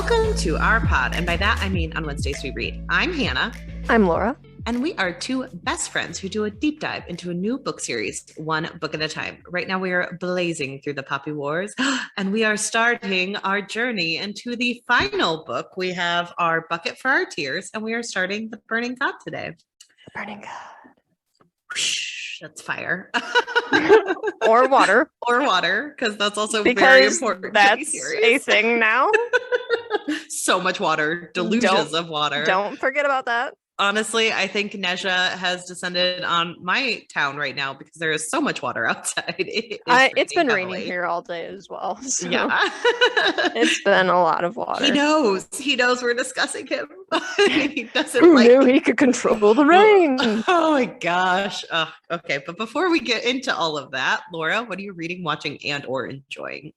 Welcome to our pod, and by that I mean on Wednesdays we read. I'm Hannah. I'm Laura. And we are two best friends who do a deep dive into a new book series, one book at a time. Right now we are blazing through the Poppy Wars, and we are starting our journey into the final book. We have our bucket for our tears, and we are starting The Burning God today. The Burning God. That's fire. Or water. Or water, because that's also because very important. That's a thing now. So much water, delusions of water. Don't forget about that. Honestly, I think Nezha has descended on my town right now because there is so much water outside. It's been raining here all day as well. So yeah. It's been a lot of water. He knows we're discussing him. He doesn't Who knew he could control the rain? Oh my gosh. Okay, but before we get into all of that, Laura, what are you reading, watching, and or enjoying?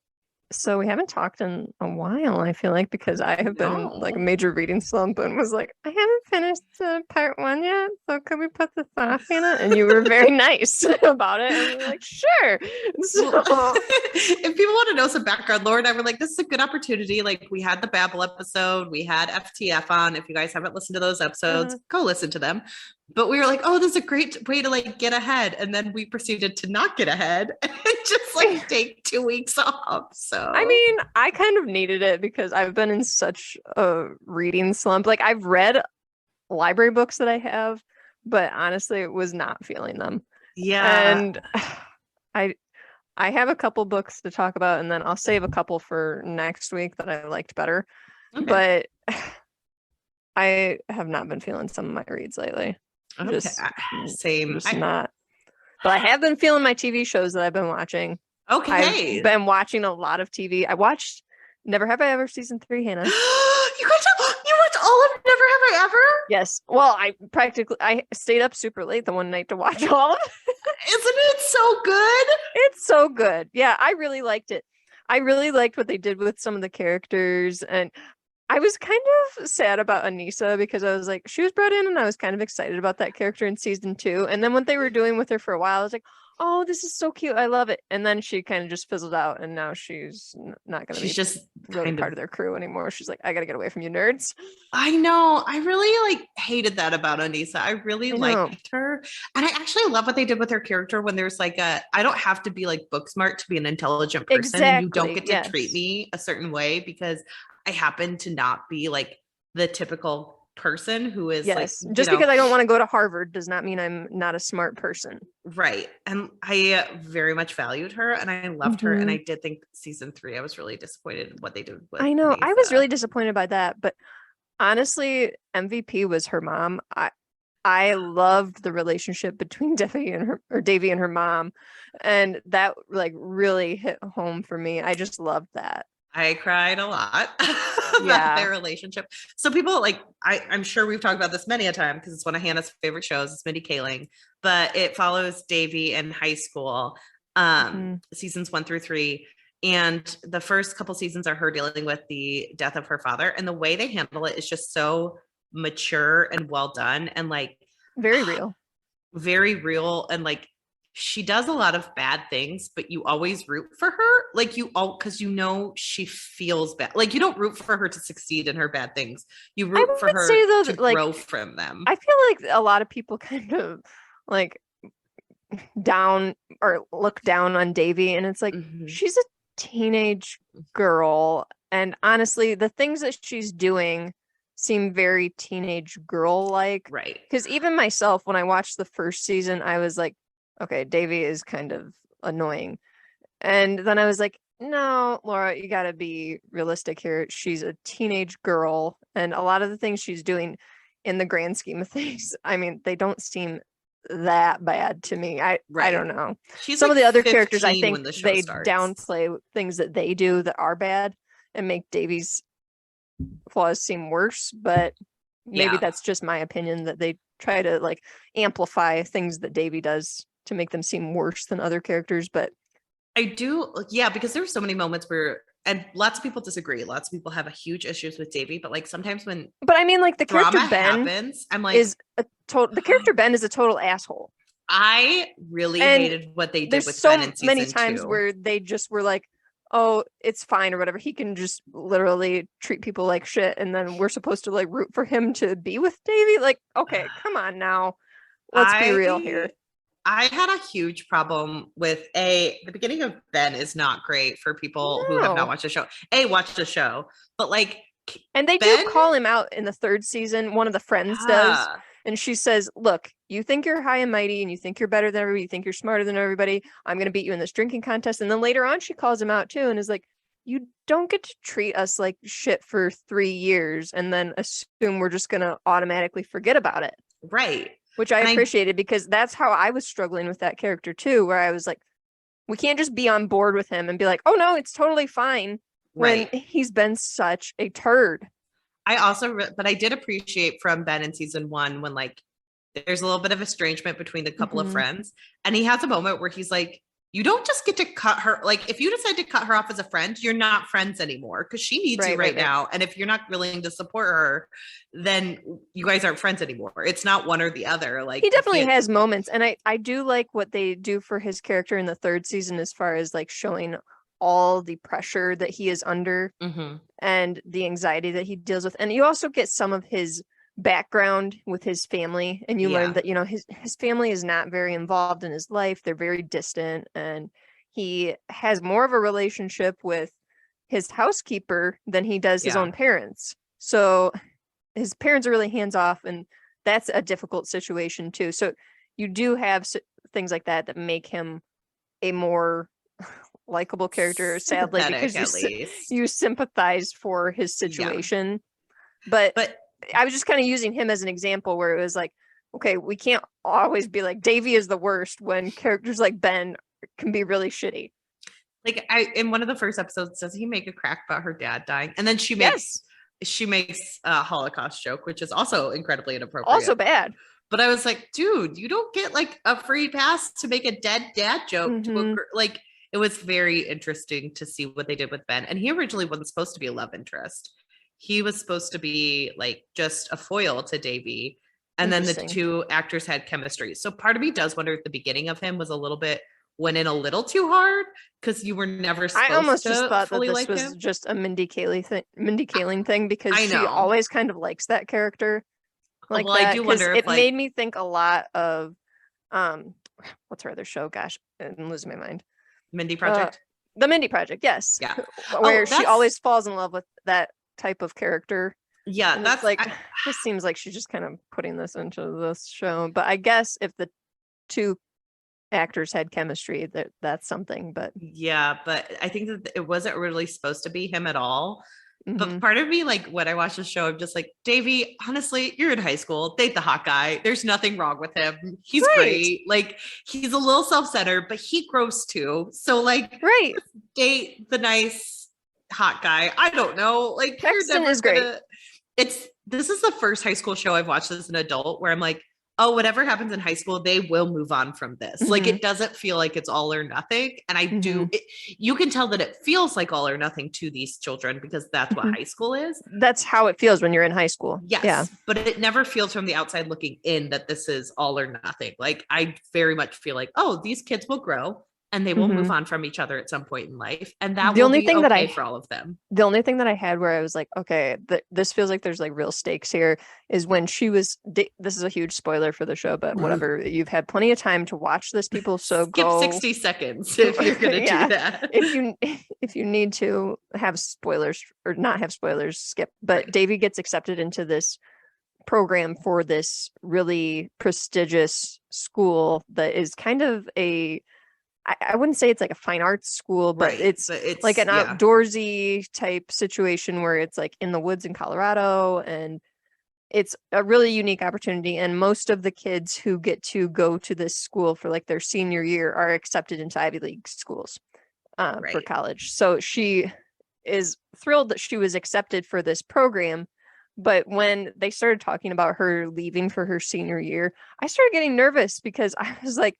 So we haven't talked in a while, I feel like, because I have been like a major reading slump and was like, I haven't finished part 1 yet, so could we put this off, Hannah? And you were very nice about it. And we were like, sure. So if people want to know some background, Laura and I were like, this is a good opportunity. Like, we had the Babel episode, we had FTF on. If you guys haven't listened to those episodes, go listen to them. But we were like, oh, this is a great way to like get ahead. And then we proceeded to not get ahead and just like take 2 weeks off. So I mean, I kind of needed it because I've been in such a reading slump. Like, I've read library books that I have, but honestly, was not feeling them. Yeah. And I have a couple books to talk about, and then I'll save a couple for next week that I liked better. Okay. But I have not been feeling some of my reads lately. Okay. Same. Not. But I have been feeling my TV shows that I've been watching. Okay. I've been watching a lot of TV. I watched Never Have I Ever season 3, Hannah. You watched all of Never Have I Ever? Yes. Well, I stayed up super late the one night to watch all of it. Isn't it so good? It's so good. Yeah, I really liked it. I really liked what they did with some of the characters, and I was kind of sad about Anissa because I was like, she was brought in and I was kind of excited about that character in season 2. And then what they were doing with her for a while, I was like, oh, this is so cute. I love it. And then she kind of just fizzled out, and now she's not going to be just really part of their crew anymore. She's like, I got to get away from you nerds. I know. I really hated that about Anissa. I really liked her. And I actually love what they did with her character when there's like I don't have to be like book smart to be an intelligent person. Exactly. You don't get to treat me a certain way because I happen to not be like the typical person who is just because I don't want to go to Harvard does not mean I'm not a smart person. Right. And I very much valued her and I loved her. And I did think season 3, I was really disappointed in what they did with I know. Lisa. I was really disappointed by that. But honestly, MVP was her mom. I loved the relationship between Davy and her mom. And that like really hit home for me. I just loved that. I cried a lot about their relationship. So people I'm sure we've talked about this many a time because it's one of Hannah's favorite shows. It's Mindy Kaling, but it follows Davy in high school, seasons 1 through 3. And the first couple seasons are her dealing with the death of her father. And the way they handle it is just so mature and well done. And like very real. Very real. And like, she does a lot of bad things, but you always root for her. Like because she feels bad. Like you don't root for her to succeed in her bad things. You root for her to grow from them. I feel like a lot of people kind of like down or look down on Davy, and it's like she's a teenage girl. And honestly, the things that she's doing seem very teenage girl-like. Right. Because even myself, when I watched the first season, I was like, okay, Davy is kind of annoying. And then I was like, no, Laura, you got to be realistic here. She's a teenage girl. And a lot of the things she's doing in the grand scheme of things, I mean, they don't seem that bad to me. I don't know. She's some like of the other characters, I think they starts. downplay things that they do that are bad and make Davy's flaws seem worse. But maybe that's just my opinion, that they try to like amplify things that Davy does to make them seem worse than other characters. But I do, because there were so many moments where, and lots of people disagree. Lots of people have a huge issues with Davy, but like sometimes when, but I mean, like the character Ben happens, I'm like, the character Ben is a total asshole. I really hated what they did with Ben in season 2. There's so many times where they just were like, oh, it's fine or whatever. He can just literally treat people like shit, and then we're supposed to like root for him to be with Davy. Like, okay, come on now. Let's be real here. I had a huge problem with the beginning of Ben is not great for people who have not watched the show. Watch the show, but like, and they do call him out in the third season. One of the friends does, and she says, "Look, you think you're high and mighty, and you think you're better than everybody. You think you're smarter than everybody. I'm going to beat you in this drinking contest." And then later on, she calls him out too, and is like, "You don't get to treat us like shit for 3 years, and then assume we're just going to automatically forget about it." Right. Which I appreciated, because that's how I was struggling with that character too, where I was like, we can't just be on board with him and be like, oh no, it's totally fine, when he's been such a turd. I also, but I did appreciate from Ben in season 1 when like there's a little bit of estrangement between the couple of friends, and he has a moment where he's like, you don't just get to cut her. Like, if you decide to cut her off as a friend, you're not friends anymore, because she needs you right now. And if you're not willing to support her, then you guys aren't friends anymore. It's not one or the other. Like, he definitely has moments. And I do like what they do for his character in the third season, as far as like showing all the pressure that he is under and the anxiety that he deals with. And you also get some of his background with his family, and you learn that, you know, his family is not very involved in his life. They're very distant, and he has more of a relationship with his housekeeper than he does his own parents. So his parents are really hands off, and that's a difficult situation too. So you do have things like that make him a more likable character, sadly, because you sympathize for his situation. But I was just kind of using him as an example, where it was like, okay, we can't always be like Davy is the worst when characters like Ben can be really shitty. Like, in one of the first episodes, does he make a crack about her dad dying? And then she makes a Holocaust joke, which is also incredibly inappropriate. Also bad. But I was like, dude, you don't get like a free pass to make a dead dad joke to like, it was very interesting to see what they did with Ben. And he originally wasn't supposed to be a love interest. He was supposed to be like just a foil to Davy. And then the two actors had chemistry. So part of me does wonder if the beginning of him was went in a little too hard, because you were never supposed to. I almost just thought that this was just a Mindy Kaling thing, because she always kind of likes that character. Like, well, that, I do wonder if, it made me think a lot of what's her other show? Gosh, I'm losing my mind. Mindy Project. The Mindy Project, yes. Yeah. Where she always falls in love with that type of character. Yeah, and that's like, this seems like she's just kind of putting this into this show. But I guess if the two actors had chemistry, that's something. But yeah, but I think that it wasn't really supposed to be him at all. But part of me, like, when I watch the show, I'm just like, Davy, honestly, you're in high school, date the hot guy. There's nothing wrong with him. He's great. Like, he's a little self-centered, but he grows too. So like, date the nice hot guy. I don't know. Like, Paxton is great. This is the first high school show I've watched as an adult where I'm like, oh, whatever happens in high school, they will move on from this. Like, it doesn't feel like it's all or nothing. And you can tell that it feels like all or nothing to these children, because that's what high school is. That's how it feels when you're in high school. Yes. Yeah. But it never feels from the outside looking in that this is all or nothing. Like, I very much feel like, oh, these kids will grow and they will move on from each other at some point in life. And that will be okay for all of them. The only thing that I had where I was like, okay, this feels like there's like real stakes here, is when she was, this is a huge spoiler for the show, but whatever, you've had plenty of time to watch this, people. So skip 60 seconds if you're going to do that. If you need to have spoilers or not have spoilers, skip. But Davy gets accepted into this program for this really prestigious school that is kind of I wouldn't say it's like a fine arts school, but it's like an outdoorsy type situation where it's like in the woods in Colorado, and it's a really unique opportunity. And most of the kids who get to go to this school for like their senior year are accepted into Ivy League schools for college. So she is thrilled that she was accepted for this program. But when they started talking about her leaving for her senior year, I started getting nervous, because I was like,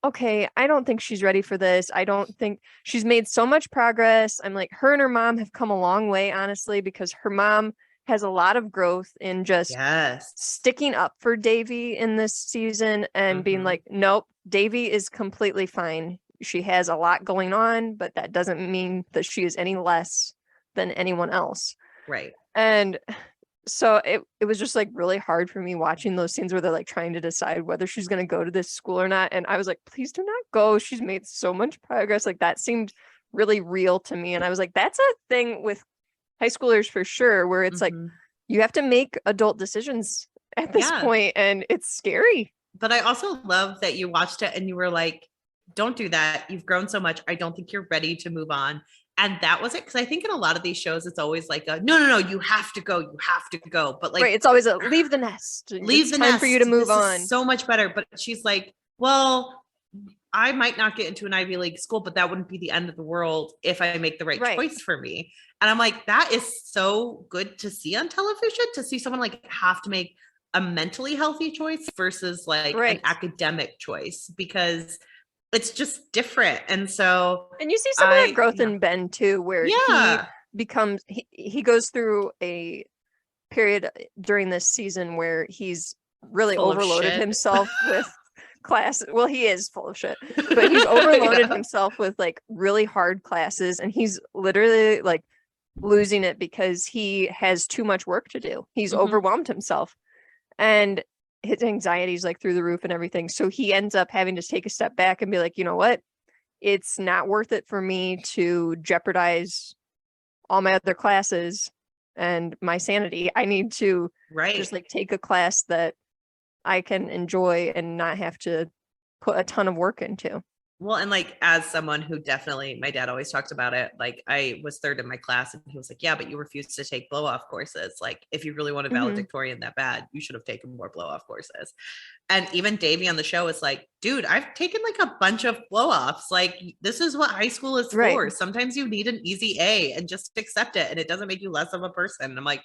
okay, I don't think she's ready for this. I don't think she's made so much progress. I'm like, her and her mom have come a long way, honestly, because her mom has a lot of growth in just sticking up for Davy in this season and being like, nope, Davy is completely fine. She has a lot going on, but that doesn't mean that she is any less than anyone else. Right. And so it was just like really hard for me watching those scenes where they're like trying to decide whether she's going to go to this school or not. And I was like, please do not go. She's made so much progress. Like that seemed really real to me. And I was like, that's a thing with high schoolers for sure, where it's like, you have to make adult decisions at this point, and it's scary. But I also love that you watched it and you were like, don't do that. You've grown so much. I don't think you're ready to move on. And that was it. Because I think in a lot of these shows, it's always like, no, you have to go. You have to go. But like, right, it's always a leave the nest. Leave the nest. Time for you to move on. So much better. But she's like, well, I might not get into an Ivy League school, but that wouldn't be the end of the world if I make the right choice for me. And I'm like, that is so good to see on television, to see someone like have to make a mentally healthy choice versus like an academic choice, because it's just different. And so, and you see some of that growth in Ben too, where he goes through a period during this season where he's really overloaded himself with class. Well, he is full of shit, but he's overloaded himself with like really hard classes, and he's literally like losing it because he has too much work to do. He's overwhelmed himself, and his anxiety's like through the roof and everything. So he ends up having to take a step back and be like, you know what? It's not worth it for me to jeopardize all my other classes and my sanity. I need to just like take a class that I can enjoy and not have to put a ton of work into. Well, and like, as someone who definitely, my dad always talked about it. Like, I was third in my class and he was like, yeah, but you refused to take blow off courses. Like, if you really wanted valedictorian that bad, you should have taken more blow off courses. And even Davey on the show is like, dude, I've taken like a bunch of blow offs. Like, this is what high school is for. Sometimes you need an easy A and just accept it. And it doesn't make you less of a person. And I'm like,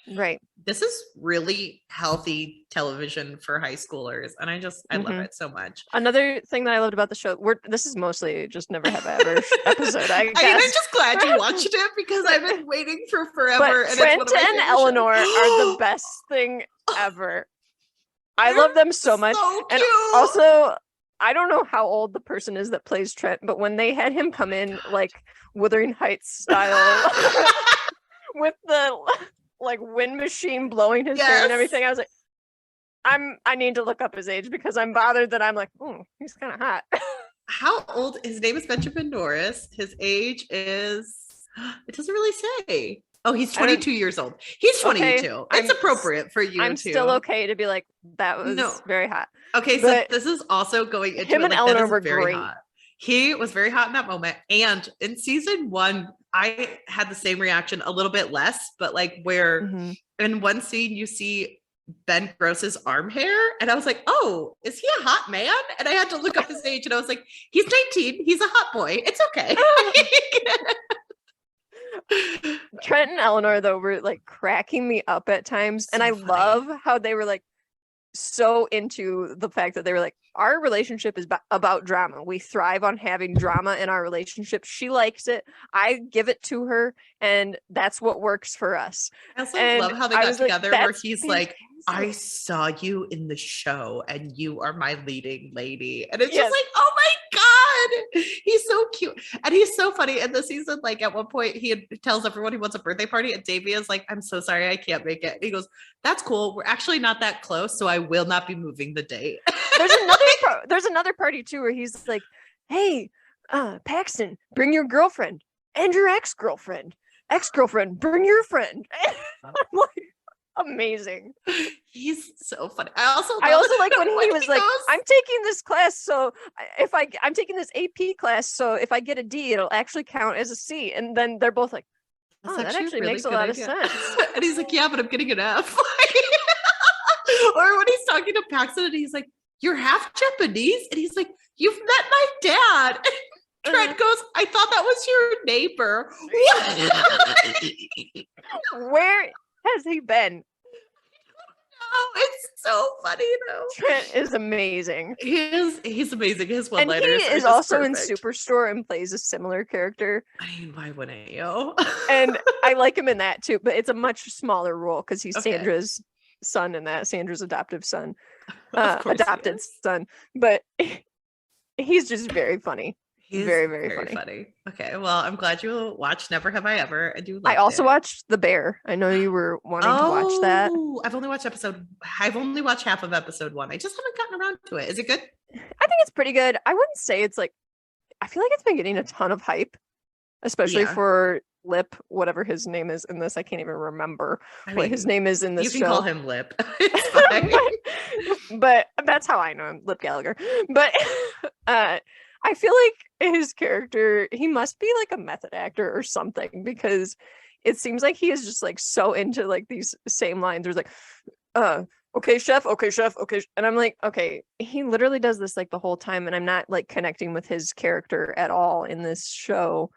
this is really healthy television for high schoolers. And I love it so much. Another thing that I loved about the show, this is mostly just Never Have I Ever episode, I guess. I'm just glad you watched it because I've been waiting for forever. But Trent and Eleanor are the best thing ever. I love them so much. So cute. And also, I don't know how old the person is that plays Trent, but when they had him come in like Wuthering Heights style with the like wind machine blowing his hair and everything, I was like, I need to look up his age because I'm bothered that I'm like, oh, he's kind of hot. How old? His name is Benjamin Norris. His age is, it doesn't really say. Oh, he's 22 years old. He's 22. Okay, it's appropriate for you. I'm still okay to be like, that was very hot. Okay, so this is also going into him and Eleanor were great. Hot. He was very hot in that moment. And in season 1, I had the same reaction, a little bit less, but like where in one scene you see Ben Gross's arm hair, and I was like, oh, is he a hot man? And I had to look up his age, and I was like, he's 19. He's a hot boy. It's okay. Trent and Eleanor though were like cracking me up at times, and I love how they were like so into the fact that they were like, our relationship is about drama. We thrive on having drama in our relationship. She likes it. I give it to her, and that's what works for us. I also love how they got together where he's like, I saw you in the show and you are my leading lady. And it's just like, oh my God, he's so cute. And he's so funny. In the season, like at one point he tells everyone he wants a birthday party, and Davey is like, I'm so sorry, I can't make it. And he goes, that's cool. We're actually not that close, so I will not be moving the date. There's another party too where he's like, hey, Paxton, bring your girlfriend and your ex-girlfriend, bring your friend. I'm like, amazing. He's so funny. I also like when he was like, I'm taking this class, so I'm taking this AP class, so if I get a D, it'll actually count as a C. And then they're both like, oh, that actually really makes a lot of sense. And he's like, yeah, but I'm getting an F. Or when he's talking to Paxton and he's like, you're half Japanese? And he's like, you've met my dad. And Trent goes, I thought that was your neighbor. Where has he been? Oh, it's so funny though. Trent is amazing. He's amazing. His one-liners. And he is also in Superstore and plays a similar character. I mean, why wouldn't you? And I like him in that too, but it's a much smaller role because he's Sandra's son in that. Sandra's adoptive son. Adopted son. But he's just very funny. He's very, very very funny. funny. Okay, well, I'm glad you watched Never Have I Ever, and you I loved also it. watched The Bear. I know you were wanting to watch that. I've only watched half of episode 1. I just haven't gotten around to it. Is it good? I think it's pretty good. I wouldn't say it's like, I feel like it's been getting a ton of hype, especially for Lip, whatever his name is in this. I can't even remember what his name is in this show. You can call him Lip. It's fine. but that's how I know him, Lip Gallagher. But I feel like his character, he must be like a method actor or something, because it seems like he is just like so into like these same lines. There's like, okay, chef, okay, and I'm like, okay, he literally does this like the whole time, and I'm not like connecting with his character at all in this show.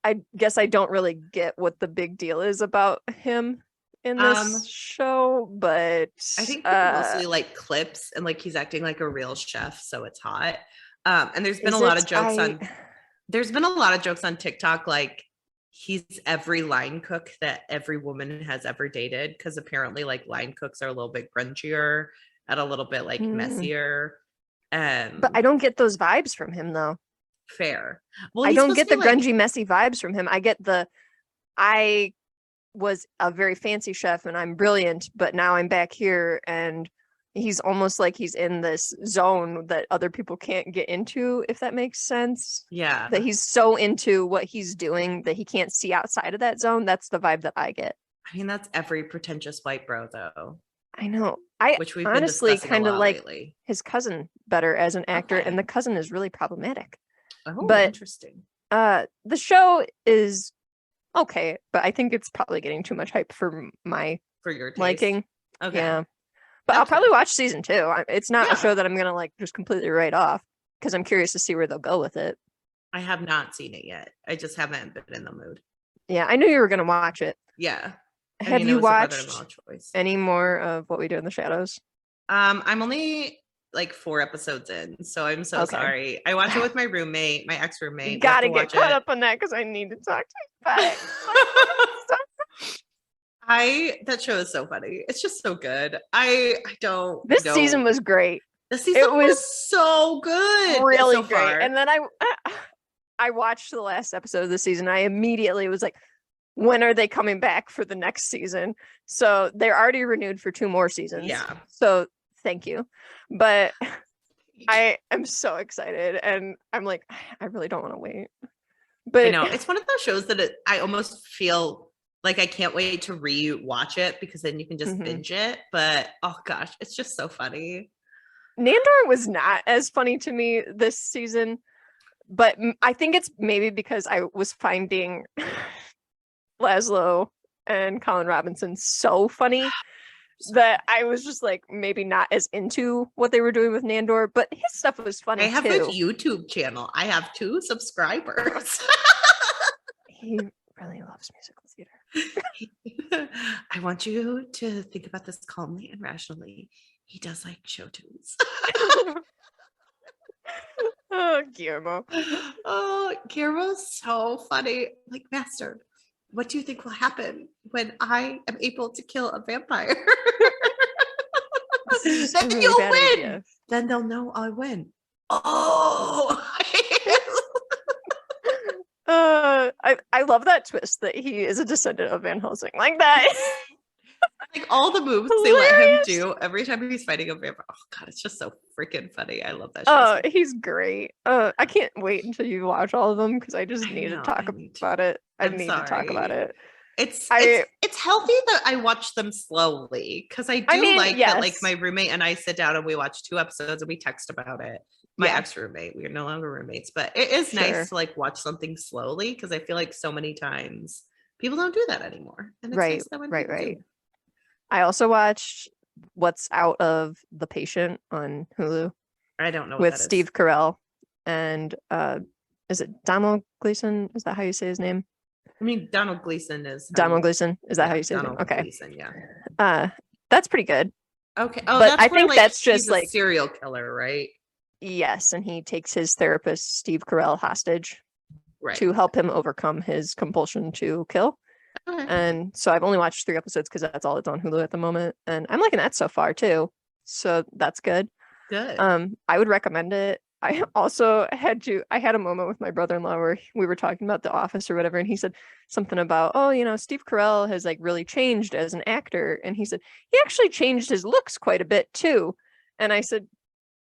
I guess I don't really get what the big deal is about him in this show, but I think mostly like clips and like he's acting like a real chef, so it's hot. And there's been a lot of jokes on TikTok, like he's every line cook that every woman has ever dated, because apparently like line cooks are a little bit grungier and a little bit like messier. But I don't get those vibes from him though. Fair. Well, I don't get the grungy, messy vibes from him. I get I was a very fancy chef and I'm brilliant, but now I'm back here and he's almost like he's in this zone that other people can't get into, if that makes sense. Yeah. That he's so into what he's doing that he can't see outside of that zone. That's the vibe that I get. I mean, that's every pretentious white bro, though. I know. Which we've honestly kind of like lately. His cousin better as an actor, and the cousin is really problematic. Oh, but interesting. The show is okay, but I think it's probably getting too much hype for your taste. liking. Okay. Yeah. But I'll probably watch season 2. It's not a show that I'm gonna like just completely write off, because I'm curious to see where they'll go with it. I have not seen it yet. I just haven't been in the mood. Yeah, I knew you were gonna watch it. Yeah. Have you watched any more of What We Do in the Shadows? I'm only like 4 episodes in, so I'm so sorry. I watched it with my roommate, my ex-roommate. You gotta get caught up on that, because I need to talk to you about it. That show is so funny. It's just so good. I don't. This season was great. This season was so good, really so great. far. And then I watched the last episode of the season. I immediately was like, when are they coming back for the next season? So they're already renewed for 2 more seasons. Yeah. So thank you. But I am so excited, and I'm like, I really don't want to wait. But I know it's one of those shows that I almost feel like I can't wait to re-watch it, because then you can just binge it. But oh gosh, it's just so funny. Nandor was not as funny to me this season, but I think it's maybe because I was finding Laszlo and Colin Robinson so funny that I was just like maybe not as into what they were doing with Nandor, but his stuff was funny. I have a YouTube channel. I have 2 subscribers. He really loves musical theater. I want you to think about this calmly and rationally. He does like show tunes. Oh, Guillermo. Oh, Guillermo's so funny. Like, Master, what do you think will happen when I am able to kill a vampire? Then really you'll win. Idea. Then they'll know I win. Oh. I love that twist that he is a descendant of Van Helsing. Like that. Like all the moves they let him do every time he's fighting a vampire. Oh god, it's just so freaking funny. I love that show. Oh, he's great. I can't wait until you watch all of them, because I just need to talk about it. I need to talk about it. It's healthy that I watch them slowly, because I like that. Like my roommate and I sit down and we watch 2 episodes and we text about it. My ex-roommate, we are no longer roommates, but it is nice to like watch something slowly, because I feel like so many times people don't do that anymore. And it's right. I also watched what's out of The Patient on Hulu. I don't know with Steve Carell and is it Donald Gleason? Is that how you say his name? I mean, Donald Gleason is Donald Gleason. Is that how you say his name? Okay. Gleason, yeah. That's pretty good. Okay. Oh, but I think that's just like serial killer, right? Yes, and he takes his therapist Steve Carell hostage to help him overcome his compulsion to kill. Okay. And so I've only watched 3 episodes, because that's all that's on Hulu at the moment, and I'm liking that so far too. So that's good. Good. I would recommend it. I also I had a moment with my brother-in-law where we were talking about The Office or whatever, and he said something about, oh, Steve Carell has like really changed as an actor. And he said, he actually changed his looks quite a bit too. And I said,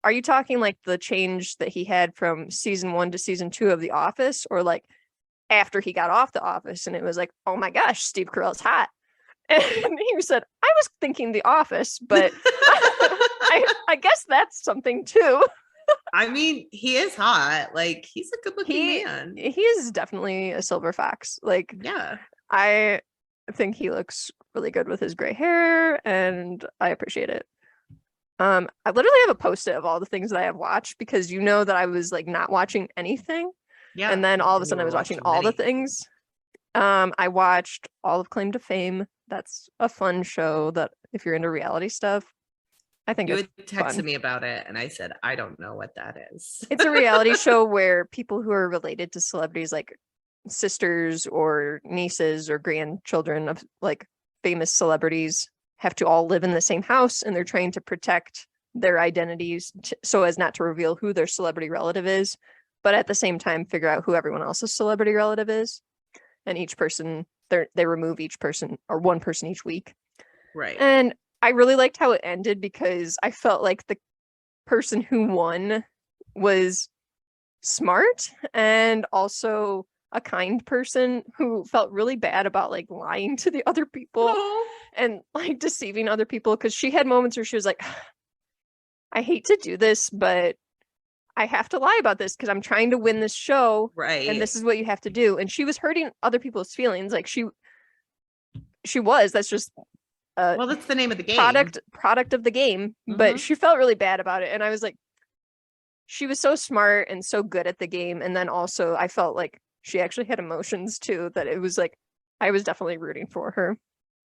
are you talking like the change that he had from season 1 to season 2 of The Office, or like after he got off The Office and it was like, oh my gosh, Steve Carell's hot? And he said, I was thinking The Office, but I guess that's something too. I mean, he is hot. Like, he's a good looking man. He is definitely a silver fox. Like, yeah, I think he looks really good with his gray hair, and I appreciate it. I literally have a post-it of all the things that I have watched, because that I was like not watching anything. Yeah. And then all of a sudden I was watching all the things. I watched all of Claim to Fame. That's a fun show that if you're into reality stuff, I think you had texted me about it, and I said, I don't know what that is. It's a reality show where people who are related to celebrities, like sisters or nieces or grandchildren of like famous celebrities, have to all live in the same house, and they're trying to protect their identities so as not to reveal who their celebrity relative is, but at the same time figure out who everyone else's celebrity relative is. And each person, they remove each person, or one person each week. Right. And I really liked how it ended, because I felt like the person who won was smart and also a kind person who felt really bad about like lying to the other people and like deceiving other people, because she had moments where she was like, I hate to do this, but I have to lie about this because I'm trying to win this show. Right. And this is what you have to do. And she was hurting other people's feelings. Like she was, that's just well, that's the name of the game. Product of the game. Mm-hmm. But she felt really bad about it. And I was like, she was so smart and so good at the game. And then also I felt like she actually had emotions too, that it was like, I was definitely rooting for her.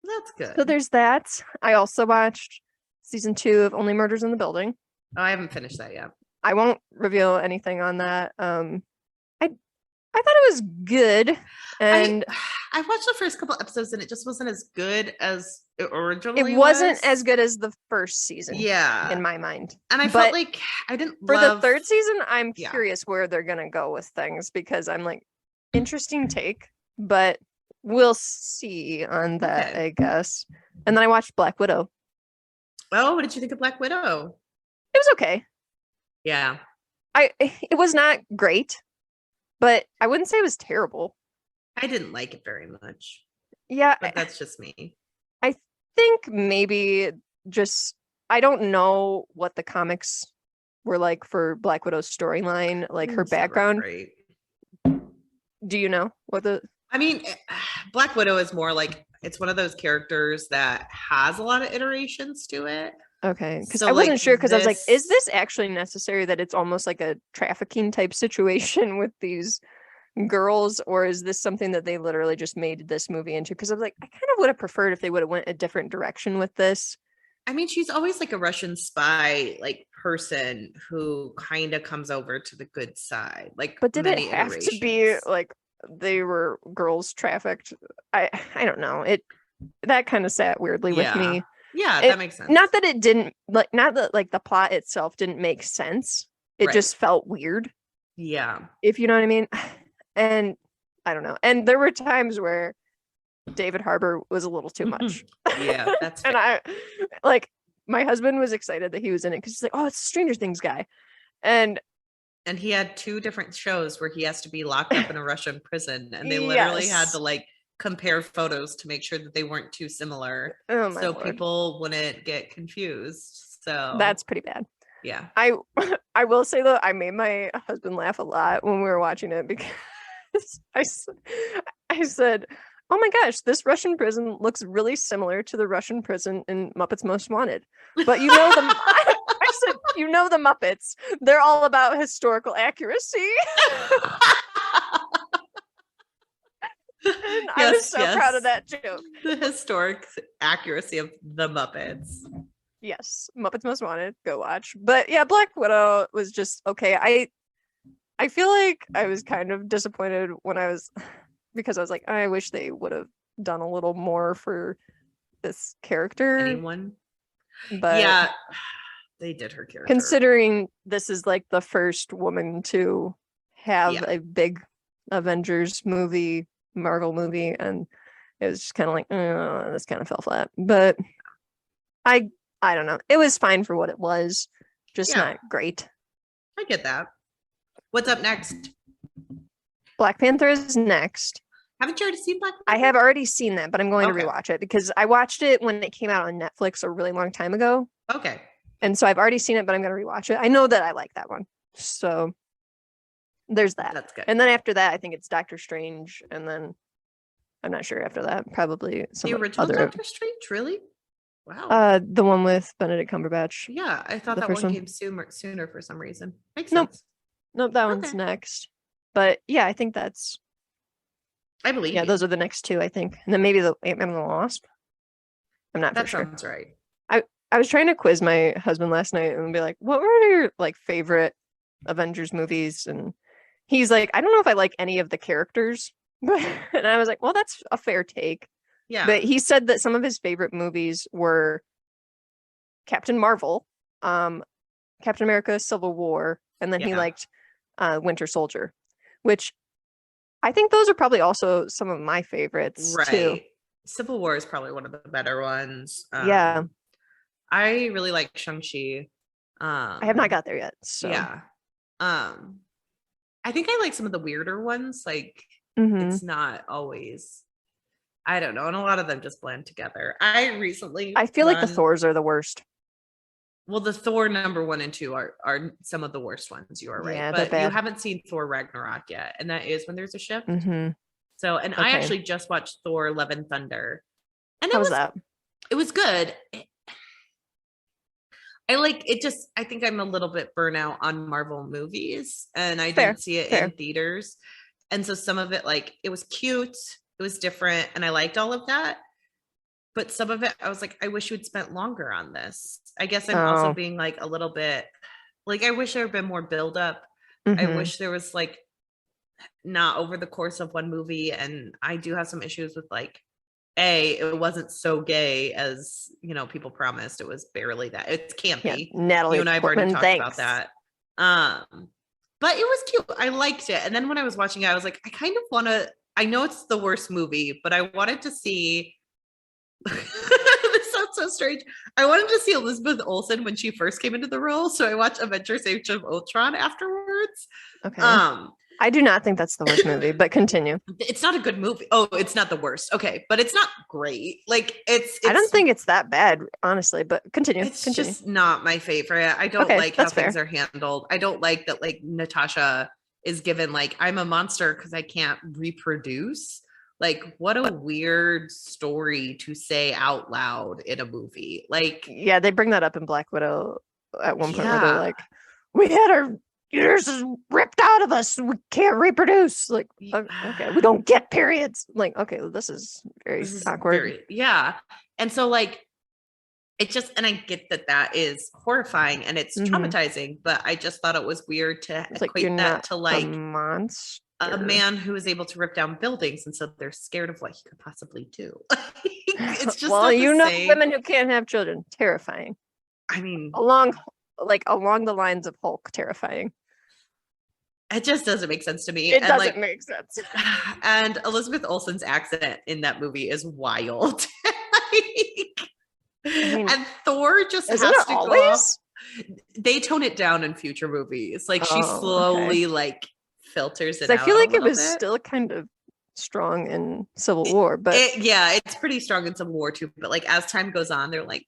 That's good. So there's that. I also watched season 2 of Only Murders in the Building. Oh, I haven't finished that yet. I won't reveal anything on that. I thought it was good, and I watched the first couple episodes, and it just wasn't as good as it originally. It wasn't as good as the first season, in my mind. And I felt like I didn't for the third season. I'm curious where they're gonna go with things, because I'm like, interesting take, but we'll see on that, I guess. And then I watched Black Widow. Oh, what did you think of Black Widow? It was okay. Yeah, it was not great, but I wouldn't say it was terrible. I didn't like it very much. Yeah, but that's just me. I think maybe just, I don't know what the comics were like for Black Widow's storyline, like her background. Do you know what I mean, Black Widow is more like, it's one of those characters that has a lot of iterations to it. Okay, because I wasn't sure, because I was like, is this actually necessary that it's almost like a trafficking type situation with these girls, or is this something that they literally just made this movie into? Because I was like, I kind of would have preferred if they would have went a different direction with this. I mean, she's always like a Russian spy like person who kind of comes over to the good side. Like, but did it have to be like they were girls trafficked? I don't know. That kind of sat weirdly with me. Yeah, that makes sense. Not that it didn't, like, not that like the plot itself didn't make sense. It just felt weird. Yeah. If you know what I mean. And I don't know. And there were times where David Harbour was a little too much. Yeah, that's fair. And I, like, my husband was excited that he was in it, because he's like, oh, it's a Stranger Things guy. And he had 2 different shows where he has to be locked up in a Russian prison, and they literally had to like compare photos to make sure that they weren't too similar, so people wouldn't get confused. So that's pretty bad. Yeah. I will say though, I made my husband laugh a lot when we were watching it, because I said, oh my gosh, this Russian prison looks really similar to the Russian prison in Muppets Most Wanted. But I said, the Muppets, they're all about historical accuracy. I was so proud of that joke. The historic accuracy of the Muppets. Yes, Muppets Most Wanted, go watch. But yeah, Black Widow was just okay. I feel like I was kind of disappointed because I was like, I wish they would have done a little more for this character. Anyone? But yeah, They did her character. Considering this is like the first woman to have a big Avengers movie, Marvel movie, and it was just kind of like, this kind of fell flat. But I don't know. It was fine for what it was, just not great. I get that. What's up next? Black Panther is next. Haven't you already seen Black Panther? I have already seen that, but I'm going to rewatch it because I watched it when it came out on Netflix a really long time ago. Okay. And so I've already seen it, but I'm going to rewatch it. I know that I like that one. So there's that. That's good. And then after that, I think it's Doctor Strange. And then I'm not sure after that. Probably some the original other... Doctor Strange, really? Wow. The one with Benedict Cumberbatch. Yeah, I thought that one came sooner for some reason. Makes sense. Nope, that one's next. But yeah, I think that's... I believe. Yeah, those are the next two, I think. And then maybe the Ant-Man and the Wasp. I'm not for sure. That sounds right. I was trying to quiz my husband last night and be like, what were your like favorite Avengers movies? And he's like, I don't know if I like any of the characters. And I was like, well, that's a fair take. Yeah. But he said that some of his favorite movies were Captain Marvel, Captain America, Civil War, and then he liked Winter Soldier, which I think those are probably also some of my favorites too. Civil War is probably one of the better ones. Yeah. I really like Shang-Chi. I have not got there yet. So yeah. I think I like some of the weirder ones. Like it's not always, I don't know. And a lot of them just blend together. I feel like the Thors are the worst. Well, the Thor number 1 and 2 are some of the worst ones. You are right. Yeah, but you haven't seen Thor Ragnarok yet. And that is when there's a shift. So, and I actually just watched Thor Love and Thunder. And how was that? It was good. I think I'm a little bit burnout on Marvel movies, and I didn't see it in theaters. And so some of it, like, it was cute, it was different, and I liked all of that. But some of it, I was like, I wish you had spent longer on this. I guess I'm also being like a little bit, like, I wish there had been more build up. I wish there was like not over the course of one movie. And I do have some issues with like, it wasn't so gay as people promised. It was barely that. It's campy. Yeah, Natalie, you and I have already talked about that. But it was cute. I liked it. And then when I was watching it, I was like, I kind of want to. I know it's the worst movie, but I wanted to see. This sounds so strange. I wanted to see Elizabeth Olsen when she first came into the role, so I watched Avengers: Age of Ultron afterwards. Okay. I do not think that's the worst movie, but continue. It's not a good movie. Oh, it's not the worst. Okay, but it's not great. Like it's I don't think it's that bad, honestly, but continue. It's just not my favorite. I don't like how things are handled. I don't like that like Natasha is given like I'm a monster because I can't reproduce. Like, what a weird story to say out loud in a movie. Like, yeah, they bring that up in Black Widow at one point where they're like, we had our uterus ripped out of us. We can't reproduce. Like, okay, we don't get periods. Like, okay, well, this is awkward. And so, like, it just, and I get that is horrifying and it's traumatizing, but I just thought it was weird to equate that to like monster. A man who is able to rip down buildings, and so they're scared of what he could possibly do. It's just women who can't have children, terrifying. I mean, along the lines of Hulk, terrifying. It just doesn't make sense to me. It doesn't make sense. And Elizabeth Olsen's accent in that movie is wild. And Thor just has to go off. They tone it down in future movies. Like she slowly like filters it out. I feel like it was still kind of strong in Civil War, but it's pretty strong in Civil War too. But like as time goes on, they're like,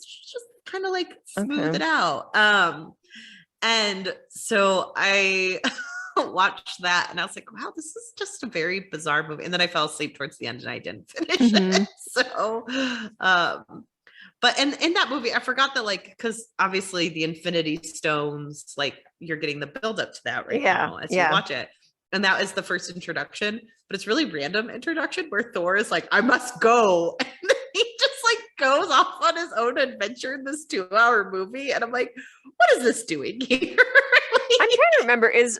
just kind of like smooth it out. And so I watched that and I was like, wow, this is just a very bizarre movie. And then I fell asleep towards the end and I didn't finish it. So but in that movie, I forgot that like, because obviously the Infinity Stones, like you're getting the build up to that now as you watch it. And that is the first introduction, but it's really random introduction where Thor is like, I must go. And then he just like goes off on his own adventure in this 2-hour movie. And I'm like, what is this doing here? I'm trying to remember, is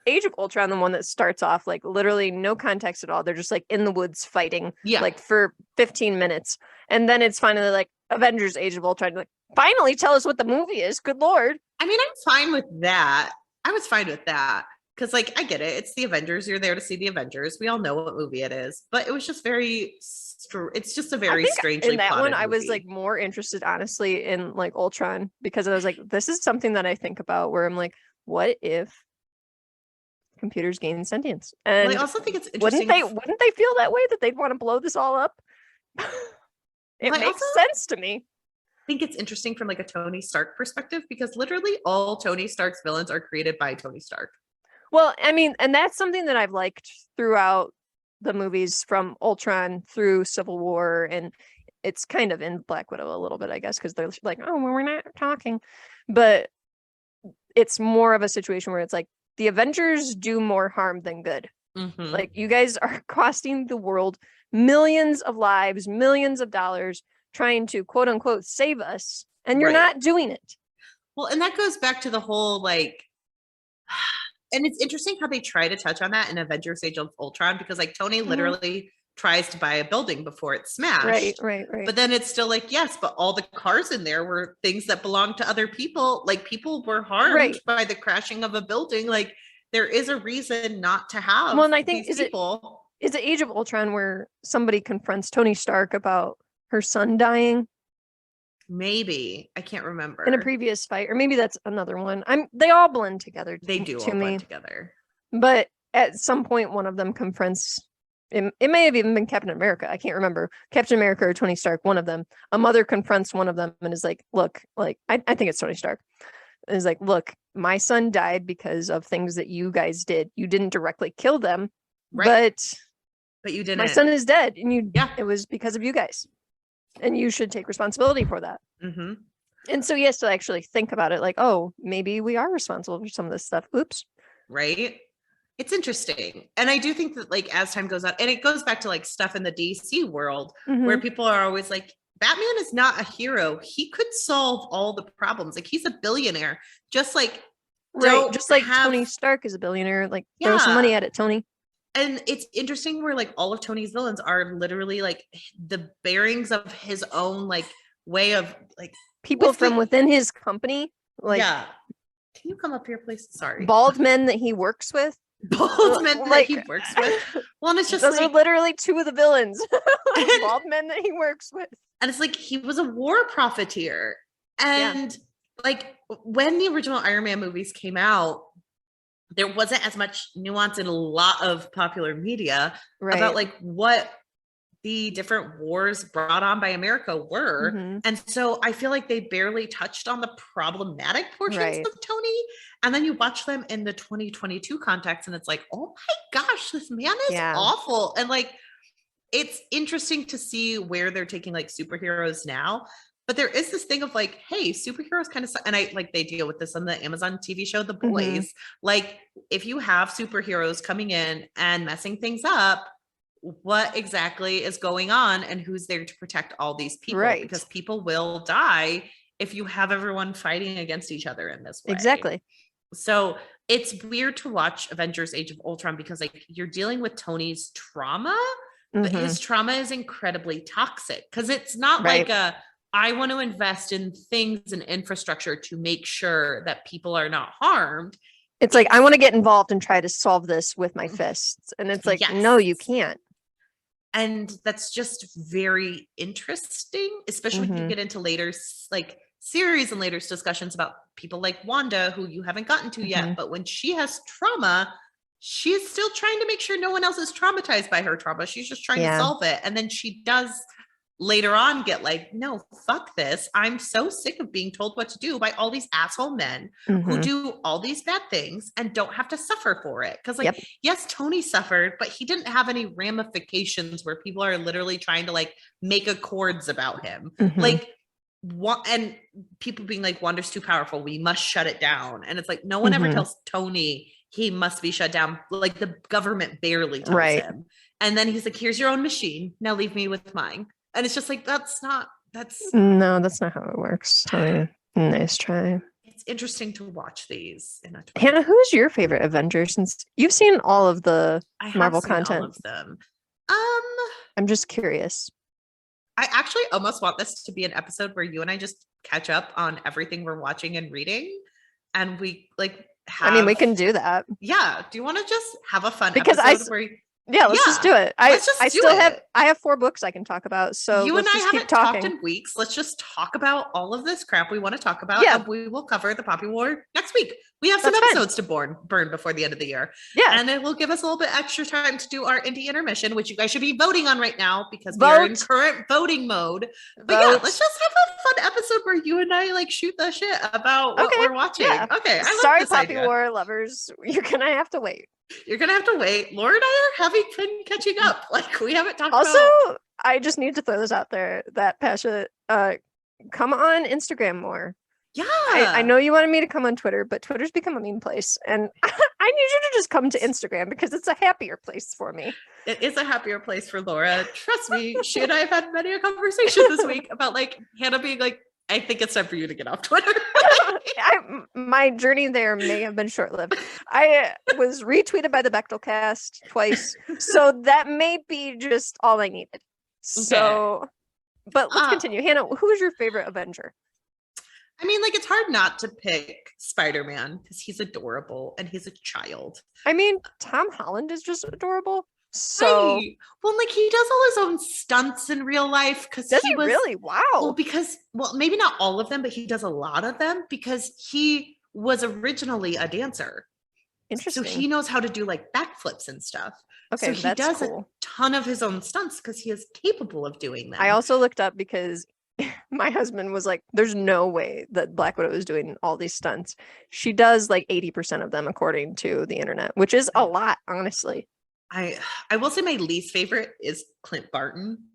Age of Ultron the one that starts off like literally no context at all? They're just like in the woods fighting like for 15 minutes. And then it's finally like Avengers Age of Ultron. Like, finally tell us what the movie is. Good Lord. I mean, I'm fine with that. I was fine with that. Because, like, I get it. It's the Avengers. You're there to see the Avengers. We all know what movie it is. But it was just it's just a very strangely in that plotted one, I was movie. like more interested, honestly, in like Ultron, because I was like, this is something that I think about where I'm like, what if computers gain sentience? And well, I also think it's interesting. Wouldn't they feel that way, that they'd want to blow this all up? It makes sense to me. I think it's interesting from like a Tony Stark perspective, because literally all Tony Stark's villains are created by Tony Stark. Well, I mean, and that's something that I've liked throughout the movies, from Ultron through Civil War, and it's kind of in Black Widow a little bit, I guess, because they're like, oh, well, we're not talking. But it's more of a situation where it's like the Avengers do more harm than good. Mm-hmm. Like, you guys are costing the world millions of lives, millions of dollars, trying to quote unquote save us, and you're not doing it. Well, and that goes back to the whole like, and it's interesting how they try to touch on that in Avengers Age of Ultron, because like Tony literally tries to buy a building before it's smashed. Right. But then it's still like, yes, but all the cars in there were things that belonged to other people. Like, people were harmed by the crashing of a building. Like, there is a reason not to have. Well, and I think is it Age of Ultron where somebody confronts Tony Stark about her son dying? Maybe. I can't remember. In a previous fight, or maybe that's another one. They all blend together. They do all blend together. But at some point, one of them confronts, it may have even been Captain America. I can't remember. Captain America or Tony Stark, one of them. A mother confronts one of them and is like, look, like, I think it's Tony Stark. Is like, look, my son died because of things that you guys did. You didn't directly kill them, but you didn't. My son is dead, and it was because of you guys. And you should take responsibility for that. Mm-hmm. And so he has to actually think about it, like, oh, maybe we are responsible for some of this stuff. Oops. Right. It's interesting. And I do think that, like, as time goes on, and it goes back to like stuff in the DC world where people are always like, Batman is not a hero. He could solve all the problems. Like, he's a billionaire. Just like, Tony Stark is a billionaire. Like, throw some money at it, Tony. And it's interesting where like all of Tony's villains are literally like the bearings of his own like way of like people from within his company. Like, yeah. Can you come up here, please? Sorry. Bald men that he works with. Bald men that he works with. Well, and it's just those are literally two of the villains. Bald men that he works with. And it's like, he was a war profiteer. And like, when the original Iron Man movies came out, there wasn't as much nuance in a lot of popular media about like what the different wars brought on by America were. Mm-hmm. And so I feel like they barely touched on the problematic portions of Tony. And then you watch them in the 2022 context and it's like, oh my gosh, this man is awful. And like, it's interesting to see where they're taking like superheroes now. But there is this thing of like, hey, superheroes kind of, and I like, they deal with this on the Amazon TV show, The Boys. Mm-hmm. Like, if you have superheroes coming in and messing things up, what exactly is going on and who's there to protect all these people? Right. Because people will die if you have everyone fighting against each other in this way. Exactly. So it's weird to watch Avengers Age of Ultron because like you're dealing with Tony's trauma, but his trauma is incredibly toxic because it's not like I want to invest in things and infrastructure to make sure that people are not harmed. It's like, I want to get involved and try to solve this with my fists. And it's like, no, you can't. And that's just very interesting, especially when you get into later like series and later discussions about people like Wanda, who you haven't gotten to yet. But when she has trauma, she's still trying to make sure no one else is traumatized by her trauma. She's just trying to solve it. And then she does later on get like, no, fuck this. I'm so sick of being told what to do by all these asshole men who do all these bad things and don't have to suffer for it. Because like, yes, Tony suffered, but he didn't have any ramifications where people are literally trying to like make accords about him. Like, and people being like, Wanda's too powerful, we must shut it down. And it's like, no one ever tells Tony he must be shut down. Like, the government barely tells him. And then he's like, here's your own machine. Now leave me with mine. And it's just like, that's not how it works. Nice try. It's interesting to watch these. Hannah, who's your favorite Avenger? Since you've seen all of the Marvel content. All of them. I'm just curious. I actually almost want this to be an episode where you and I just catch up on everything we're watching and reading. And we like we can do that. Yeah. Do you want to just have a fun because episode where let's just do it. I have 4 books I can talk about. So you and I haven't talked in weeks. Let's just talk about all of this crap we want to talk about. Yeah. And we will cover the Poppy War next week. We have some episodes to burn before the end of the year. Yeah. And it will give us a little bit extra time to do our indie intermission, which you guys should be voting on right now because we're in current voting mode. But yeah, let's just have a fun episode where you and I like shoot the shit about what we're watching. Yeah. Okay. Sorry, Poppy War lovers. You're going to have to wait. You're going to have to wait. Laura and I are having fun catching up. Like we haven't talked about. Also, I just need to throw this out there that Pasha, come on Instagram more. Yeah. I know you wanted me to come on Twitter, but Twitter's become a mean place. And I need you to just come to Instagram because it's a happier place for me. It is a happier place for Laura. Trust me. She and I have had many a conversation this week about like Hannah being like, I think it's time for you to get off Twitter. My journey there may have been short-lived. I was retweeted by the Bechtel cast twice. So that may be just all I needed. So, but let's continue. Hannah, who is your favorite Avenger? I mean, like, it's hard not to pick Spider-Man because he's adorable and he's a child. I mean, Tom Holland is just adorable. So, well, like he does all his own stunts in real life because he really? Wow. Well, maybe not all of them, but he does a lot of them because he was originally a dancer. Interesting. So he knows how to do like backflips and stuff. Okay, so he does a ton of his own stunts because he is capable of doing that. I also looked up because my husband was like, there's no way that Black Widow is doing all these stunts. She does like 80% of them according to the internet, which is a lot, honestly. I will say my least favorite is Clint Barton.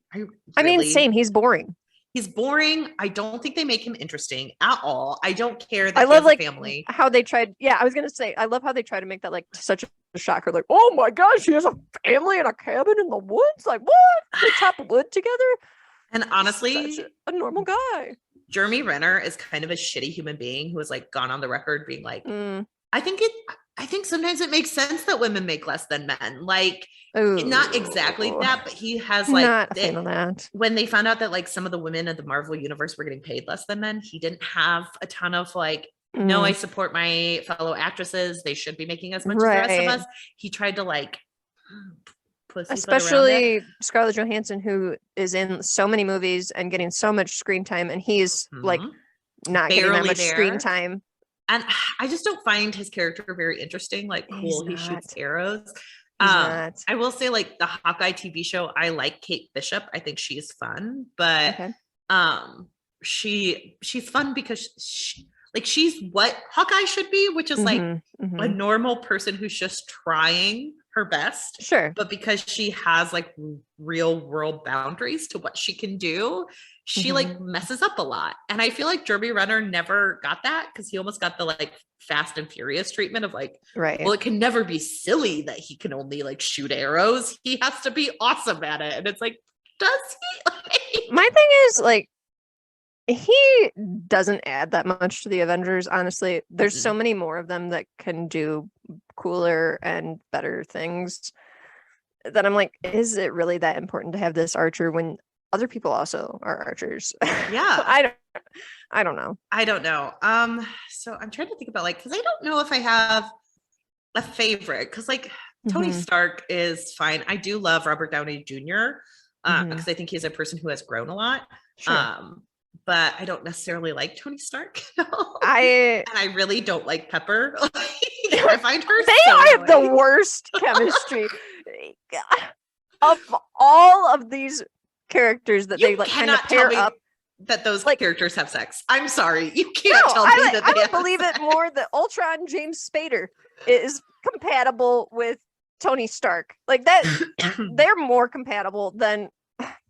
I mean, same. He's boring. He's boring. I don't think they make him interesting at all. I don't care that I love, like, family. How they tried. Yeah, I was going to say, I love how they try to make that like such a shocker. Like, oh my gosh, he has a family in a cabin in the woods. Like, what? They chop wood together? And honestly, such a normal guy. Jeremy Renner is kind of a shitty human being who has like gone on the record being like, I think sometimes it makes sense that women make less than men. Like, not exactly that, but he has like, not a fan of that. When they found out that like some of the women of the Marvel universe were getting paid less than men, he didn't have a ton of like, no, I support my fellow actresses. They should be making as much as the rest of us. He tried to like, especially Scarlett Johansson, who is in so many movies and getting so much screen time, and he's like not getting that much screen time. And I just don't find his character very interesting. Like, cool, he shoots arrows. I will say, like, the Hawkeye TV show, I like Kate Bishop. I think she's fun, but she's fun because she's what Hawkeye should be, which is like a normal person who's just trying her best. Sure. But because she has like real world boundaries to what she can do, she like messes up a lot. And I feel like Jeremy Renner never got that because he almost got the like Fast and Furious treatment of like, well, it can never be silly that he can only like shoot arrows. He has to be awesome at it. And it's like, does he? My thing is like, he doesn't add that much to the Avengers, honestly. There's so many more of them that can do cooler and better things that I'm like, is it really that important to have this archer when other people also are archers? Yeah. I don't know. So I'm trying to think about like, because I don't know if I have a favorite, because like Tony Stark is fine. I do love Robert Downey Jr. Because I think he's a person who has grown a lot. Sure. But I don't necessarily like Tony Stark. I really don't like Pepper. I find her have the worst chemistry of all of these characters that they like kind of pair up. That those like, characters have sex. I'm sorry, you can't tell me that. I would believe it more that Ultron James Spader is compatible with Tony Stark. Like that, they're more compatible than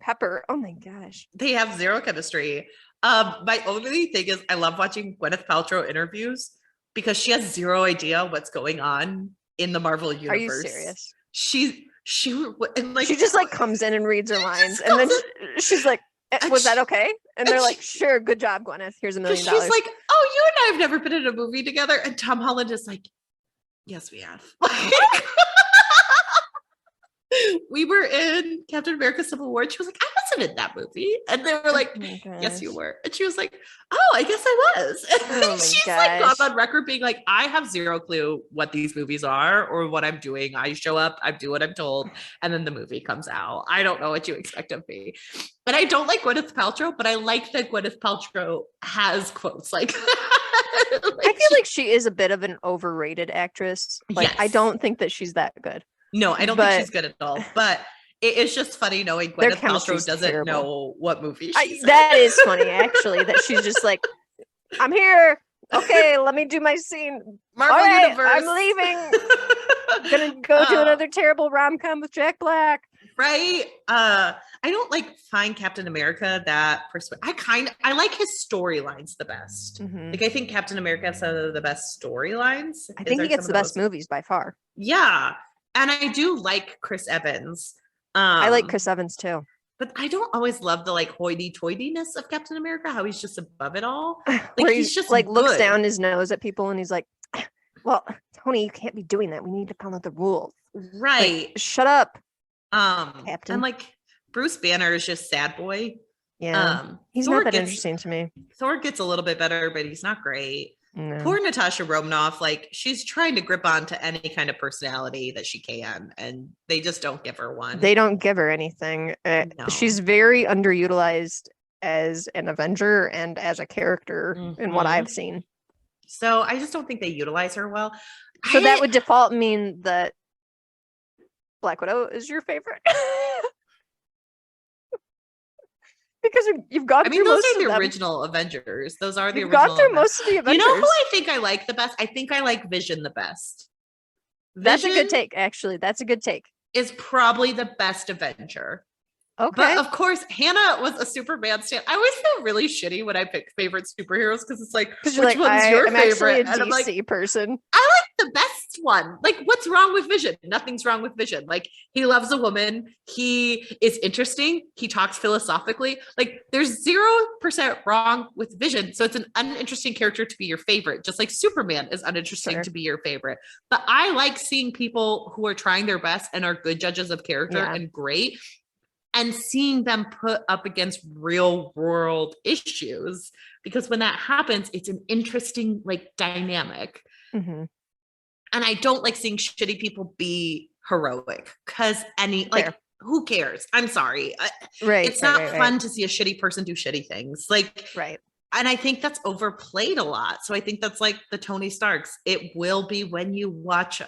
Pepper. Oh my gosh, they have zero chemistry. My only thing is I love watching Gwyneth Paltrow interviews because she has zero idea what's going on in the Marvel universe. Are you serious? She just like comes in and reads her lines, and then she's like, "Was that okay?" And they're like, "Sure, good job, Gwyneth. Here's $1 million." She's like, "Oh, you and I have never been in a movie together," and Tom Holland is like, "Yes, we have." We were in Captain America Civil War. She was like, I was wasn't in that movie. And they were like, yes, you were. And she was like, oh, I guess I was. And she's like gone on record being like, I have zero clue what these movies are or what I'm doing. I show up, I do what I'm told, and then the movie comes out. I don't know what you expect of me. And I don't like Gwyneth Paltrow, but I like that Gwyneth Paltrow has quotes like I feel like she is a bit of an overrated actress. Like, yes. I don't think that she's that good. No, I don't think she's good at all. But it is just funny knowing Gwyneth Paltrow doesn't know what movie she's in. That is funny, actually, that she's just like, I'm here. Okay, let me do my scene. Marvel Universe. I'm leaving. I'm gonna go to another terrible rom-com with Jack Black. Right. I don't find Captain America that I like his storylines the best. Mm-hmm. Like, I think Captain America has some of the best storylines. I think he gets the best movies by far. Yeah. And I do like Chris Evans. I like Chris Evans too. But I don't always love the hoity-toityness of Captain America, how he's just above it all. Where he's just looks down his nose at people and he's like, well, Tony, you can't be doing that. We need to follow the rules. Right. Shut up. Captain. And Bruce Banner is just sad boy. Yeah. He's not that interesting to me. Thor gets a little bit better, but he's not great. No. Poor Natasha Romanoff, she's trying to grip onto any kind of personality that she can, and they just don't give her one. They don't give her anything. No. She's very underutilized as an Avenger and as a character in what I've seen. So I just don't think they utilize her well. So that would default mean that Black Widow is your favorite? Because you've gone through most of them. Those are the original Avengers. Those are the original. You've gone through most of the Avengers. You know who I think I like the best? I think I like Vision the best. That's a good take, actually. That's a good take. Is probably the best Avenger. Okay. But of course, Hannah was a Superman stan. I always feel really shitty when I pick favorite superheroes because it's like, which one's your favorite? I'm actually a DC person. I like the best one. What's wrong with Vision? Nothing's wrong with Vision. He loves a woman. He is interesting. He talks philosophically. There's 0% wrong with Vision. So it's an uninteresting character to be your favorite, just like Superman is uninteresting to be your favorite. But I like seeing people who are trying their best and are good judges of character and great, and seeing them put up against real world issues, because when that happens, it's an interesting dynamic. Mm-hmm. And I don't like seeing shitty people be heroic, because who cares? I'm sorry. Right. It's not fun to see a shitty person do shitty things. Right. And I think that's overplayed a lot. So I think that's the Tony Starks. It will be when you watch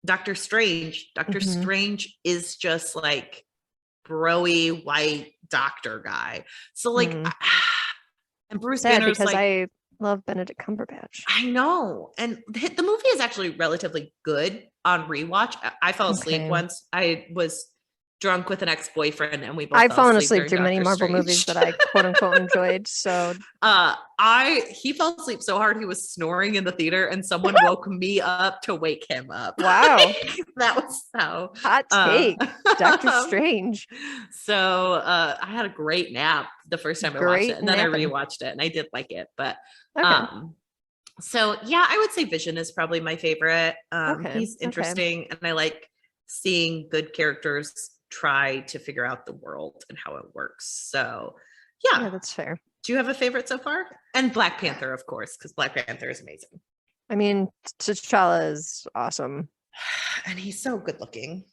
Doctor Strange. Doctor Strange is just bro-y white doctor guy. So and Bruce Banner, because I love Benedict Cumberbatch. I know. And the movie is actually relatively good on rewatch. I fell asleep once. I was drunk with an ex-boyfriend and we both I've fallen asleep through many Marvel movies that I quote unquote enjoyed. So he fell asleep so hard he was snoring in the theater and someone woke me up to wake him up. Wow. That was how hot take. Doctor Strange. So I had a great nap the first time I watched it, and then I rewatched it and I did like it. But so yeah, I would say Vision is probably my favorite. He's interesting and I like seeing good characters try to figure out the world and how it works. So yeah, that's fair. Do you have a favorite so far? And Black Panther, of course, because Black Panther is amazing. I mean, T'Challa is awesome. And he's so good looking.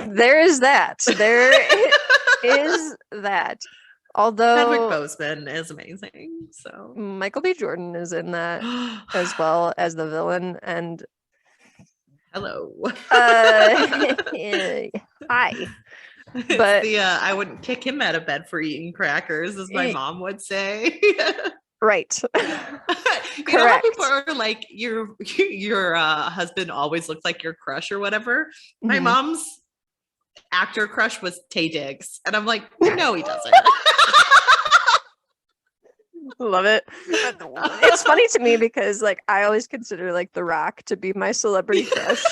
There is that. There is that. Although Chadwick Boseman is amazing. So Michael B. Jordan is in that as well as the villain. And hello. Hi. But I wouldn't kick him out of bed for eating crackers, as my mom would say. Right. You know how people are like, your husband always looks like your crush or whatever? Mm-hmm. My mom's actor crush was Taye Diggs. And I'm like, no, he doesn't. Love it. It's funny to me because I always consider The Rock to be my celebrity crush.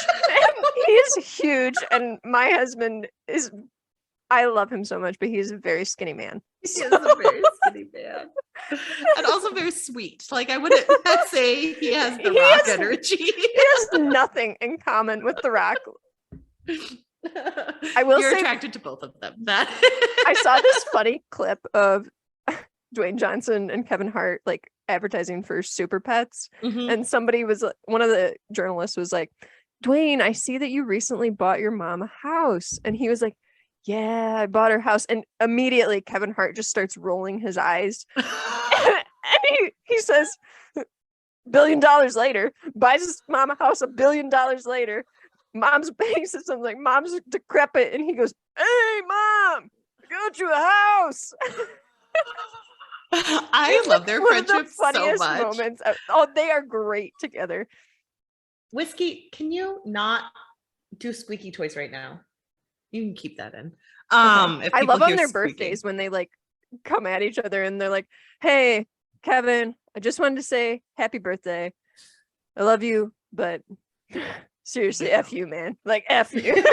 He is huge, and my husband is, I love him so much, but he's a very skinny man. He is a very skinny man. And also very sweet. I wouldn't say he has the Rock energy. He has nothing in common with The Rock. I will You're say, attracted to both of them. That I saw this funny clip of Dwayne Johnson and Kevin Hart like advertising for Super Pets, and somebody was, one of the journalists was like, Dwayne, I see that you recently bought your mom a house, and he was like, yeah, I bought her house, and immediately Kevin Hart just starts rolling his eyes, and he says, $1 billion later, buys his mom a house $1 billion later. He says something like, mom's decrepit, and he goes, hey mom, go to a house. I love their friendship so much. Moments. Oh, they are great together. Whiskey, can you not do squeaky toys right now? You can keep that in. Okay. I love on their squeaking. birthdays when they like come at each other and they're like, hey Kevin, I just wanted to say happy birthday. I love you, but seriously, F you, man. Like, F you.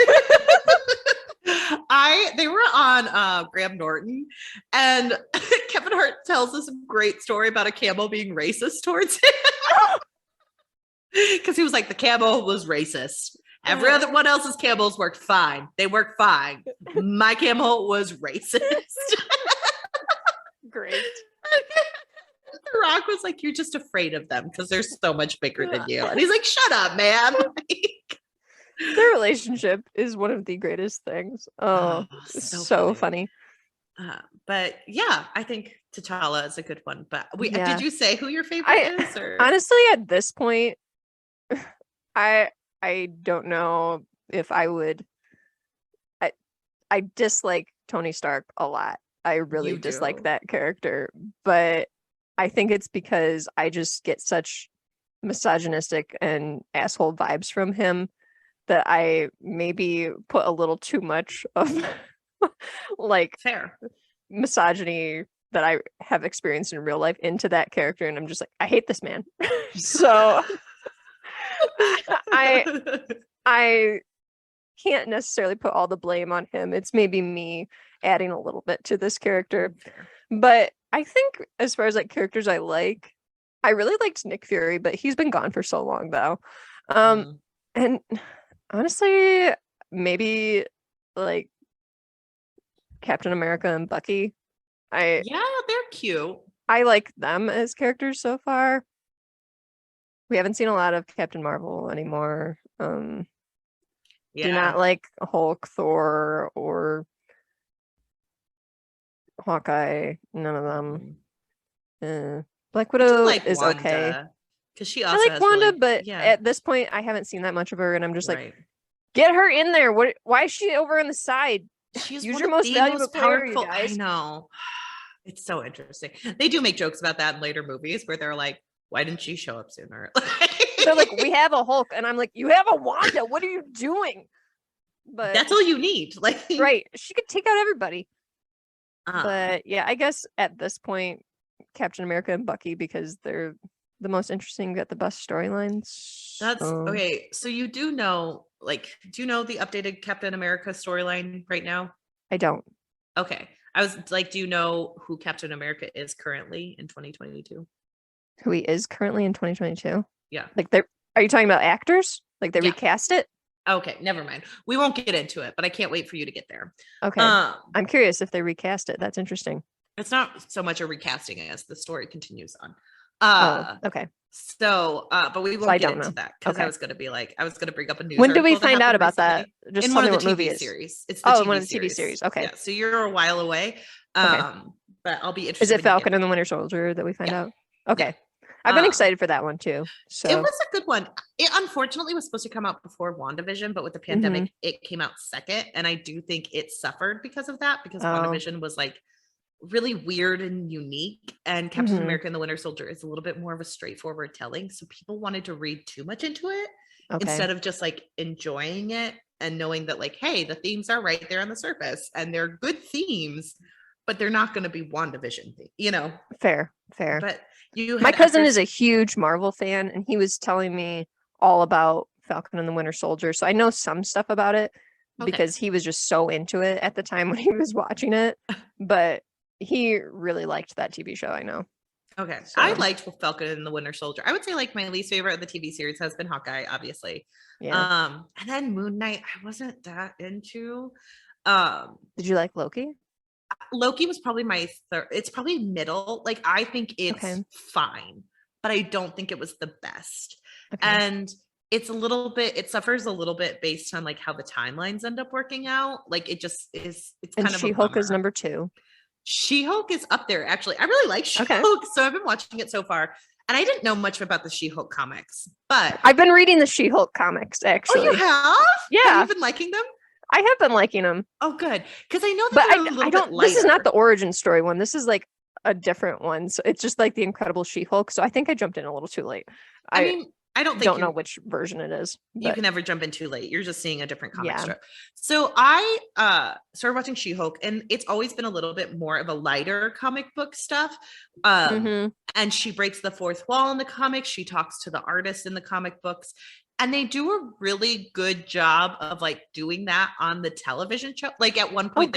They were on Graham Norton, and Kevin Hart tells us a great story about a camel being racist towards him. Because he was like, the camel was racist. Every other one else's camels worked fine. They worked fine. My camel was racist. Great. The Rock was like, you're just afraid of them because they're so much bigger than you. And he's like, shut up, man. Their relationship is one of the greatest things. Oh, so funny. But yeah, I think T'Challa is a good one. But did you say who your favorite is? Or? Honestly, at this point, I don't know if I would. I dislike Tony Stark a lot. I really dislike that character, but I think it's because I just get such misogynistic and asshole vibes from him that I maybe put a little too much of like fair misogyny that I have experienced in real life into that character, and I'm just like, I hate this man. So I can't necessarily put all the blame on him. It's maybe me adding a little bit to this character. But I think as far as like characters I really liked Nick Fury, but he's been gone for so long though. And honestly, maybe like Captain America and Bucky. They're cute. I like them as characters so far. We haven't seen a lot of Captain Marvel anymore. Do not like Hulk, Thor, or Hawkeye. None of them. Black Widow is Wanda, okay. Because she also I like Wanda, but at this point, I haven't seen that much of her, and I'm just like, get her in there. Why is she over on the side? She's Use your most valuable player, you guys. I know. It's so interesting. They do make jokes about that in later movies where they're like, why didn't she show up sooner? They're like, we have a Hulk, and I'm like, you have a Wanda. What are you doing? But that's all you need. Like, right? She could take out everybody. But yeah, I guess at this point, Captain America and Bucky, because they're the most interesting, get the best storylines. That's okay. So you do know, do you know the updated Captain America storyline right now? I don't. Okay. I was like, do you know who Captain America is currently in 2022? Who he is currently in 2022? Yeah. Like, are you talking about actors? Like they recast it? Okay, never mind. We won't get into it, but I can't wait for you to get there. Okay. I'm curious if they recast it. That's interesting. It's not so much a recasting as the story continues on. Okay. So, but we won't get into that because I was going to bring up a news. When do we find out about that? Just in one of the TV series. It's the one of the TV series. Okay. Yeah, so you're a while away. Okay. But I'll be interested. Is it Falcon and the Winter Soldier that we find out? Okay. Yeah. I've been excited for that one too. So it was a good one. It unfortunately was supposed to come out before WandaVision, but with the pandemic, it came out second. And I do think it suffered because of that, because WandaVision was like really weird and unique. And Captain America and the Winter Soldier is a little bit more of a straightforward telling. So people wanted to read too much into it instead of just like enjoying it and knowing that like, hey, the themes are right there on the surface and they're good themes, but they're not going to be WandaVision, Fair. But my cousin is a huge Marvel fan, and he was telling me all about Falcon and the Winter Soldier. So I know some stuff about it because he was just so into it at the time when he was watching it. But he really liked that TV show, I know. Okay. So. I liked Falcon and the Winter Soldier. I would say like my least favorite of the TV series has been Hawkeye, obviously. Yeah. And then Moon Knight, I wasn't that into. Did you like Loki? Loki was probably my third. It's probably middle. Like I think it's fine, but I don't think it was the best. Okay. And it's a little bit, it suffers a little bit based on like how the timelines end up working out. Like it just is, it's kind of She-Hulk is number 2. She-Hulk is up there, actually. I really like She-Hulk, so I've been watching it so far. And I didn't know much about the She-Hulk comics, but I've been reading the She-Hulk comics, actually. Oh, you have? Yeah. Have you been liking them? I have been liking them. Oh, good. Because I know that they're a little bit lighter. This is not the origin story one. This is like a different one. So it's just like the Incredible She-Hulk. So I think I jumped in a little too late. I mean, I don't know which version it is. You can never jump in too late. You're just seeing a different comic strip. So I started watching She-Hulk, and it's always been a little bit more of a lighter comic book stuff. And she breaks the fourth wall in the comics. She talks to the artists in the comic books. And they do a really good job of like doing that on the television show. Like at one point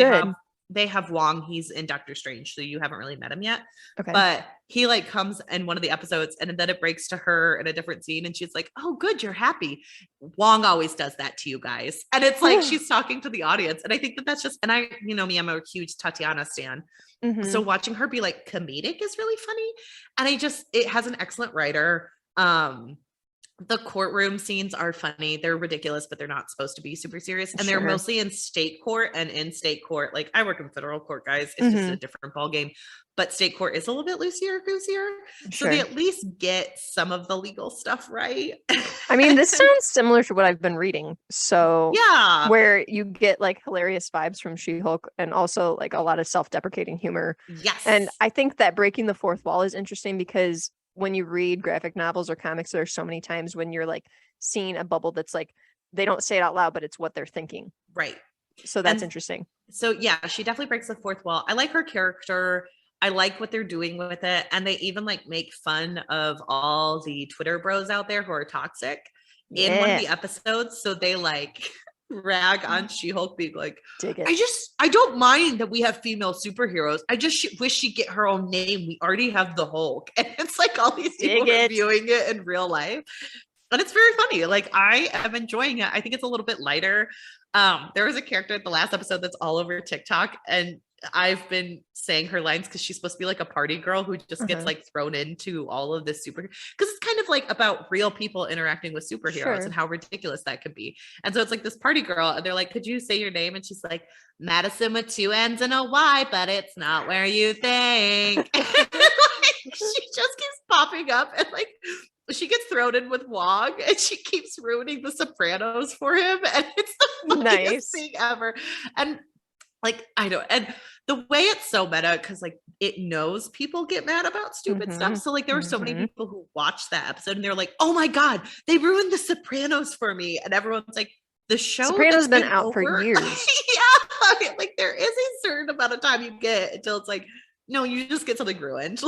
they have Wong. He's in Doctor Strange, so you haven't really met him yet. Okay. But he like comes in one of the episodes, and then it breaks to her in a different scene, and she's like, "Oh, good, you're happy." Wong always does that to you guys, and it's like she's talking to the audience, and I think that that's just. And I, you know me, I'm a huge Tatiana stan, so watching her be like comedic is really funny, and it has an excellent writer. The courtroom scenes are funny. They're ridiculous, but they're not supposed to be super serious. And they're mostly in state court and in state court. Like I work in federal court, guys. It's just a different ball game. But state court is a little bit loosier, goosier. So they at least get some of the legal stuff right. I mean, this sounds similar to what I've been reading. So yeah, where you get like hilarious vibes from She-Hulk and also like a lot of self-deprecating humor. Yes. And I think that breaking the fourth wall is interesting because when you read graphic novels or comics, there are so many times when you're like seeing a bubble that's like, they don't say it out loud, but it's what they're thinking. Right. So that's interesting. So yeah, she definitely breaks the fourth wall. I like her character. I like what they're doing with it. And they even like make fun of all the Twitter bros out there who are toxic in one of the episodes. So they like rag on She-Hulk being like, I don't mind that we have female superheroes. I just wish she'd get her own name. We already have the Hulk. And it's like all these people reviewing it in real life. And it's very funny. Like I am enjoying it. I think it's a little bit lighter. There was a character at the last episode that's all over TikTok, and I've been saying her lines because she's supposed to be like a party girl who just gets like thrown into all of this because it's kind of like about real people interacting with superheroes and how ridiculous that could be. And so it's like this party girl, and they're like, "Could you say your name?" And she's like, "Madison with 2 N's and a Y, but it's not where you think." And, like, she just keeps popping up, and like she gets thrown in with Wong, and she keeps ruining The Sopranos for him, and it's the funniest thing ever. And like, I don't, and the way it's so meta, because like it knows people get mad about stupid stuff. So like there were so many people who watched that episode and they're like, "Oh my God, they ruined The Sopranos for me." And everyone's like, the show Sopranos been out for years. Yeah. Like there is a certain amount of time you get until it's like, no, you just get something ruined.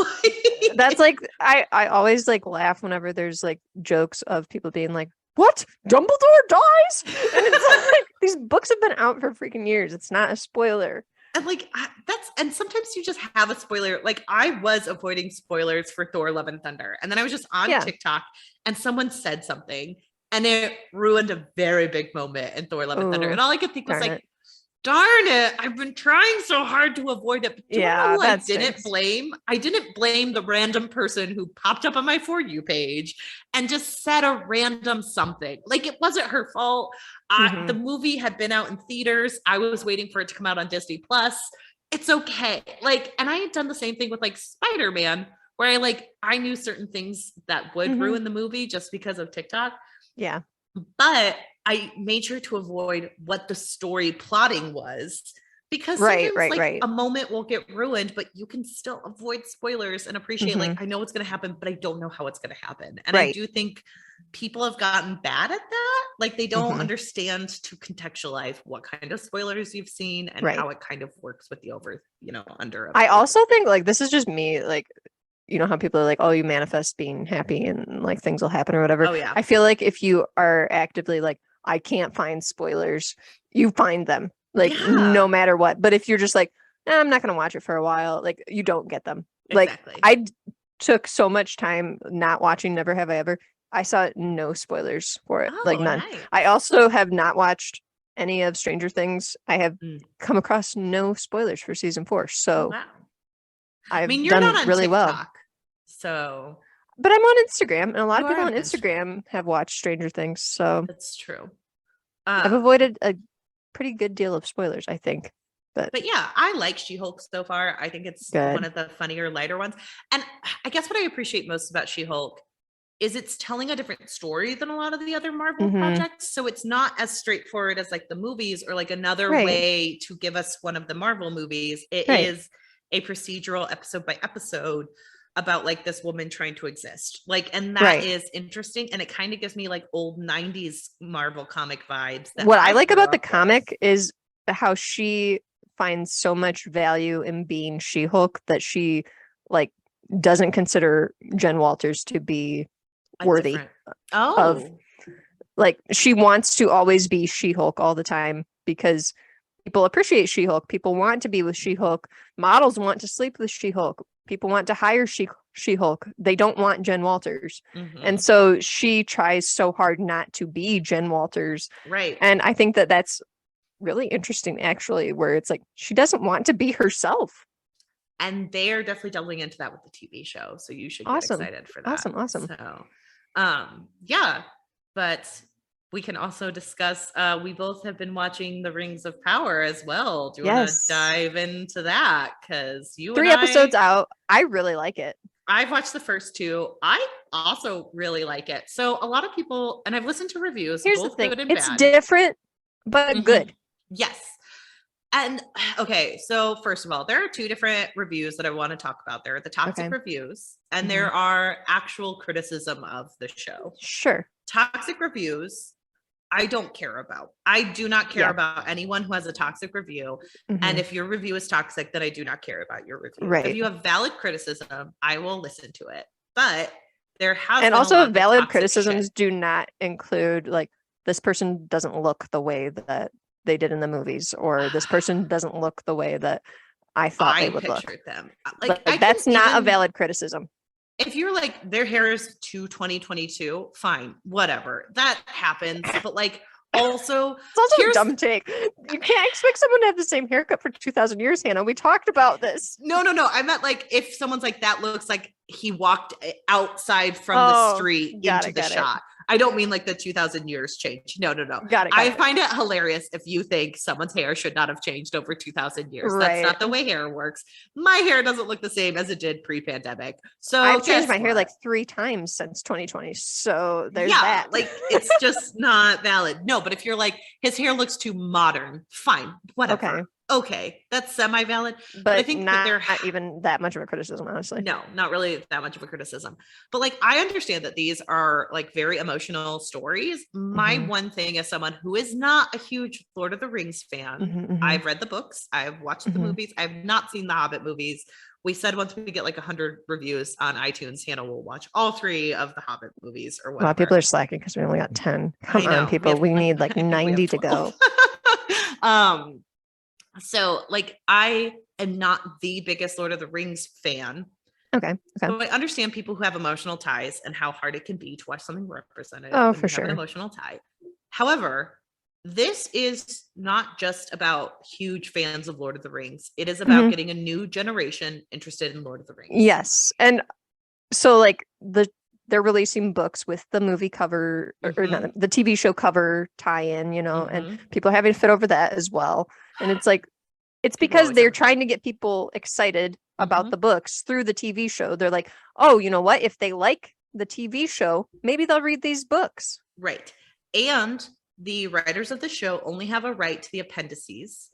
That's like, I always like laugh whenever there's like jokes of people being like, "What? Dumbledore dies?" And it's like, these books have been out for freaking years. It's not a spoiler. And like, and sometimes you just have a spoiler. Like I was avoiding spoilers for Thor: Love and Thunder. And then I was just on TikTok and someone said something and it ruined a very big moment in Thor: Love and Thunder. And all I could think was like, darn it, I've been trying so hard to avoid it. But do you know who I didn't blame? I didn't blame the random person who popped up on my For You page and just said a random something. Like it wasn't her fault. The movie had been out in theaters. I was waiting for it to come out on Disney Plus. It's okay. Like, and I had done the same thing with like Spider-Man, where I knew certain things that would ruin the movie just because of TikTok. Yeah. But I made sure to avoid what the story plotting was, because sometimes a moment will get ruined, but you can still avoid spoilers and appreciate like, I know what's going to happen, but I don't know how it's going to happen. And I do think people have gotten bad at that. Like they don't understand to contextualize what kind of spoilers you've seen and how it kind of works with the under. I also think like, this is just me, like, you know how people are like, "Oh, you manifest being happy and like things will happen or whatever." Oh yeah. I feel like if you are actively like, "I can't find spoilers," you find them like no matter what. But if you're just like, "I'm not going to watch it for a while," like you don't get them. Exactly. Like I took so much time not watching Never Have I Ever. I saw no spoilers for it, like none. Nice. I also have not watched any of Stranger Things. I have come across no spoilers for season 4, so wow. I've you're done not on really TikTok, well. So, but I'm on Instagram, and a lot of people on Instagram have watched Stranger Things, so that's true. I've avoided a pretty good deal of spoilers, I think. But yeah, I like She-Hulk so far. I think it's one of the funnier, lighter ones. And I guess what I appreciate most about She-Hulk is it's telling a different story than a lot of the other Marvel projects. So it's not as straightforward as like the movies or like another way to give us one of the Marvel movies. It is a procedural episode by episode about like this woman trying to exist. Like, and that is interesting. And it kind of gives me like old 90s Marvel comic vibes. What I like about the comic is how she finds so much value in being She-Hulk that she like doesn't consider Jen Walters to be worthy of, like, she wants to always be She-Hulk all the time because people appreciate She-Hulk. People want to be with She-Hulk. Models want to sleep with She-Hulk. People want to hire She-Hulk. They don't want Jen Walters. And so she tries so hard not to be Jen Walters. Right. And I think that that's really interesting, actually, where it's like she doesn't want to be herself. And they are definitely doubling into that with the TV show. So you should get excited for that. Awesome. So, yeah, but we can also discuss, we both have been watching The Rings of Power as well. Do you want to dive into that? Because 3 episodes out, I really like it. I've watched the first 2. I also really like it. So a lot of people, and I've listened to reviews. Here's the thing. It's different, but good. Yes. And okay, so first of all, there are 2 different reviews that I want to talk about. There are the toxic reviews, and there are actual criticism of the show. Sure. Toxic reviews, I don't care about. I do not care about anyone who has a toxic review. And if your review is toxic, then I do not care about your review. Right. If you have valid criticism, I will listen to it. But there has and also valid criticisms do not include like this person doesn't look the way that they did in the movies, or this person doesn't look the way that I thought they would look. Them. Like that's not a valid criticism. If you're like, their hair is too 2022, fine, whatever. That happens. But like, also, it's also a dumb take. You can't expect someone to have the same haircut for 2,000 years, Hannah. We talked about this. No. I meant like if someone's like, that looks like he walked outside from the street into the shot. I don't mean like the 2,000 years change. No. Got it. I find it hilarious if you think someone's hair should not have changed over 2,000 years. Right. That's not the way hair works. My hair doesn't look the same as it did pre-pandemic. So I've changed my hair like 3 times since 2020. So there's that. Like it's just not valid. No, but if you're like, his hair looks too modern, fine, whatever. Okay, that's semi-valid, but I think not even that much of a criticism, honestly. No, not really that much of a criticism. But like, I understand that these are like very emotional stories. My one thing as someone who is not a huge Lord of the Rings fan, I've read the books, I've watched the movies, I've not seen the Hobbit movies. We said once we get like 100 reviews on iTunes, Hannah will watch all 3 of the Hobbit movies or whatever. A lot of people are slacking because we only got 10. Come on, people. We need like 90 to go. So like, I am not the biggest Lord of the Rings fan. Okay. So I understand people who have emotional ties and how hard it can be to watch something represented. Oh, for sure. An emotional tie. However, this is not just about huge fans of Lord of the Rings. It is about getting a new generation interested in Lord of the Rings. Yes. And so like they're releasing books with the movie cover or not, the TV show cover tie-in, and people are having to fit over that as well. And it's like, it's because they're trying to get people excited about the books through the TV show. They're like, oh, you know what? If they like the TV show, maybe they'll read these books. Right. And the writers of the show only have a right to the appendices.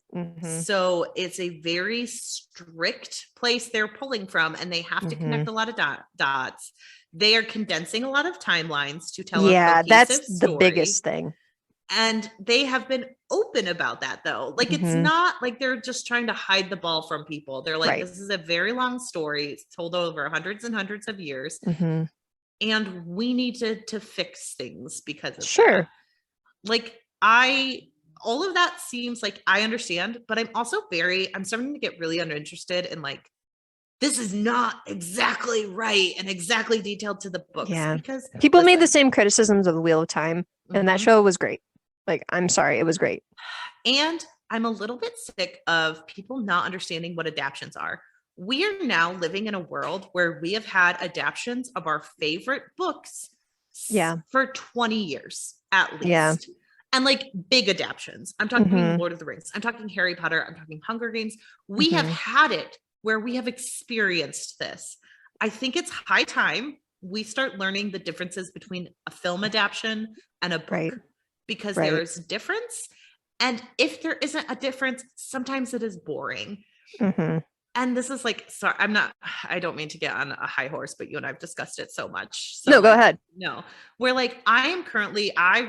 So it's a very strict place they're pulling from, and they have to connect a lot of dots. They are condensing a lot of timelines to tell a cohesive that's story. The biggest thing. And they have been open about that, though. Like, it's not like they're just trying to hide the ball from people. They're like, this is a very long story. It's told over hundreds and hundreds of years. And we need to fix things because of that. Like, all of that seems like I understand, but I'm also I'm starting to get really uninterested in like this is not exactly right and exactly detailed to the books. Yeah. Because people made the same criticisms of the Wheel of Time, and that Mhm. show was great. Like, I'm sorry, it was great. And I'm a little bit sick of people not understanding what adaptions are. We are now living in a world where we have had adaptions of our favorite books for 20 years at least. Yeah. And like big adaptions. I'm talking Mhm. Lord of the Rings. I'm talking Harry Potter. I'm talking Hunger Games. We have had it where we have experienced this. I think it's high time we start learning the differences between a film adaptation and a book. Right. Because there is a difference. And if there isn't a difference, sometimes it is boring. Mhm. And this is like, sorry, I don't mean to get on a high horse, but you and I've discussed it so much. So No, go ahead. No, where like I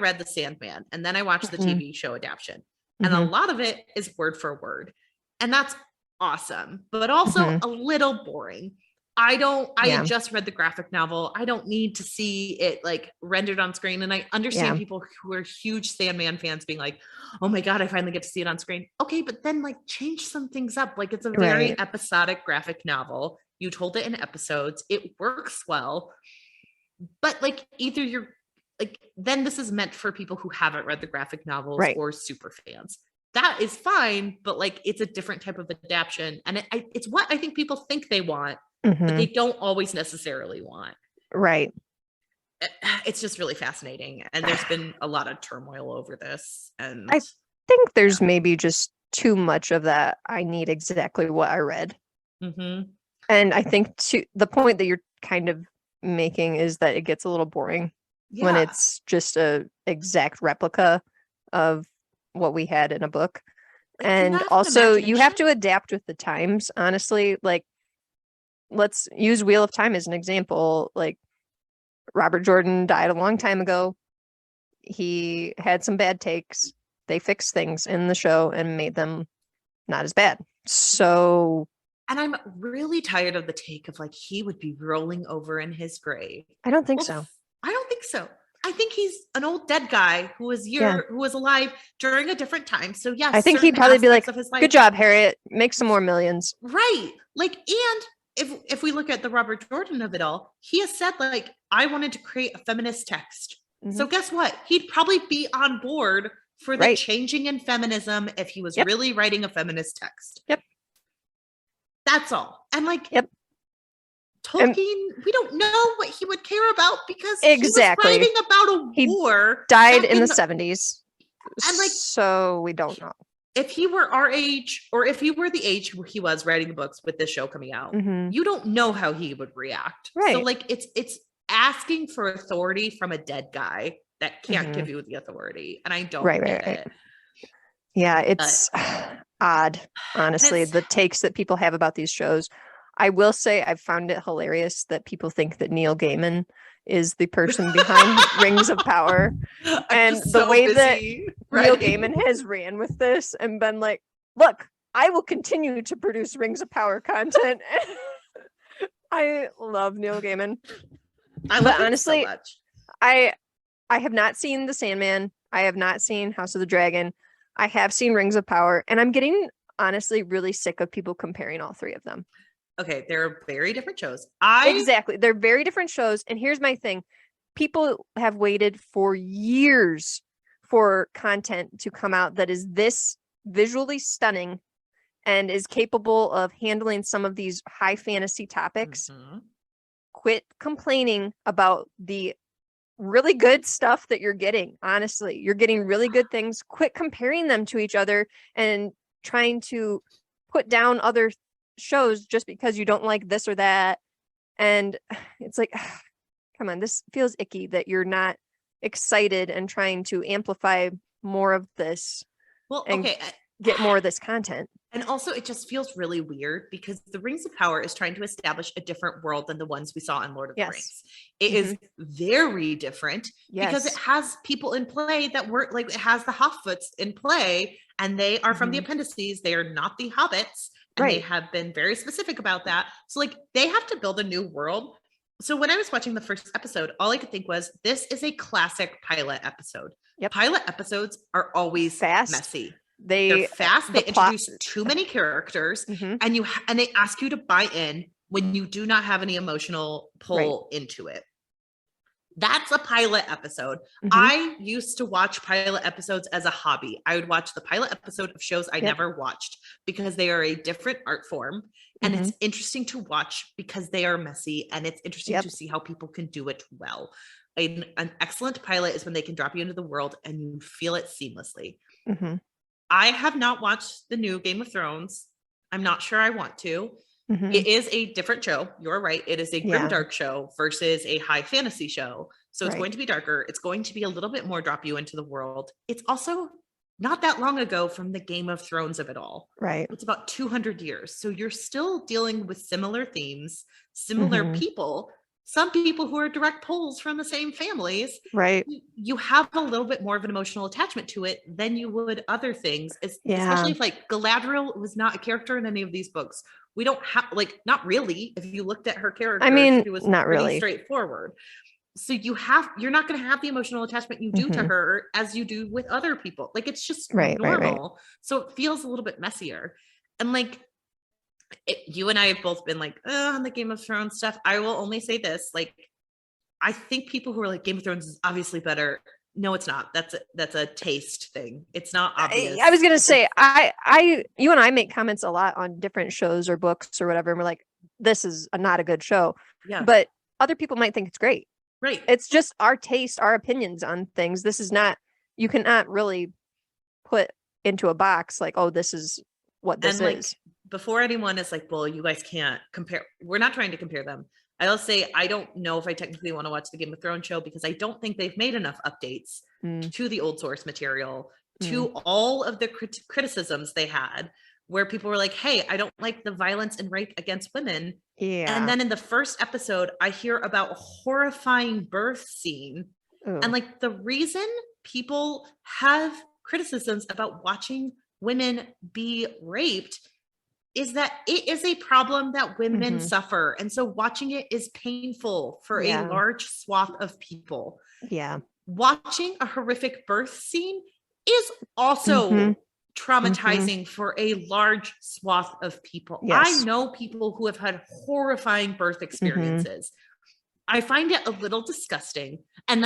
read the Sandman and then I watched the TV show adaptation. And a lot of it is word for word. And that's awesome, but also a little boring. I had just read the graphic novel. I don't need to see it like rendered on screen. And I understand people who are huge Sandman fans being like, oh my God, I finally get to see it on screen. Okay, but then like change some things up. Like it's a very episodic graphic novel. You told it in episodes. It works well. But like either you're like, then this is meant for people who haven't read the graphic novels or super fans. That is fine, but like it's a different type of adaptation. And it's what I think people think they want. But they don't always necessarily want. Right. It's just really fascinating. And there's been a lot of turmoil over this. And I think there's maybe just too much of that. I need exactly what I read. And I think the point that you're kind of making is that it gets a little boring when it's just a exact replica of what we had in a book. Like, and also you have to adapt with the times, honestly. Like, let's use Wheel of Time as an example. Like, Robert Jordan died a long time ago. He had some bad takes. They fixed things in the show and made them not as bad. So, and I'm really tired of the take of like he would be rolling over in his grave. I don't think so. I don't think so. I think he's an old dead guy who was alive during a different time. So yes, I think he'd probably be like, "Good job, Harriet. Make some more millions." Right. Like, and if we look at the Robert Jordan of it all, he has said like, I wanted to create a feminist text. So guess what? He'd probably be on board for the changing in feminism if he was really writing a feminist text. That's all. And like, Tolkien, we don't know what he would care about because he was writing about a war. Died in the 70s. And like, so we don't know. If he were our age, or if he were the age where he was writing the books with this show coming out, you don't know how he would react. Right. So like it's asking for authority from a dead guy that can't give you the authority. And I don't get it. Yeah, it's odd, honestly, the takes that people have about these shows. I will say I've found it hilarious that people think that Neil Gaiman is the person behind Rings of Power. And the way that Neil Gaiman has ran with this and been like, look, I will continue to produce Rings of Power content. I love Neil Gaiman. I love him so much. I have not seen The Sandman. I have not seen House of the Dragon. I have seen Rings of Power, and I'm getting honestly really sick of people comparing all three of them. Okay, they're very different shows. Exactly. They're very different shows. And here's my thing. People have waited for years for content to come out that is this visually stunning and is capable of handling some of these high fantasy topics. Quit complaining about the really good stuff that you're getting. Honestly, you're getting really good things. Quit comparing them to each other and trying to put down other shows just because you don't like this or that. And it's like, come on, this feels icky that you're not excited and trying to amplify more of this. Well, okay, get more of this content. And also it just feels really weird because the Rings of Power is trying to establish a different world than the ones we saw in Lord of the Rings. It is very different because it has people in play that were like, it has the Hoffoots in play and they are from the appendices. They are not the hobbits. And they have been very specific about that. So like they have to build a new world. So when I was watching the first episode, all I could think was, this is a classic pilot episode. Pilot episodes are always messy. They're fast. They introduce too many characters and they ask you to buy in when you do not have any emotional pull into it. That's a pilot episode. I used to watch pilot episodes as a hobby. I would watch the pilot episode of shows I never watched because they are a different art form. And it's interesting to watch because they are messy, and it's interesting to see how people can do it well. An excellent pilot is when they can drop you into the world and you feel it seamlessly. I have not watched the new Game of Thrones. I'm not sure I want to. It is a different show. You're right. It is a grimdark show versus a high fantasy show. So it's going to be darker. It's going to be a little bit more drop you into the world. It's also not that long ago from the Game of Thrones of it all. Right. It's about 200 years. So you're still dealing with similar themes, similar people, some people who are direct pulls from the same families. Right. You have a little bit more of an emotional attachment to it than you would other things. Especially if like Galadriel was not a character in any of these books. We don't have not really, if you looked at her character, I mean, she was not pretty really straightforward. So you're not going to have the emotional attachment you do to her as you do with other people. Like, it's just normal. Right. So it feels a little bit messier. And like, you and I have both been like, on the Game of Thrones stuff. I will only say this, like, I think people who are like, Game of Thrones is obviously better. No, it's not. That's a taste thing. It's not obvious. I was gonna say, you and I make comments a lot on different shows or books or whatever, and we're like, this is not a good show. Yeah. But other people might think it's great. Right. It's just our taste, our opinions on things. This is not, you cannot really put into a box like, oh, this is what this is. Before anyone is like, well, you guys can't compare. We're not trying to compare them. I'll say, I don't know if I technically want to watch the Game of Thrones show because I don't think they've made enough updates to the old source material, to all of the criticisms they had, where people were like, hey, I don't like the violence and rape against women. Yeah. And then in the first episode, I hear about a horrifying birth scene. Ooh. And like, the reason people have criticisms about watching women be raped is that it is a problem that women suffer. And so watching it is painful for a large swath of people. Yeah. Watching a horrific birth scene is also traumatizing for a large swath of people. Yes. I know people who have had horrifying birth experiences. I find it a little disgusting. And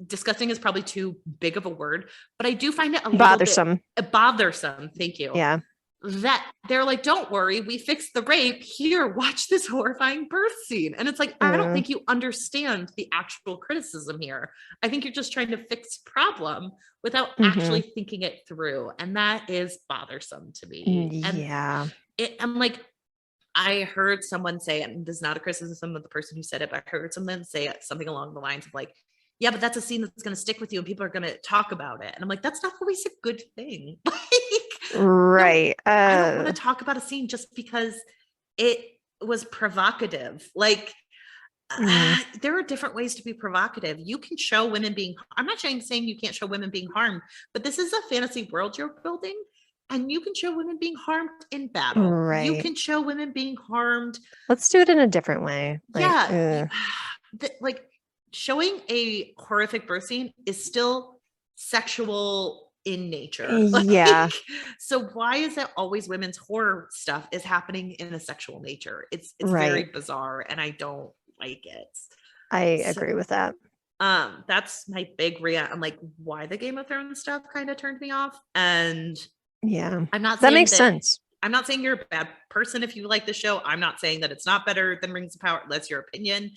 disgusting is probably too big of a word, but I do find it a bothersome. Bothersome. Thank you. Yeah. That they're like, don't worry, we fixed the rape. Here, watch this horrifying birth scene. And it's like, I don't think you understand the actual criticism here. I think you're just trying to fix problem without actually thinking it through. And that is bothersome to me. And I'm like, I heard someone say, and this is not a criticism of the person who said it, but I heard someone say something along the lines of like, yeah, but that's a scene that's going to stick with you and people are going to talk about it. And I'm like, that's not always a good thing. Right. No, I don't want to talk about a scene just because it was provocative. Like, there are different ways to be provocative. You can show women being, I'm not saying you can't show women being harmed, but this is a fantasy world you're building. And you can show women being harmed in battle. Right. You can show women being harmed. Let's do it in a different way. Like showing a horrific birth scene is still sexual in nature. So why is it always women's horror stuff is happening in a sexual nature? It's very bizarre and I don't like it. I agree with that. That's my big rant on like why the Game of Thrones stuff kind of turned me off. And I'm not saying that makes sense. I'm not saying you're a bad person if you like the show. I'm not saying that it's not better than Rings of Power. That's your opinion.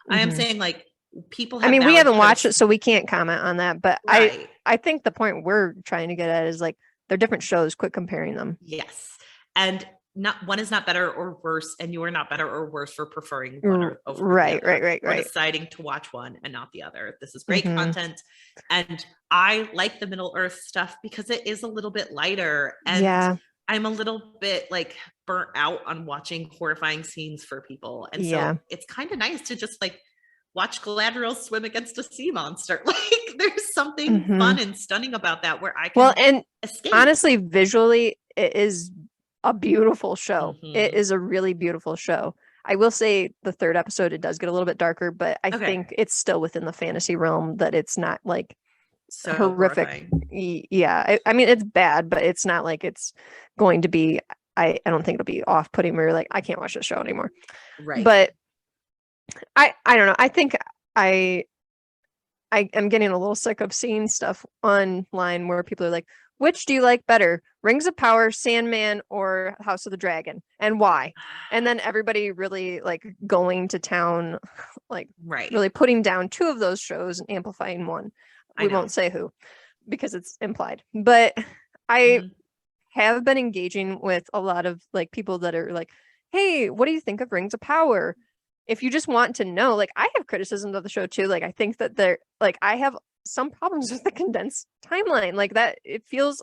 I am saying like people have, we haven't watched it, so we can't comment on that. But right. I think the point we're trying to get at is like they're different shows. Quit comparing them. Yes. And one is not better or worse, and you are not better or worse for preferring one over right, the other. Right. Or deciding to watch one and not the other. This is great content. And I like the Middle Earth stuff because it is a little bit lighter. And I'm a little bit like burnt out on watching horrifying scenes for people. And so it's kind of nice to just like watch Galadriel swim against a sea monster. Like there's something fun and stunning about that where I can escape. Honestly, visually, it is a beautiful show. It is a really beautiful show. I will say the third episode, it does get a little bit darker, but I think it's still within the fantasy realm that it's not like so horrific. Horrifying. Yeah. I mean, it's bad, but it's not like it's going to be I don't think it'll be off-putting where you're like, I can't watch this show anymore. Right. But I don't know. I think I am getting a little sick of seeing stuff online where people are like, which do you like better? Rings of Power, Sandman, or House of the Dragon? And why? And then everybody really like going to town, like really putting down two of those shows and amplifying one. We won't say who because it's implied. But I have been engaging with a lot of like people that are like, hey, what do you think of Rings of Power? If you just want to know, like I have criticisms of the show too. Like I think that I have some problems with the condensed timeline, like that it feels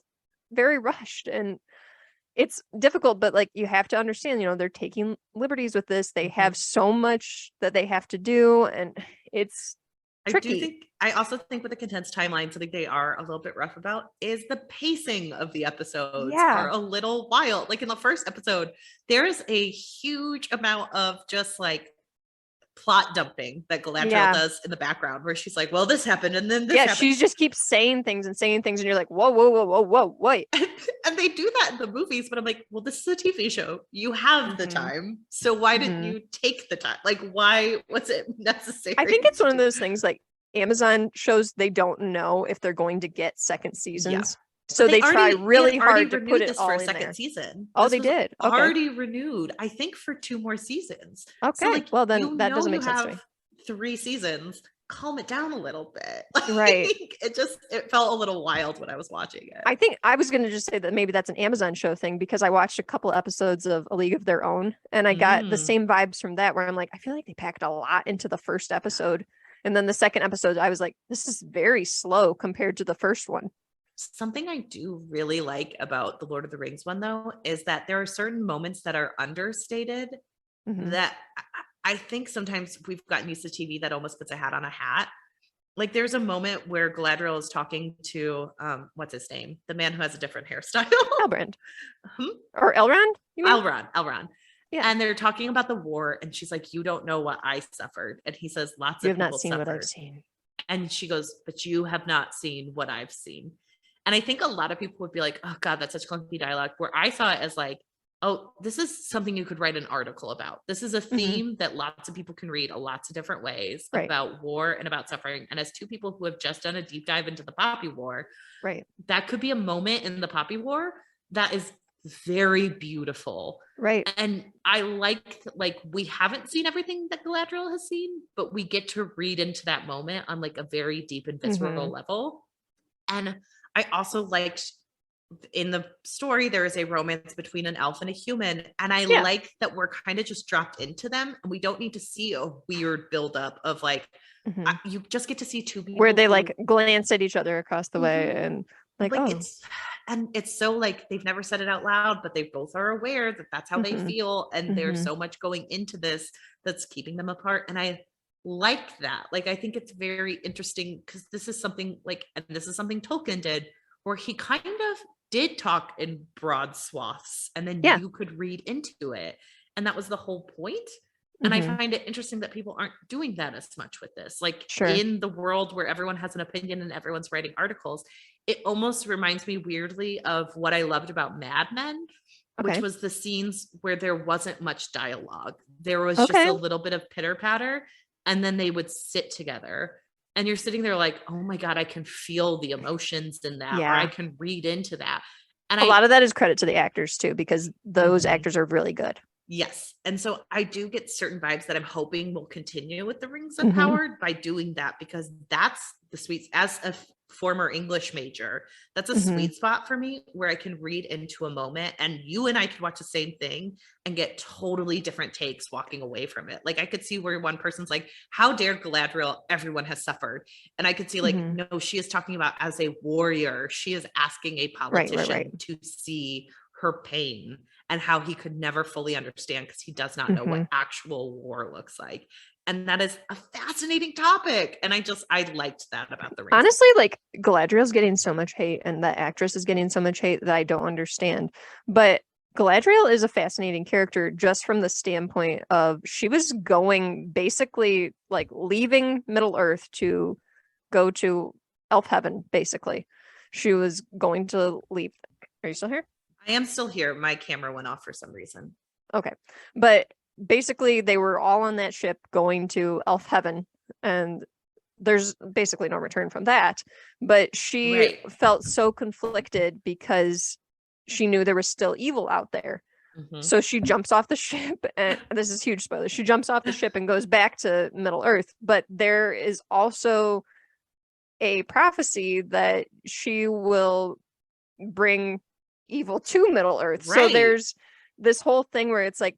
very rushed and it's difficult, but like you have to understand, they're taking liberties with this. They have so much that they have to do and it's tricky. I also think with the condensed timeline, something they are a little bit rough about is the pacing of the episodes are a little wild. Like in the first episode, there's a huge amount of just like plot dumping that Galadriel does in the background where she's like, well, this happened and then this happened. She just keeps saying things and you're like, whoa, wait. And they do that in the movies, but I'm like, well, this is a TV show. You have the time. So why didn't you take the time? Like, why was it necessary? I think it's one of those things like Amazon shows, they don't know if they're going to get second seasons. So they try really hard to put it all in there. Season. Oh, they did. Okay. Already renewed, I think, for 2 more seasons. Okay. So, like, well, then that doesn't make sense to me. 3 seasons. Calm it down a little bit. Right. It felt a little wild when I was watching it. I think I was going to just say that maybe that's an Amazon show thing because I watched a couple episodes of A League of Their Own and I got the same vibes from that where I'm like, I feel like they packed a lot into the first episode. And then the second episode, I was like, this is very slow compared to the first one. Something I do really like about the Lord of the Rings one, though, is that there are certain moments that are understated that I think sometimes we've gotten used to TV that almost puts a hat on a hat. Like there's a moment where Galadriel is talking to, what's his name? The man who has a different hairstyle. Elrond. Or Elrond? You mean? Elrond. Yeah. And they're talking about the war and she's like, you don't know what I suffered. And he says, lots of people not seen suffered. What I've seen. And she goes, but you have not seen what I've seen. And I think a lot of people would be like, oh God, that's such clunky dialogue, where I saw it as like, oh, this is something you could write an article about. This is a theme that lots of people can read lots of different ways about war and about suffering. And as 2 people who have just done a deep dive into the Poppy War, that could be a moment in the Poppy War that is very beautiful. Right. And I like we haven't seen everything that Galadriel has seen, but we get to read into that moment on like a very deep and visceral level. And I also liked in the story, there is a romance between an elf and a human. And I like that we're kind of just dropped into them and we don't need to see a weird buildup of like, you just get to see 2 people. Where they like glance at each other across the way and like oh. It's so like, they've never said it out loud, but they both are aware that that's how they feel. And there's so much going into this that's keeping them apart. And I like that. Like, I think it's very interesting because this is something like, and this is something Tolkien did where he kind of did talk in broad swaths and then you could read into it. And that was the whole point. And I find it interesting that people aren't doing that as much with this. Like in the world where everyone has an opinion and everyone's writing articles, it almost reminds me weirdly of what I loved about Mad Men, which was the scenes where there wasn't much dialogue. There was just a little bit of pitter patter and then they would sit together. And you're sitting there like, oh my God, I can feel the emotions in that, or I can read into that. And a lot of that is credit to the actors too, because those actors are really good. Yes. And so I do get certain vibes that I'm hoping will continue with the Rings of Power by doing that, because that's the sweet, as a former English major, that's a sweet spot for me where I can read into a moment and you and I could watch the same thing and get totally different takes walking away from it. Like I could see where one person's like, how dare Galadriel, everyone has suffered. And I could see like, no, she is talking about as a warrior. She is asking a politician to see her pain and how he could never fully understand because he does not know what actual war looks like. And that is a fascinating topic. And I liked that about the Rings. Honestly, like Galadriel's getting so much hate and the actress is getting so much hate that I don't understand. But Galadriel is a fascinating character just from the standpoint of she was going basically like leaving Middle Earth to go to Elf Heaven, basically. She was going to leave. Are you still here? I am still here. My camera went off for some reason. Okay. But basically they were all on that ship going to Elf Heaven, and there's basically no return from that. But she felt so conflicted because she knew there was still evil out there. Mm-hmm. So she jumps off the ship, and this is huge spoiler. She jumps off the ship and goes back to Middle Earth. But there is also a prophecy that she will bring evil to Middle Earth. So there's this whole thing where it's like,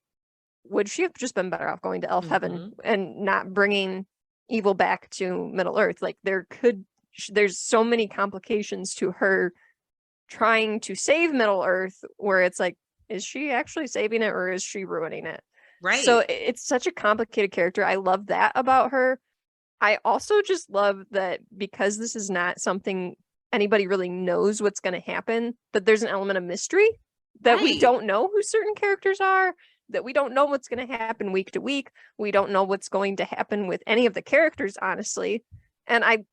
would she have just been better off going to Elf Heaven and not bringing evil back to Middle Earth? Like there's so many complications to her trying to save Middle Earth, where it's like, is she actually saving it or is she ruining it? Right. So it's such a complicated character. I love that about her. I also just love that because this is not something anybody really knows what's going to happen, that there's an element of mystery, that we don't know who certain characters are, that we don't know what's going to happen week to week. We don't know what's going to happen with any of the characters, honestly. And I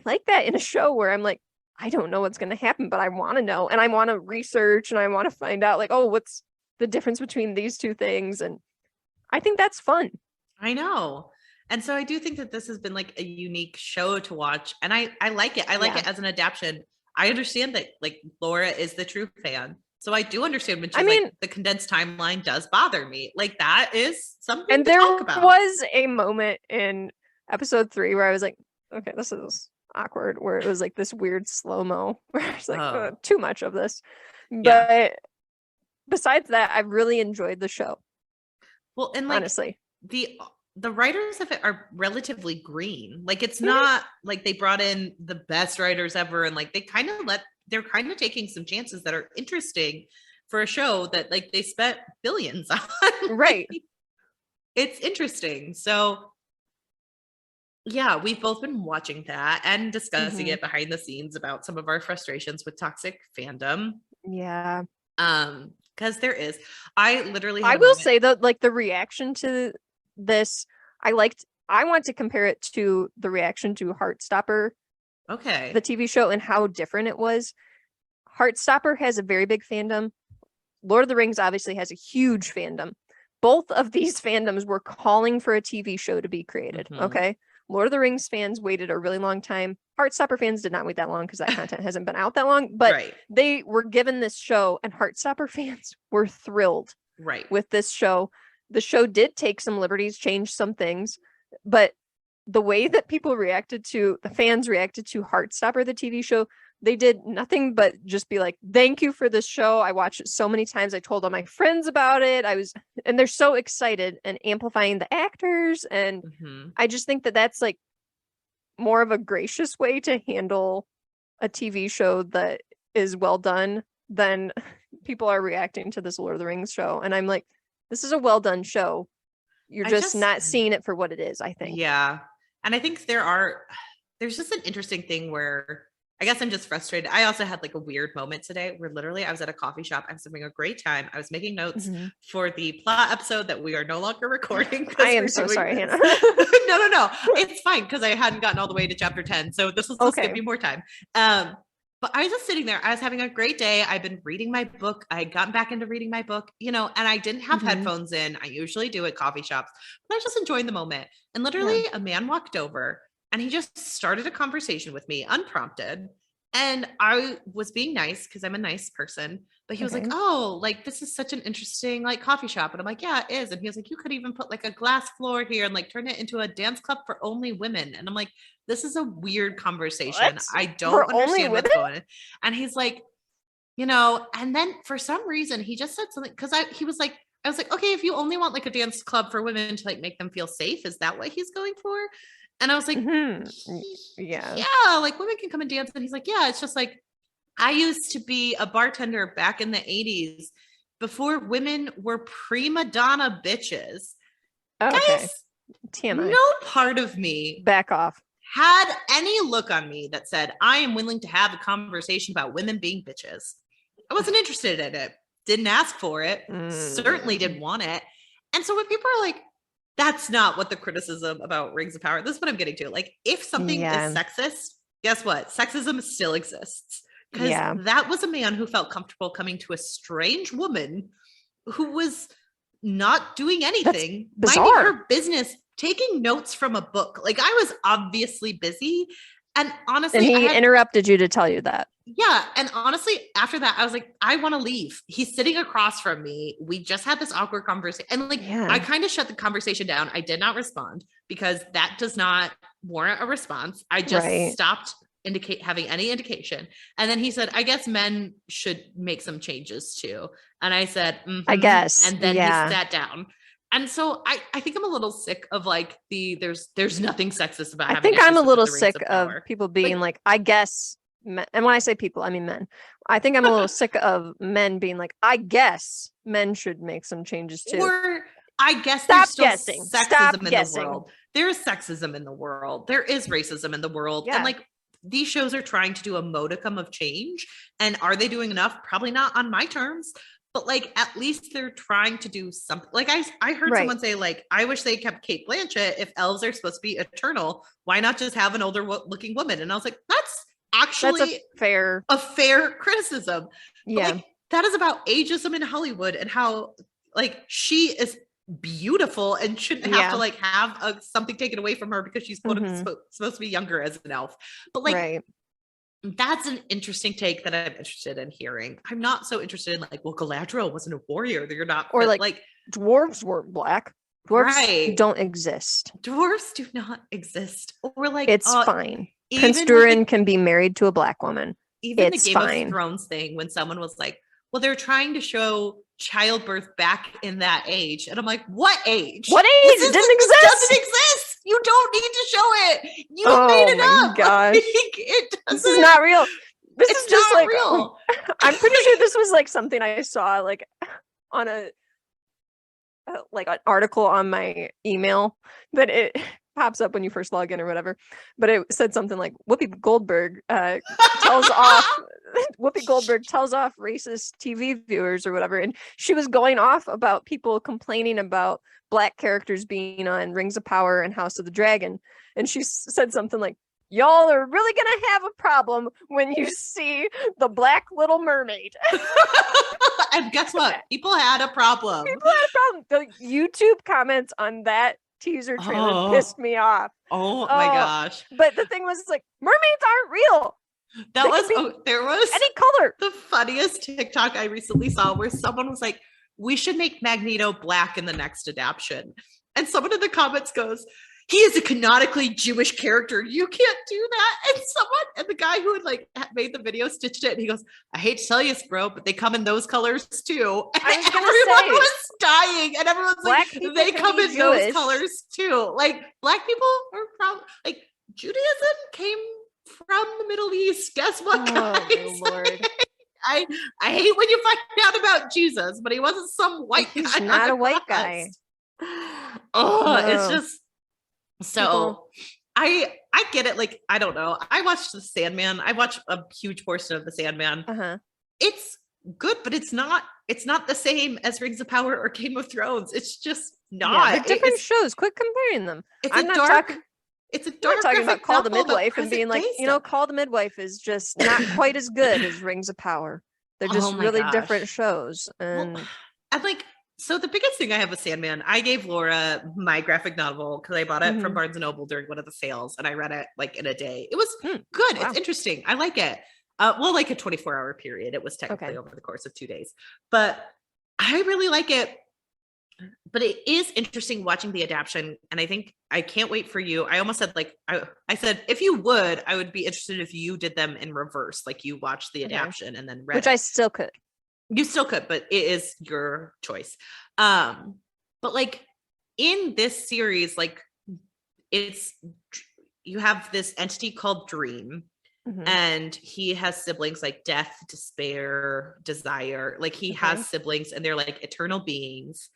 like that in a show where I'm like, I don't know what's going to happen, but I want to know, and I want to research, and I want to find out, like, oh, what's the difference between these two things? And I think that's fun. I know. And so I do think that this has been like a unique show to watch. And I like it. I like it as an adaptation. I understand that like Laura is the true fan. So I do understand when she's like, the condensed timeline does bother me. Like that is something to talk about. And there was a moment in episode 3 where I was like, okay, this is awkward, where it was like this weird slow-mo where I was like, too much of this. But besides that, I really enjoyed the show. Well, and like honestly, the writers of it are relatively green. Like it's not like they brought in the best writers ever, and like they're kind of taking some chances that are interesting for a show that like they spent billions on. Right. It's interesting. So yeah, we've both been watching that and discussing it behind the scenes about some of our frustrations with toxic fandom. Yeah. Because there is. I will say though, like the reaction to this, I want to compare it to the reaction to Heartstopper. Okay. The TV show, and how different it was. Heartstopper has a very big fandom. Lord of the Rings obviously has a huge fandom. Both of these fandoms were calling for a TV show to be created. Okay. Lord of the Rings fans waited a really long time. Heartstopper fans did not wait that long because that content hasn't been out that long. But they were given this show, and Heartstopper fans were thrilled with this show. The show did take some liberties, change some things, but the way that the fans reacted to Heartstopper, the TV show, they did nothing but just be like, thank you for this show. I watched it so many times. I told all my friends about it. And they're so excited and amplifying the actors. And I just think that that's like more of a gracious way to handle a TV show that is well done than people are reacting to this Lord of the Rings show. And I'm like, this is a well done show. You're just not seeing it for what it is, I think. Yeah. And I think there's just an interesting thing where I guess I'm just frustrated. I also had like a weird moment today where literally I was at a coffee shop. I was having a great time. I was making notes for the plot episode that we are no longer recording. I am so sorry, Hannah. No. It's fine because I hadn't gotten all the way to chapter 10. So this will still give me more time. But I was just sitting there. I was having a great day. I've been reading my book. I had gotten back into reading my book, and I didn't have headphones in. I usually do at coffee shops, but I was just enjoying the moment. And literally a man walked over and he just started a conversation with me unprompted. And I was being nice because I'm a nice person, but he was like, oh, like, this is such an interesting like coffee shop. And I'm like, yeah, it is. And he was like, you could even put like a glass floor here and like turn it into a dance club for only women. And I'm like, this is a weird conversation. What? I don't understand what's going on. And he's like, and then for some reason he just said something because I was like, okay, if you only want like a dance club for women to like make them feel safe, is that what he's going for? And I was like, yeah, like women can come and dance. And he's like, yeah, it's just like, I used to be a bartender back in the 80s before women were prima donna bitches. Okay. Guys, TMI. No part of me back off had any look on me that said, I am willing to have a conversation about women being bitches. I wasn't interested in it. Didn't ask for it. Certainly didn't want it. And so when people are like, that's not what the criticism about Rings of Power, this is what I'm getting to. Like, if something is sexist, guess what? Sexism still exists. because that was a man who felt comfortable coming to a strange woman who was not doing anything, minding her business, taking notes from a book. Like, I was obviously busy. And honestly, and he interrupted you to tell you that. Yeah. And honestly, after that, I was like, I want to leave. He's sitting across from me. We just had this awkward conversation. And like, I kind of shut the conversation down. I did not respond because that does not warrant a response. I just stopped having any indication. And then he said, I guess men should make some changes too. And I said, I guess. And then he sat down. And so I think I'm a little sick of like there's nothing sexist about. I think I'm a little sick of people being like, I guess. Men, and when I say people, I mean men. I think I'm a little sick of men being like, I guess men should make some changes too. Or I guess there's still sexism in the world. There is sexism in the world. There is racism in the world. Yeah. And like, these shows are trying to do a modicum of change. And are they doing enough? Probably not on my terms. But like, at least they're trying to do something. Like I heard someone say, like, I wish they kept Cate Blanchett. If elves are supposed to be eternal, why not just have an older looking woman? And I was like, that's actually a fair criticism. Yeah. But like, that is about ageism in Hollywood and how like she is beautiful and shouldn't have to like have something taken away from her because she's supposed to be younger as an elf. But like, that's an interesting take that I'm interested in hearing. I'm not so interested in like, well, Galadriel wasn't a warrior. You're not, or like dwarves weren't black. Dwarves don't exist. Dwarves do not exist. Or like, it's fine. Prince Durin can be married to a black woman. Even the Game of Thrones thing, when someone was like, well, they're trying to show childbirth back in that age. And I'm like, what age? What age? It didn't exist. It doesn't exist. You don't need to show it. You made it up. Gosh. This is not real. This is just like real. I'm pretty sure this was like something I saw like on like an article on my email that it pops up when you first log in or whatever, but it said something like Whoopi Goldberg tells off racist TV viewers or whatever, and she was going off about people complaining about black characters being on Rings of Power and House of the Dragon, and she said something like, y'all are really gonna have a problem when you see the Black Little Mermaid. And guess what? People had a problem. The YouTube comments on that teaser trailer pissed me off. Oh my gosh. But the thing was, like, mermaids aren't real. There was any color. The funniest TikTok I recently saw where someone was like, we should make Magneto black in the next adaptation. And someone in the comments goes, he is a canonically Jewish character. You can't do that. And the guy who had like made the video stitched it. And he goes, I hate to tell you, bro, but they come in those colors too. And everyone was dying. And everyone's like, they come in those colors too. Like, black people are probably like, Judaism came from the Middle East. Guess what, guys? Oh, Lord. I hate when you find out about Jesus, but he wasn't some white guy. He's not a white guy. It's just so I get it. Like, I don't know. I watched the Sandman. I watched a huge portion of the Sandman. It's good, but it's not the same as Rings of Power or Game of Thrones. It's just not. They're different shows. Quit comparing them. I'm not talking about Call the Midwife and being like, Call the Midwife is just not quite as good as Rings of Power. They're just really different shows. And I'm like, so the biggest thing I have with Sandman, I gave Laura my graphic novel because I bought it from Barnes & Noble during one of the sales, and I read it like in a day. It was good. Wow. It's interesting. I like it. Like a 24-hour period. It was technically over the course of 2 days. But I really like it. But it is interesting watching the adaptation, and I think I can't wait for you. I almost said like I said if you would, I would be interested if you did them in reverse, like you watched the adaptation and then read which I still could. You still could, but it is your choice. But like in this series, like you have this entity called Dream, and he has siblings like Death, Despair, Desire. Like he has siblings, and they're like eternal beings.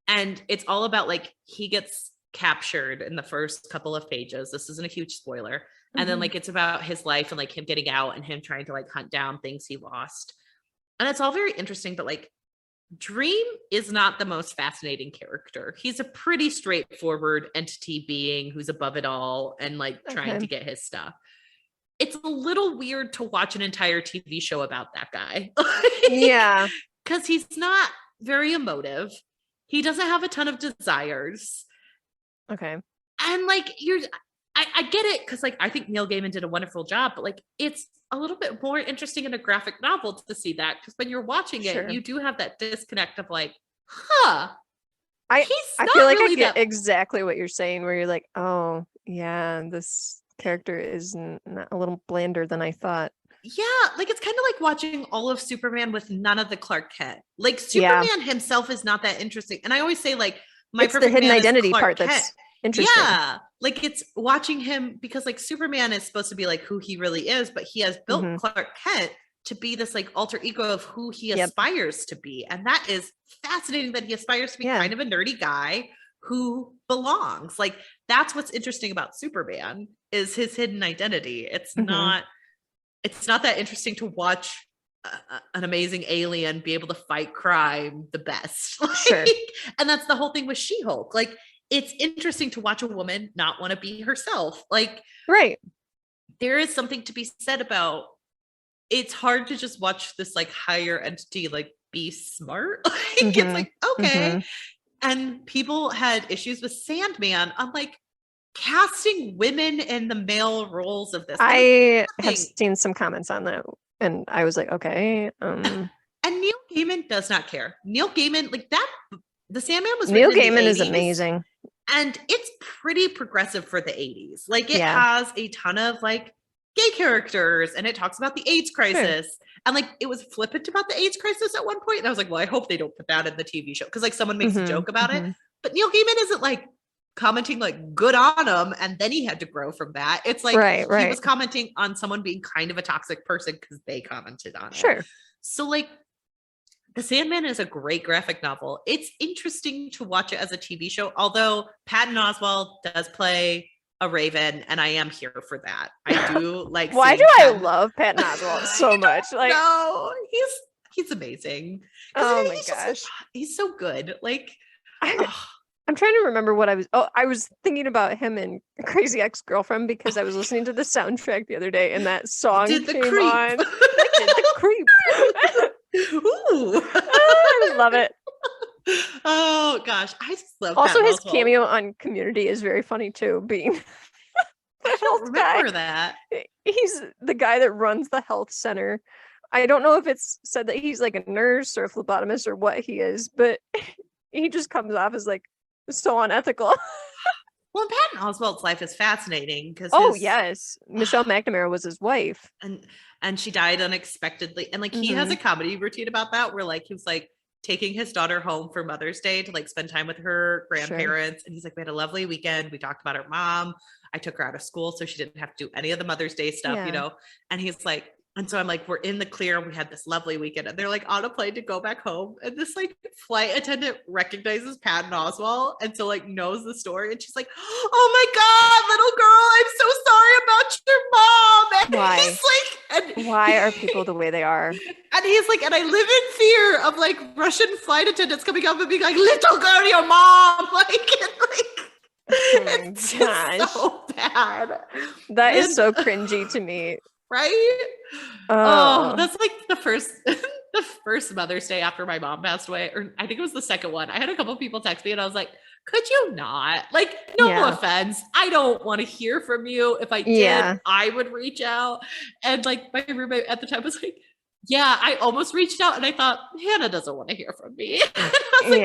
And it's all about like he gets captured in the first couple of pages. This isn't a huge spoiler. And then like it's about his life and like him getting out and him trying to like hunt down things he lost. And it's all very interesting, but like Dream is not the most fascinating character. He's a pretty straightforward entity being who's above it all and like trying to get his stuff. it's a little weird to watch an entire TV show about that guy. Yeah. Because he's not very emotive. He doesn't have a ton of desires. Okay. And like I get it, because like I think Neil Gaiman did a wonderful job, but like it's a little bit more interesting in a graphic novel to see that, because when you're watching it, you do have that disconnect of like, I feel like really I get exactly what you're saying, where you're like, oh yeah, this character is a little blander than I thought. Yeah, like it's kind of like watching all of Superman with none of the Clark Kent. Like Superman himself is not that interesting. And I always say like it's the hidden identity part that's interesting. Yeah, like it's watching him, because like Superman is supposed to be like who he really is, but he has built Clark Kent to be this like alter ego of who he aspires to be. And that is fascinating, that he aspires to be kind of a nerdy guy who belongs. Like that's what's interesting about Superman, is his hidden identity. It's not that interesting to watch an amazing alien be able to fight crime the best. Like, and that's the whole thing with She-Hulk. Like it's interesting to watch a woman not want to be herself. Like, there is something to be said about, it's hard to just watch this like higher entity like be smart. Like, it's like, okay. And people had issues with Sandman. I'm like, casting women in the male roles of this. I have seen some comments on that, and I was like, okay. And Neil Gaiman does not care. Neil Gaiman, like that, the Sandman was Neil Gaiman is amazing. And it's pretty progressive for the 80s. Like it has a ton of like gay characters, and it talks about the AIDS crisis. And like it was flippant about the AIDS crisis at one point. And I was like, well, I hope they don't put that in the TV show, because like someone makes a joke about it. But Neil Gaiman isn't like commenting like good on him, and then he had to grow from that. It's like he was commenting on someone being kind of a toxic person because they commented on it. So like The Sandman is a great graphic novel. It's interesting to watch it as a TV show, although Patton Oswalt does play a raven, and I am here for that. I do like. Why do I love Patton Oswalt so much? Like, no, he's amazing. Oh my gosh, he's so good. Like, I'm trying to remember what I was thinking about him in Crazy Ex-Girlfriend, because I was listening to the soundtrack the other day, and that song came on. The Creep. Ooh. I love it. Oh gosh, I just love. Also, his cameo on Community is very funny too. Being I don't remember that. He's the guy that runs the health center. I don't know if it's said that he's like a nurse or a phlebotomist or what he is, but he just comes off as like so unethical. Well, Patton Oswalt's life is fascinating because yes, Michelle McNamara was his wife, and she died unexpectedly. And like he has a comedy routine about that, where like he was like taking his daughter home for Mother's Day to like spend time with her grandparents, and he's like, we had a lovely weekend. We talked about her mom. I took her out of school so she didn't have to do any of the Mother's Day stuff, you know. And he's like, and so I'm like, we're in the clear. We had this lovely weekend, and they're like on a plane to go back home. And this like flight attendant recognizes Patton Oswalt, and so like knows the story. And she's like, "Oh my God, little girl, I'm so sorry about your mom." And why? He's like, and why are people the way they are? And he's like, and I live in fear of like Russian flight attendants coming up and being like, "Little girl, your mom." It's so bad. That is so cringy to me. Right? Oh, that's like the first Mother's Day after my mom passed away, or I think it was the second one. I had a couple people text me, and I was like, could you not? Like, no offense. I don't want to hear from you. If I did, I would reach out. And like my roommate at the time was like, yeah, I almost reached out, and I thought, Hannah doesn't want to hear from me. I was like,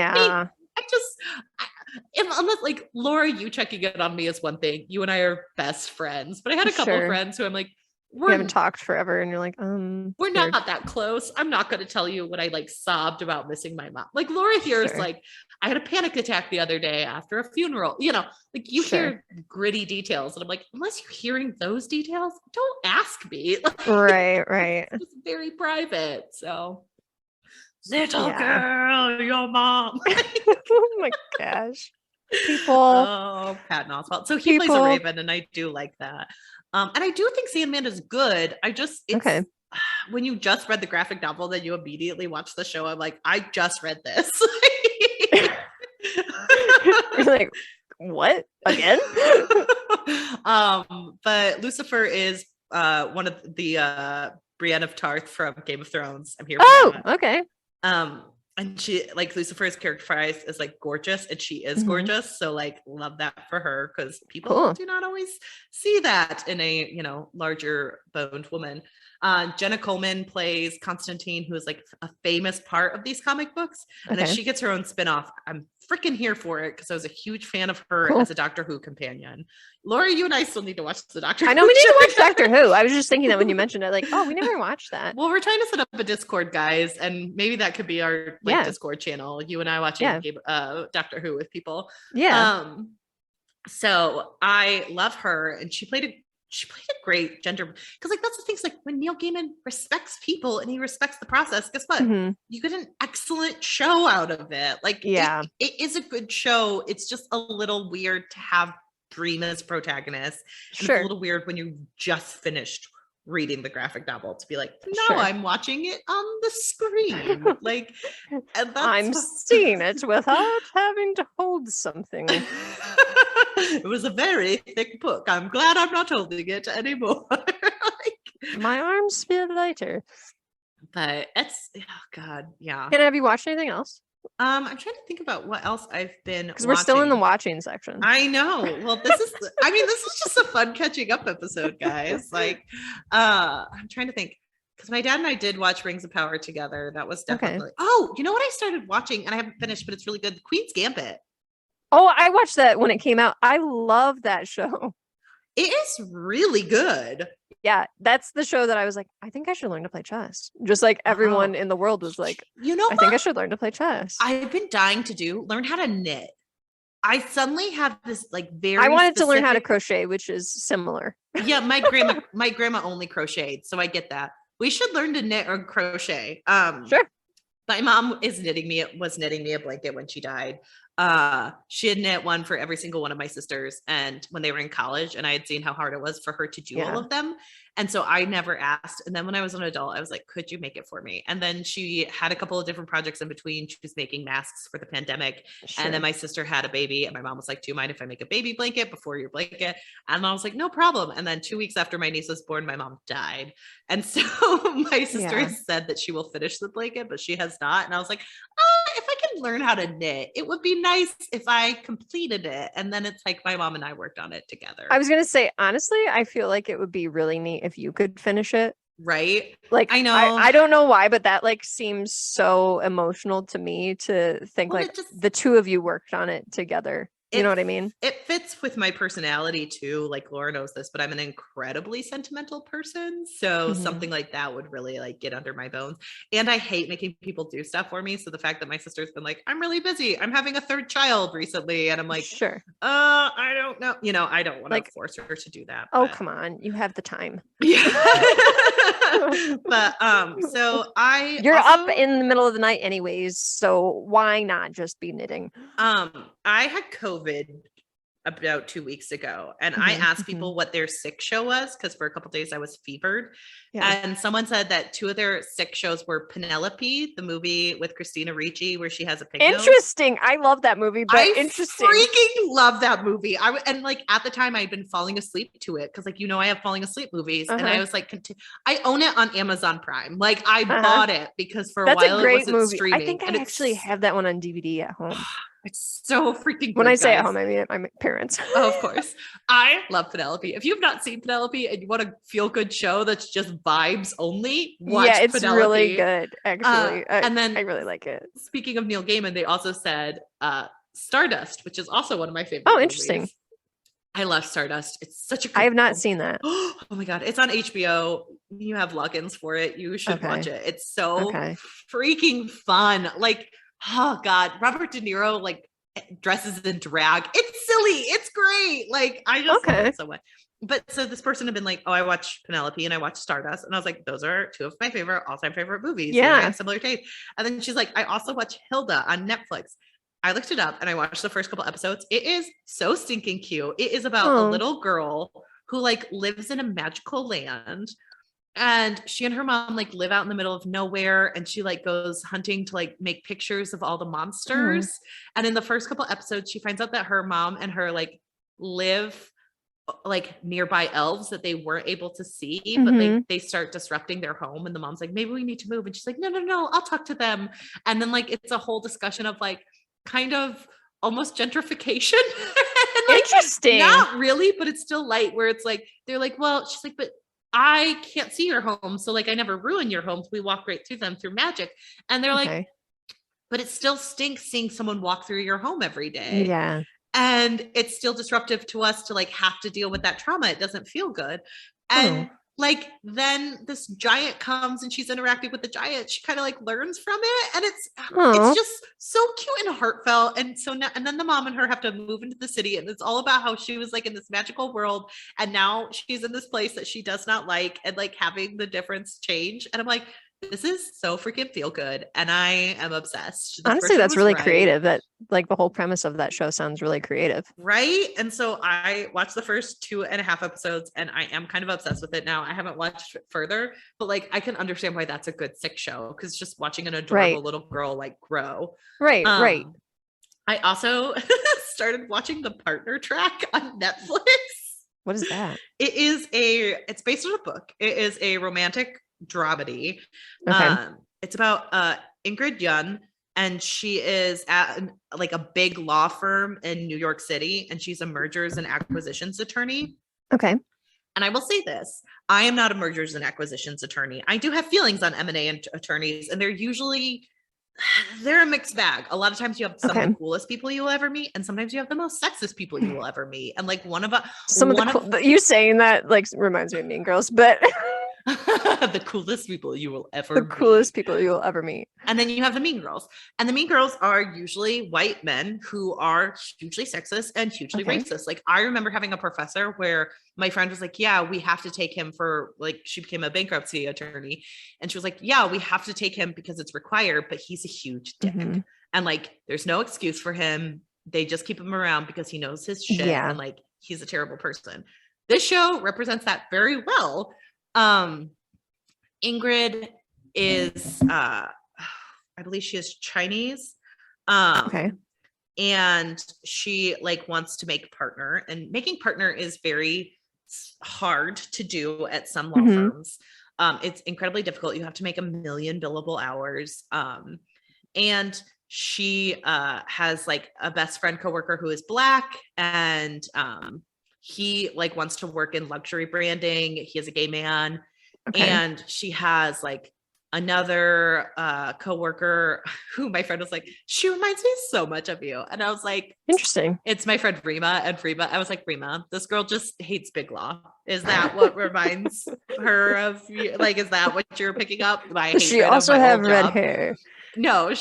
unless like Laura, you checking in on me is one thing. You and I are best friends. But I had a couple of friends who I'm like, we haven't talked forever, and you're like, we're not that close. I'm not going to tell you what I like sobbed about missing my mom. Like Laura here is like, I had a panic attack the other day after a funeral. You know, like you hear gritty details, and I'm like, unless you're hearing those details, don't ask me. Like, right. It's very private. So, little girl, your mom. Oh my gosh, people. Oh, Patton Oswalt. So he plays a raven, and I do like that. And I do think Sandman is good. When you just read the graphic novel, then you immediately watch the show. I'm like, I just read this. You're like, what? Again? But Lucifer is one of the Brienne of Tarth from Game of Thrones. I'm here for that. Okay. And she, like, Lucifer's characterized as like gorgeous, and she is gorgeous. So like, love that for her, because people do not always see that in a, you know, larger boned woman. Jenna Coleman plays Constantine, who is like a famous part of these comic books. And if she gets her own spinoff, I'm freaking here for it, because I was a huge fan of her as a Doctor Who companion. Laura, you and I still need to watch the Doctor Who. I know we need to watch Doctor Who. I was just thinking that when you mentioned it, like, oh, we never watched that. Well, we're trying to set up a Discord, guys, and maybe that could be our Discord channel. You and I watching Doctor Who with people. Yeah. So I love her, and she played a great gender, because like that's the thing, like when Neil Gaiman respects people and he respects the process, guess what? You get an excellent show out of it. Like, it is a good show. It's just a little weird to have Dream as protagonist. It's a little weird when you just finished reading the graphic novel to be like, no, I'm watching it on the screen. Like, and I'm seeing it without having to hold something. It was a very thick book. I'm glad I'm not holding it anymore. Like, my arms feel lighter. But it's, oh God, yeah. Have you watched anything else? I'm trying to think about what else I've been, because we're still in the watching section. I know. Well, this is just a fun catching up episode, guys. Like, I'm trying to think, because my dad and I did watch Rings of Power together. That was definitely. Oh, you know what I started watching and I haven't finished, but it's really good. The Queen's Gambit. Oh, I watched that when it came out. I love that show. It is really good. Yeah, that's the show that I was like, I think I should learn to play chess. Just like everyone in the world was like, you know, I think I should learn to play chess. I've been dying to learn how to knit. I suddenly have this like very. I wanted to learn how to crochet, which is similar. Yeah, my grandma only crocheted, so I get that. We should learn to knit or crochet. Sure. My mom was knitting me a blanket when she died. She had knit one for every single one of my sisters, and when they were in college, and I had seen how hard it was for her to do all of them. And so I never asked. And then when I was an adult, I was like, could you make it for me? And then she had a couple of different projects in between. She was making masks for the pandemic. Sure. And then my sister had a baby, and my mom was like, do you mind if I make a baby blanket before your blanket? And I was like, no problem. And then 2 weeks after my niece was born, my mom died. And so my sister has said that she will finish the blanket, but she has not. And I was like, if I can learn how to knit, it would be nice if I completed it. And then it's like my mom and I worked on it together. I was going to say, honestly, I feel like it would be really neat if you could finish it. Right. Like, I know. I don't know why, but that like seems so emotional to me to think the two of you worked on it together. You know what I mean? It fits with my personality too. Like Laura knows this, but I'm an incredibly sentimental person. So something like that would really like get under my bones. And I hate making people do stuff for me. So the fact that my sister's been like, I'm really busy. I'm having a third child recently. And I'm like, sure. I don't know. You know, I don't want to force her to do that. Oh, come on. You have the time. Yeah. But so you're up in the middle of the night anyways, so why not just be knitting? I had COVID about 2 weeks ago, and I asked people what their sick show was, because for a couple days I was fevered. And someone said that two of their sick shows were Penelope, the movie with Christina Ricci where she has a pig interesting nose. I love that movie, but interesting. Freaking love that movie. And like at the time I'd been falling asleep to it, because like, you know, I have falling asleep movies, and I was like, I own it on Amazon Prime. Like I bought it because for a while it wasn't streaming. I think I actually have that one on DVD at home. It's so freaking good. When I say at home, I mean at my parents. Oh, of course. I love Penelope. If you've not seen Penelope and you want a feel-good show that's just vibes only, watch it's Penelope. Really good, actually. And then I really like it. Speaking of Neil Gaiman, they also said Stardust, which is also one of my favorite movies. Interesting. I love Stardust. It's such a good I have not seen that. Oh my God. It's on HBO. You have logins for it. You should watch it. It's so freaking fun. Like, oh God, Robert De Niro like dresses in drag. It's silly. It's great. Like I just love it so much. But so this person had been like, oh, I watch Penelope and I watch Stardust. And I was like, those are two of my favorite all-time favorite movies. Yeah. I have similar taste. And then she's like, I also watch Hilda on Netflix. I looked it up and I watched the first couple episodes. It is so stinking cute. It is about a little girl who like lives in a magical land. And she and her mom like live out in the middle of nowhere, and she like goes hunting to like make pictures of all the monsters. And in the first couple episodes, she finds out that her mom and her like live like nearby elves that they weren't able to see, but they start disrupting their home, and the mom's like, maybe we need to move, and she's like, no, I'll talk to them. And then like it's a whole discussion of like kind of almost gentrification. And, like, interesting. Not really, but it's still light, where it's like they're like, well, she's like, but I can't see your home, so like I never ruin your homes, we walk right through them through magic. And they're like, but it still stinks seeing someone walk through your home every day. Yeah. And it's still disruptive to us to like have to deal with that trauma. It doesn't feel good. And like then this giant comes and she's interacting with the giant. She kind of like learns from it, and it's just so cute and heartfelt. And so now, and then the mom and her have to move into the city, and it's all about how she was like in this magical world, and now she's in this place that she does not like, and like having the difference change. And I'm like, this is so freaking feel good, and I am obsessed. Honestly, that's really creative. That like the whole premise of that show sounds really creative, right? And so I watched the first 2.5 episodes, and I am kind of obsessed with it now. I haven't watched further, but like I can understand why that's a good sick show, because just watching an adorable little girl like grow. Right. I also started watching the Partner Track on Netflix. What is that? It's based on a book. It is a romantic dramedy. It's about Ingrid Yun, and she is at like a big law firm in New York City, and she's a mergers and acquisitions attorney. And I will say this, I am not a mergers and acquisitions attorney. I do have feelings on M&A attorneys, and they're a mixed bag. A lot of times you have some of the coolest people you will ever meet, and sometimes you have the most sexist people you will ever meet. And like you saying that like reminds me of Mean Girls, but the coolest people you will ever meet. And then you have the Mean Girls, and the Mean Girls are usually white men who are hugely sexist and hugely racist. Like I remember having a professor where my friend was like, yeah, we have to take him for like, she became a bankruptcy attorney, and she was like, yeah, we have to take him because it's required, but he's a huge dick. And like there's no excuse for him. They just keep him around because he knows his shit, and like he's a terrible person. This show represents that very well. Ingrid is I believe she is Chinese, and she like wants to make partner, and making partner is very hard to do at some law firms. It's incredibly difficult. You have to make 1 million billable hours, and she has like a best friend coworker who is Black, and he like wants to work in luxury branding. He is a gay man. And she has like another coworker who my friend was like, she reminds me so much of you. And I was like, interesting. It's my friend Rima. And Rima, I was like, Rima, this girl just hates big law. Is that what reminds her of you? Like, is that what you're picking up? Does she also have red hair? No,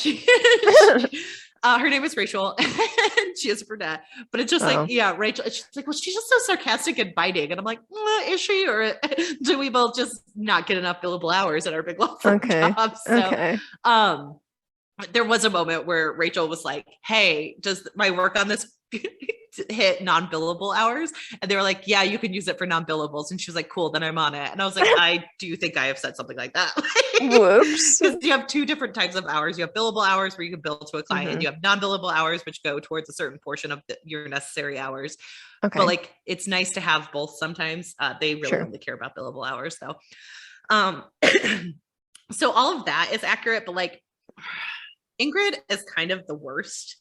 her name is Rachel, and she is a brunette, but it's just like, Rachel, she's like, well, she's just so sarcastic and biting. And I'm like, is she, or do we both just not get enough billable hours at our big law firm jobs? So, there was a moment where Rachel was like, hey, does my work on this hit non-billable hours? And they were like, yeah, you can use it for non-billables. And she was like, cool, then I'm on it. And I was like, I do think I have said something like that. Whoops. Because you have two different types of hours. You have billable hours where you can bill to a client, and you have non-billable hours which go towards a certain portion of your necessary hours. But like, it's nice to have both sometimes. They really only care about billable hours though. So all of that is accurate, but like Ingrid is kind of the worst.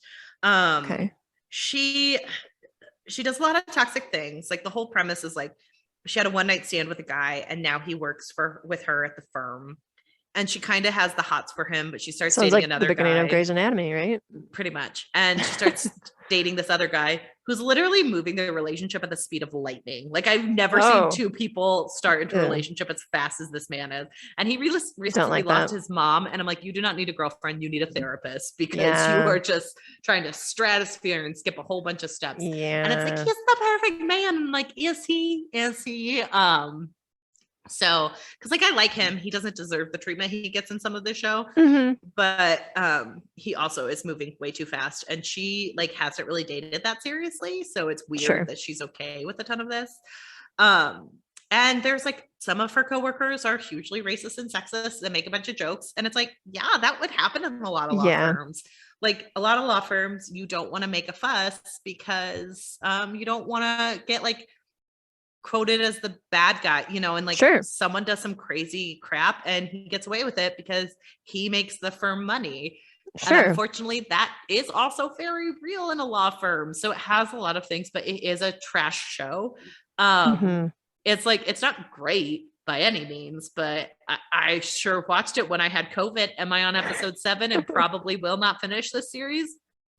She does a lot of toxic things. Like the whole premise is like she had a one-night stand with a guy, and now he works with her at the firm, and she kind of has the hots for him, but she starts dating another guy. The beginning of Grey's Anatomy, right? Pretty much. And she starts dating this other guy who's literally moving their relationship at the speed of lightning. Like I've never seen two people start into a relationship as fast as this man is. And he recently lost his mom. And I'm like, you do not need a girlfriend. You need a therapist, because you are just trying to stratosphere and skip a whole bunch of steps. And it's like, he's the perfect man. I'm like, is he? So, because like I like him, he doesn't deserve the treatment he gets in some of the show, but he also is moving way too fast, and she like hasn't really dated that seriously, so it's weird that she's okay with a ton of this. And there's like some of her coworkers are hugely racist and sexist and make a bunch of jokes, and it's like, yeah, that would happen in a lot of law firms. Like a lot of law firms, you don't want to make a fuss because you don't want to get like quoted as the bad guy, you know, and like Sure. someone does some crazy crap and he gets away with it because he makes the firm money. Sure. And unfortunately, that is also very real in a law firm. So it has a lot of things, but it is a trash show. It's like, it's not great by any means, but I sure watched it when I had COVID. Am I on episode 7 and probably will not finish this series?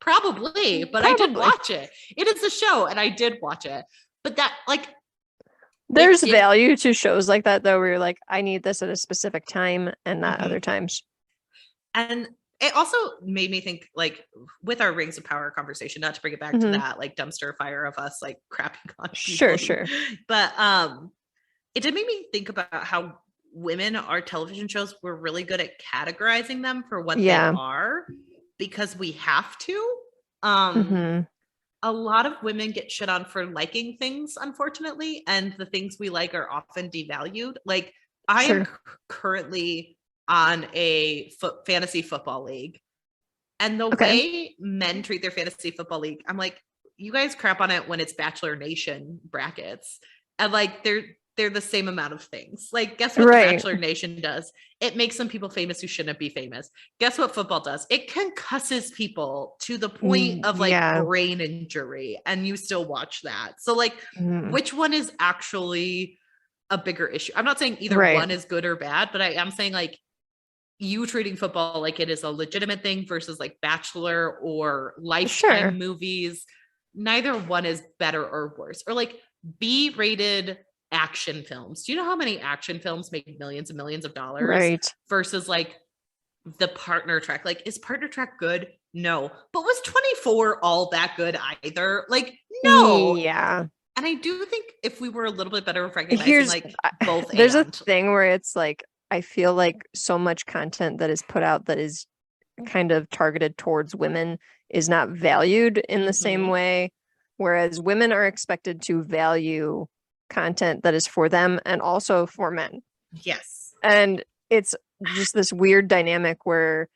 Probably, but I did watch it. It is a show and I did watch it. But that, like, there's value to shows like that, though, where you're like, I need this at a specific time and not other times. And it also made me think, like, with our Rings of Power conversation, not to bring it back to that, like, dumpster fire of us, like, crapping on people. Sure. But it did make me think about how women, our television shows, we're really good at categorizing them for what they are because we have to. A lot of women get shit on for liking things, unfortunately, and the things we like are often devalued. Like, I am currently on a fantasy football league, and the way men treat their fantasy football league, I'm like, you guys crap on it when it's Bachelor Nation brackets, and like they're the same amount of things. Like, guess what the Bachelor Nation does? It makes some people famous who shouldn't be famous. Guess what football does? It concusses people to the point of like brain injury, and you still watch that. So like, which one is actually a bigger issue? I'm not saying either one is good or bad, but I am saying, like, you treating football like it is a legitimate thing versus like Bachelor or Lifetime movies. Neither one is better or worse. Or like B-rated action films. Do you know how many action films make millions and millions of dollars versus like the partner track? Like, is partner track good? No. But was 24 all that good either? Like, no. Yeah. And I do think if we were a little bit better with recognizing like both, there's a thing where it's like, I feel like so much content that is put out that is kind of targeted towards women is not valued in the same way, whereas women are expected to value content that is for them and also for men. Yes. And it's just this weird dynamic where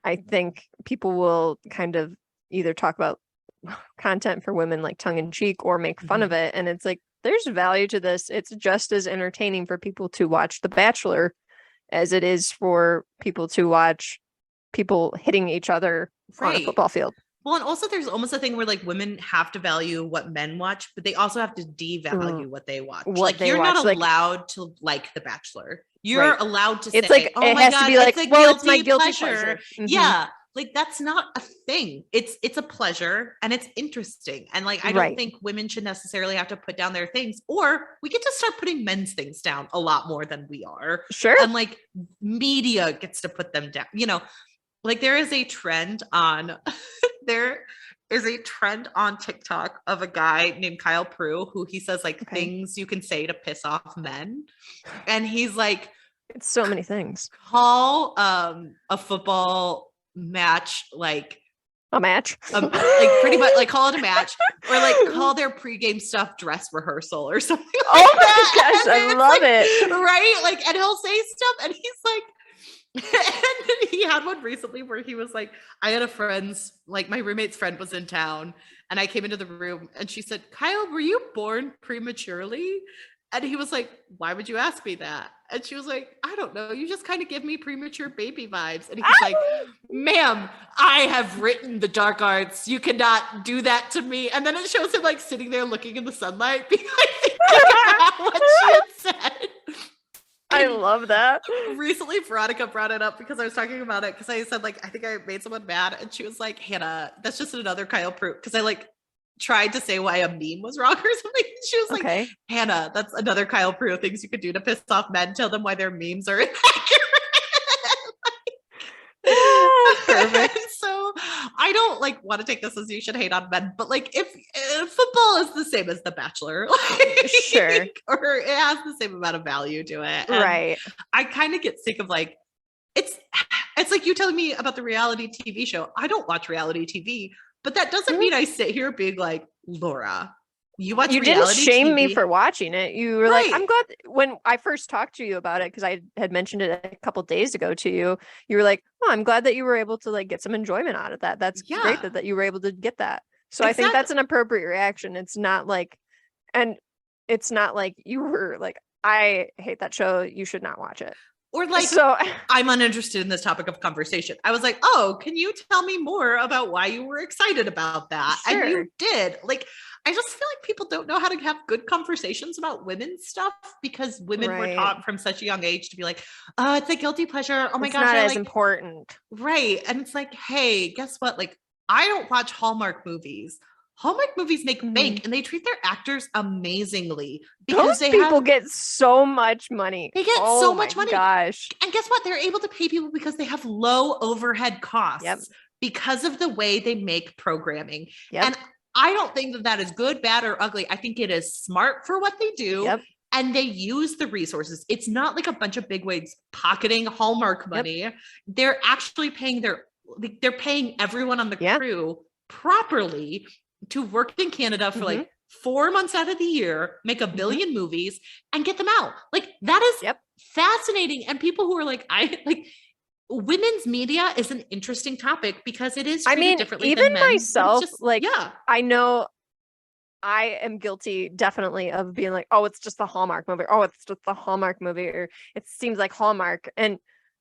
I think people will kind of either talk about content for women like tongue in cheek or make fun of it. And it's like, there's value to this. It's just as entertaining for people to watch The Bachelor as it is for people to watch people hitting each other on a football field. Well, and also there's almost a thing where like women have to value what men watch, but they also have to devalue what they watch. Like, you're not allowed to like The Bachelor. You're allowed to say, it's like, oh it my has God, to be like, well, it's my guilty pleasure. Yeah. Like, that's not a thing. It's a pleasure and it's interesting. And like, I don't think women should necessarily have to put down their things, or we get to start putting men's things down a lot more than we are. Sure. And like, media gets to put them down, you know. Like, there is a trend on TikTok of a guy named Kyle Prue who he says like things you can say to piss off men. And he's like, it's so many things. Call a football match like a match. Like, pretty much like call it a match, or like call their pregame stuff dress rehearsal or something like my gosh, I love it. Right? Like, and he'll say stuff and he's like, and then he had one recently where he was like, I had a friend's, like, my roommate's friend was in town and I came into the room and she said, Kyle, were you born prematurely? And he was like, why would you ask me that? And she was like, I don't know. You just kind of give me premature baby vibes. And he's like, ma'am, I have written the dark arts. You cannot do that to me. And then it shows him like sitting there looking in the sunlight, being like, what she had said. I love that. Recently, Veronica brought it up because I was talking about it because I said, like, I think I made someone mad. And she was like, Hannah, that's just another Kyle Prue. Because I like tried to say why a meme was wrong or something. She was like, Hannah, that's another Kyle Prue, things you could do to piss off men, tell them why their memes are inaccurate. Perfect. So I don't like want to take this as you should hate on men, but like if football is the same as The Bachelor, like, sure, or it has the same amount of value to it, and right? I kind of get sick of like it's like you telling me about the reality TV show. I don't watch reality TV, but that doesn't mean I sit here being like, Laura, you watch reality didn't shame TV? Me for watching it. You were like, I'm glad. When I first talked to you about it, because I had mentioned it a couple days ago to you, you were like, oh, I'm glad that you were able to like get some enjoyment out of that. That's great that you were able to get that. So I think that's an appropriate reaction. It's not like, and it's not like you were like, I hate that show, you should not watch it. Or like, so I'm uninterested in this topic of conversation. I was like, oh, can you tell me more about why you were excited about that? Sure. And you did. Like, I just feel like people don't know how to have good conversations about women's stuff because women were taught from such a young age to be like, oh, it's a guilty pleasure. Oh my gosh. It's not as important. Right. And it's like, hey, guess what? Like, I don't watch Hallmark movies. Hallmark movies make bank and they treat their actors amazingly because those people get so much money. They get so much money. Gosh. And guess what? They're able to pay people because they have low overhead costs because of the way they make programming. And I don't think that is good, bad, or ugly. I think it is smart for what they do. And they use the resources. It's not like a bunch of bigwigs pocketing Hallmark money. They're actually paying they're paying everyone on the crew properly to work in Canada for like 4 months out of the year, make a billion movies and get them out. Like that is fascinating. And people who are like, women's media is an interesting topic because it is treated differently even than men. Myself, I know I am guilty definitely of being like, oh, it's just the Hallmark movie. Oh, it's just the Hallmark movie. Or it seems like Hallmark. And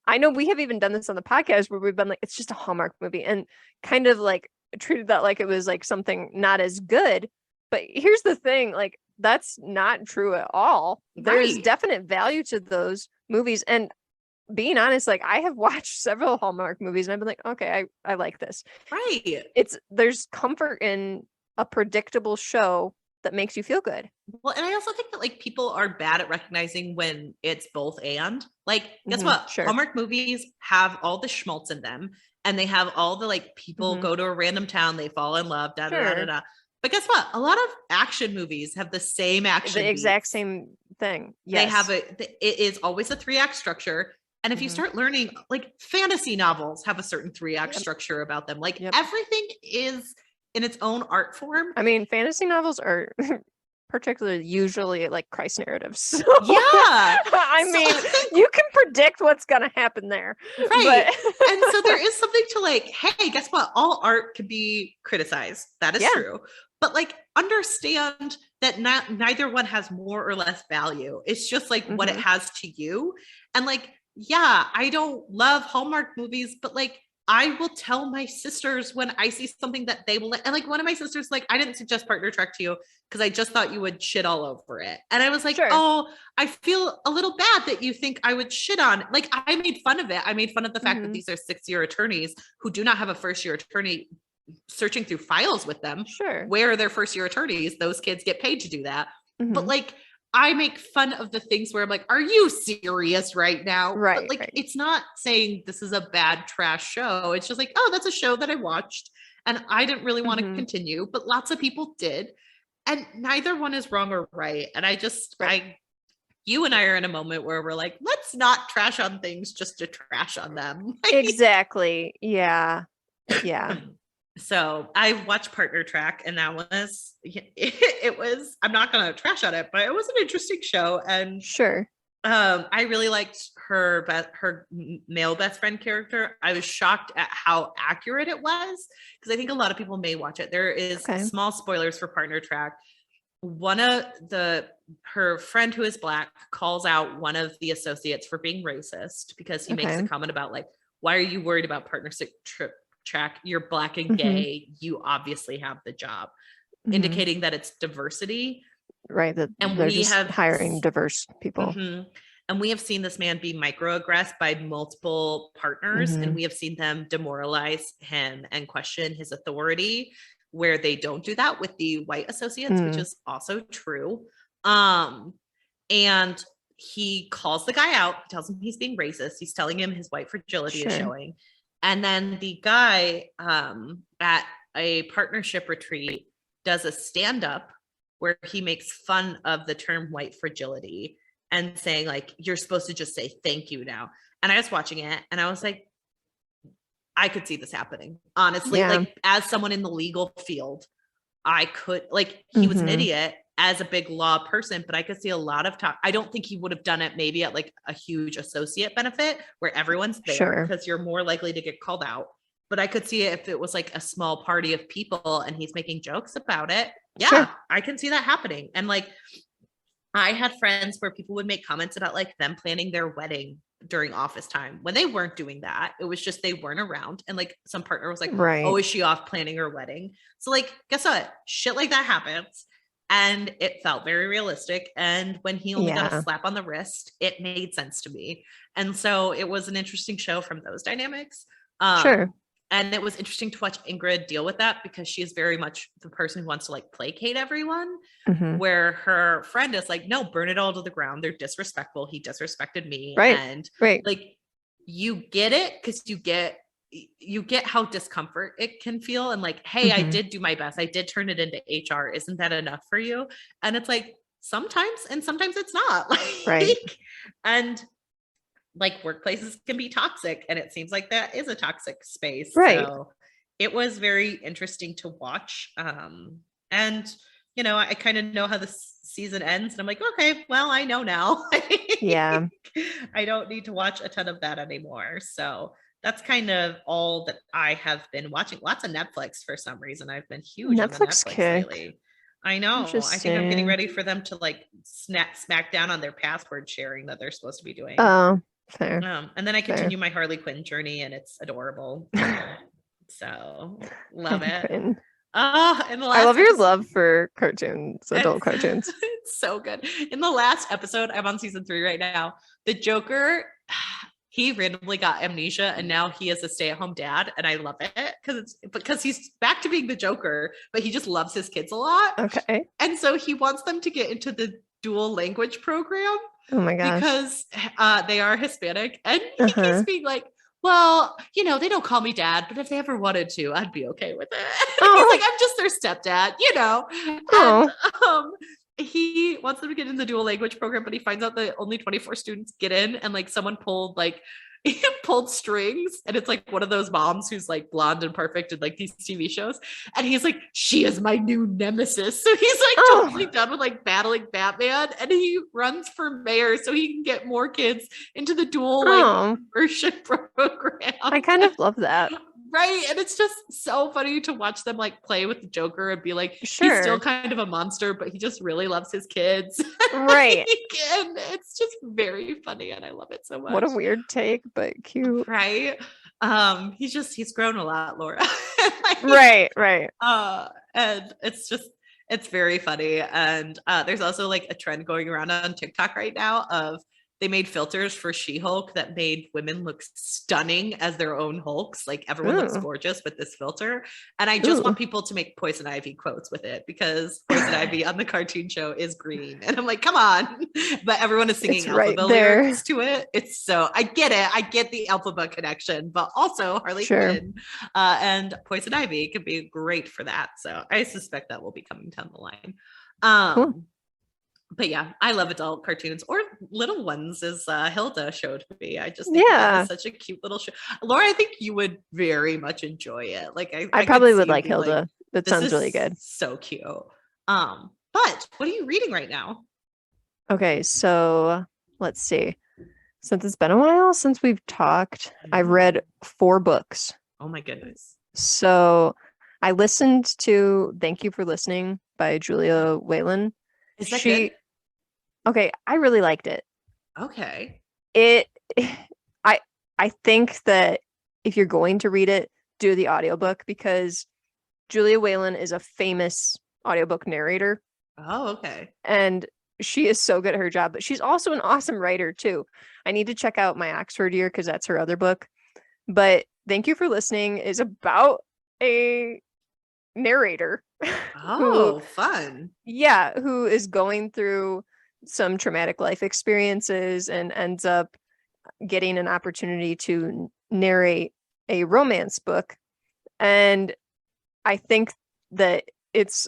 I know we have even done this on the podcast where we've been like, it's just a Hallmark movie and kind of like treated that like it was like something not as good. But here's the thing, like that's not true at all. There's definite value to those movies. And being honest, like I have watched several Hallmark movies and I've been like, okay, I like this. There's comfort in a predictable show that makes you feel good. Well, and I also think that like people are bad at recognizing when it's both and. Like, guess what? Hallmark movies have all the schmaltz in them. And they have all the like people go to a random town, they fall in love, da da da da. But guess what? A lot of action movies have the same action. The exact same thing. Yes. They have it is always a 3-act structure. And if you start learning, like fantasy novels have a certain 3-act structure about them. Like everything is in its own art form. I mean, fantasy novels are particularly usually like Christ narratives. So, I mean, you can predict what's going to happen there. Right. And so there is something to like, hey, guess what? All art can be criticized. That is true. But like, understand that neither one has more or less value. It's just like what it has to you. And like, I don't love Hallmark movies, but like, I will tell my sisters when I see something that they will, and like one of my sisters, like, I didn't suggest Partner Track to you because I just thought you would shit all over it. And I was like, oh, I feel a little bad that you think I would shit on. Like, I made fun of it. I made fun of the fact that these are 6-year attorneys who do not have a first-year attorney searching through files with them. Where are their first-year attorneys? Those kids get paid to do that. But like, I make fun of the things where I'm like, are you serious right now? But like, it's not saying this is a bad trash show. It's just like, oh, that's a show that I watched and I didn't really want to continue, but lots of people did. And neither one is wrong or right. And I just, you and I are in a moment where we're like, let's not trash on things just to trash on them. Exactly. Yeah. So I watched Partner Track and that was, it was, I'm not going to trash on it, but it was an interesting show. And I really liked her male best friend character. I was shocked at how accurate it was because I think a lot of people may watch it. There is small spoilers for Partner Track. One of her friend who is Black calls out one of the associates for being racist because he makes a comment about like, why are you worried about partnership track? You're Black and gay. You obviously have the job, indicating that it's diversity. Right. And we have hiring diverse people. And we have seen this man be microaggressed by multiple partners and we have seen them demoralize him and question his authority where they don't do that with the white associates, which is also true. And he calls the guy out, tells him he's being racist. He's telling him his white fragility is showing. And then the guy at a partnership retreat does a stand-up where he makes fun of the term white fragility and saying like, you're supposed to just say thank you now. And I was watching it and I was like, I could see this happening. Honestly, like as someone in the legal field, I could like, he was an idiot as a big law person, but I could see a lot of talk. I don't think he would have done it maybe at like a huge associate benefit where everyone's there because you're more likely to get called out. But I could see it if it was like a small party of people and he's making jokes about it. I can see that happening. And like, I had friends where people would make comments about like them planning their wedding during office time when they weren't doing that. It was just they weren't around. And like some partner was like, Right. oh, is she off planning her wedding? So like, guess what? Shit like that happens. And it felt very realistic. And when he only got a slap on the wrist, it made sense to me. And so it was an interesting show from those dynamics. Sure. And it was interesting to watch Ingrid deal with that because she is very much the person who wants to like placate everyone, where her friend is like, no, burn it all to the ground. They're disrespectful. He disrespected me. Right. And right. like, you get it because you get how discomfort it can feel. And like, hey, I did do my best. I did turn it into HR. Isn't that enough for you? And it's like, sometimes, and sometimes it's not. Like, right. And like workplaces can be toxic, and it seems like that is a toxic space. Right. So it was very interesting to watch. And you know, I kind of know how the season ends, and I'm like, okay, well, I know now. Yeah. I don't need to watch a ton of that anymore. So that's kind of all that I have been watching. Lots of Netflix for some reason. I've been huge on the Netflix lately. I know. I think I'm getting ready for them to like smack down on their password sharing that they're supposed to be doing. Oh, fair. And then I continue my Harley Quinn journey, and it's adorable. So love it. Oh, and I love your love for cartoons, adult cartoons. It's so good. In the last episode, I'm on season 3 right now. The Joker, he randomly got amnesia, and now he is a stay-at-home dad, and I love it because he's back to being the Joker, but he just loves his kids a lot. Okay. And so he wants them to get into the dual language program. Oh my gosh. Because they are Hispanic, and he keeps being like, well, you know, they don't call me dad, but if they ever wanted to, I'd be okay with it. He's like, I'm just their stepdad, you know. And he wants them to get in the dual language program, but he finds out that only 24 students get in, and like someone pulled strings, and it's like one of those moms who's like blonde and perfect in like these TV shows, and he's like, she is my new nemesis. So he's like totally done with like battling Batman, and he runs for mayor so he can get more kids into the dual like immersion program. I kind of love that. Right. And it's just so funny to watch them like play with the Joker and be like, he's still kind of a monster, but he just really loves his kids. Right. And it's just very funny, and I love it so much. What a weird take, but cute. Right. He's grown a lot, Laura. Right. And it's very funny. And there's also like a trend going around on TikTok right now of they made filters for She-Hulk that made women look stunning as their own Hulks. Like everyone looks gorgeous with this filter. And I just want people to make Poison Ivy quotes with it, because Poison Ivy on the cartoon show is green. And I'm like, come on. But everyone is singing Alphabet lyrics to it. It's so, I get it. I get the Alphabet connection, but also Harley Quinn and Poison Ivy could be great for that. So I suspect that will be coming down the line. But yeah, I love adult cartoons, or little ones, as Hilda showed me. I just think that is such a cute little show. Laura, I think you would very much enjoy it. Like I probably would like Hilda. Like, that sounds really good. So cute. But what are you reading right now? Okay, so let's see. Since it's been a while since we've talked, I've read 4 books. Oh my goodness. So I listened to Thank You for Listening by Julia Whelan. Is that good? Okay, I really liked it. Okay. I think that if you're going to read it, do the audiobook, because Julia Whelan is a famous audiobook narrator. Oh, okay. And she is so good at her job, but she's also an awesome writer too. I need to check out My Oxford Year, because that's her other book. But Thank You for Listening is about a narrator. Oh, fun. Yeah, who is going through some traumatic life experiences and ends up getting an opportunity to narrate a romance book. And I think that it's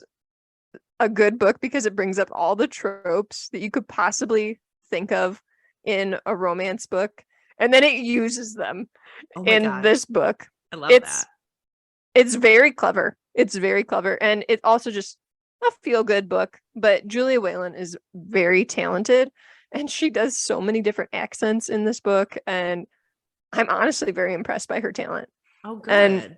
a good book because it brings up all the tropes that you could possibly think of in a romance book, and then it uses them in this book. I love that. It's very clever. It's very clever. And it's also just a feel-good book. But Julia Whelan is very talented, and she does so many different accents in this book. And I'm honestly very impressed by her talent. Oh, good. And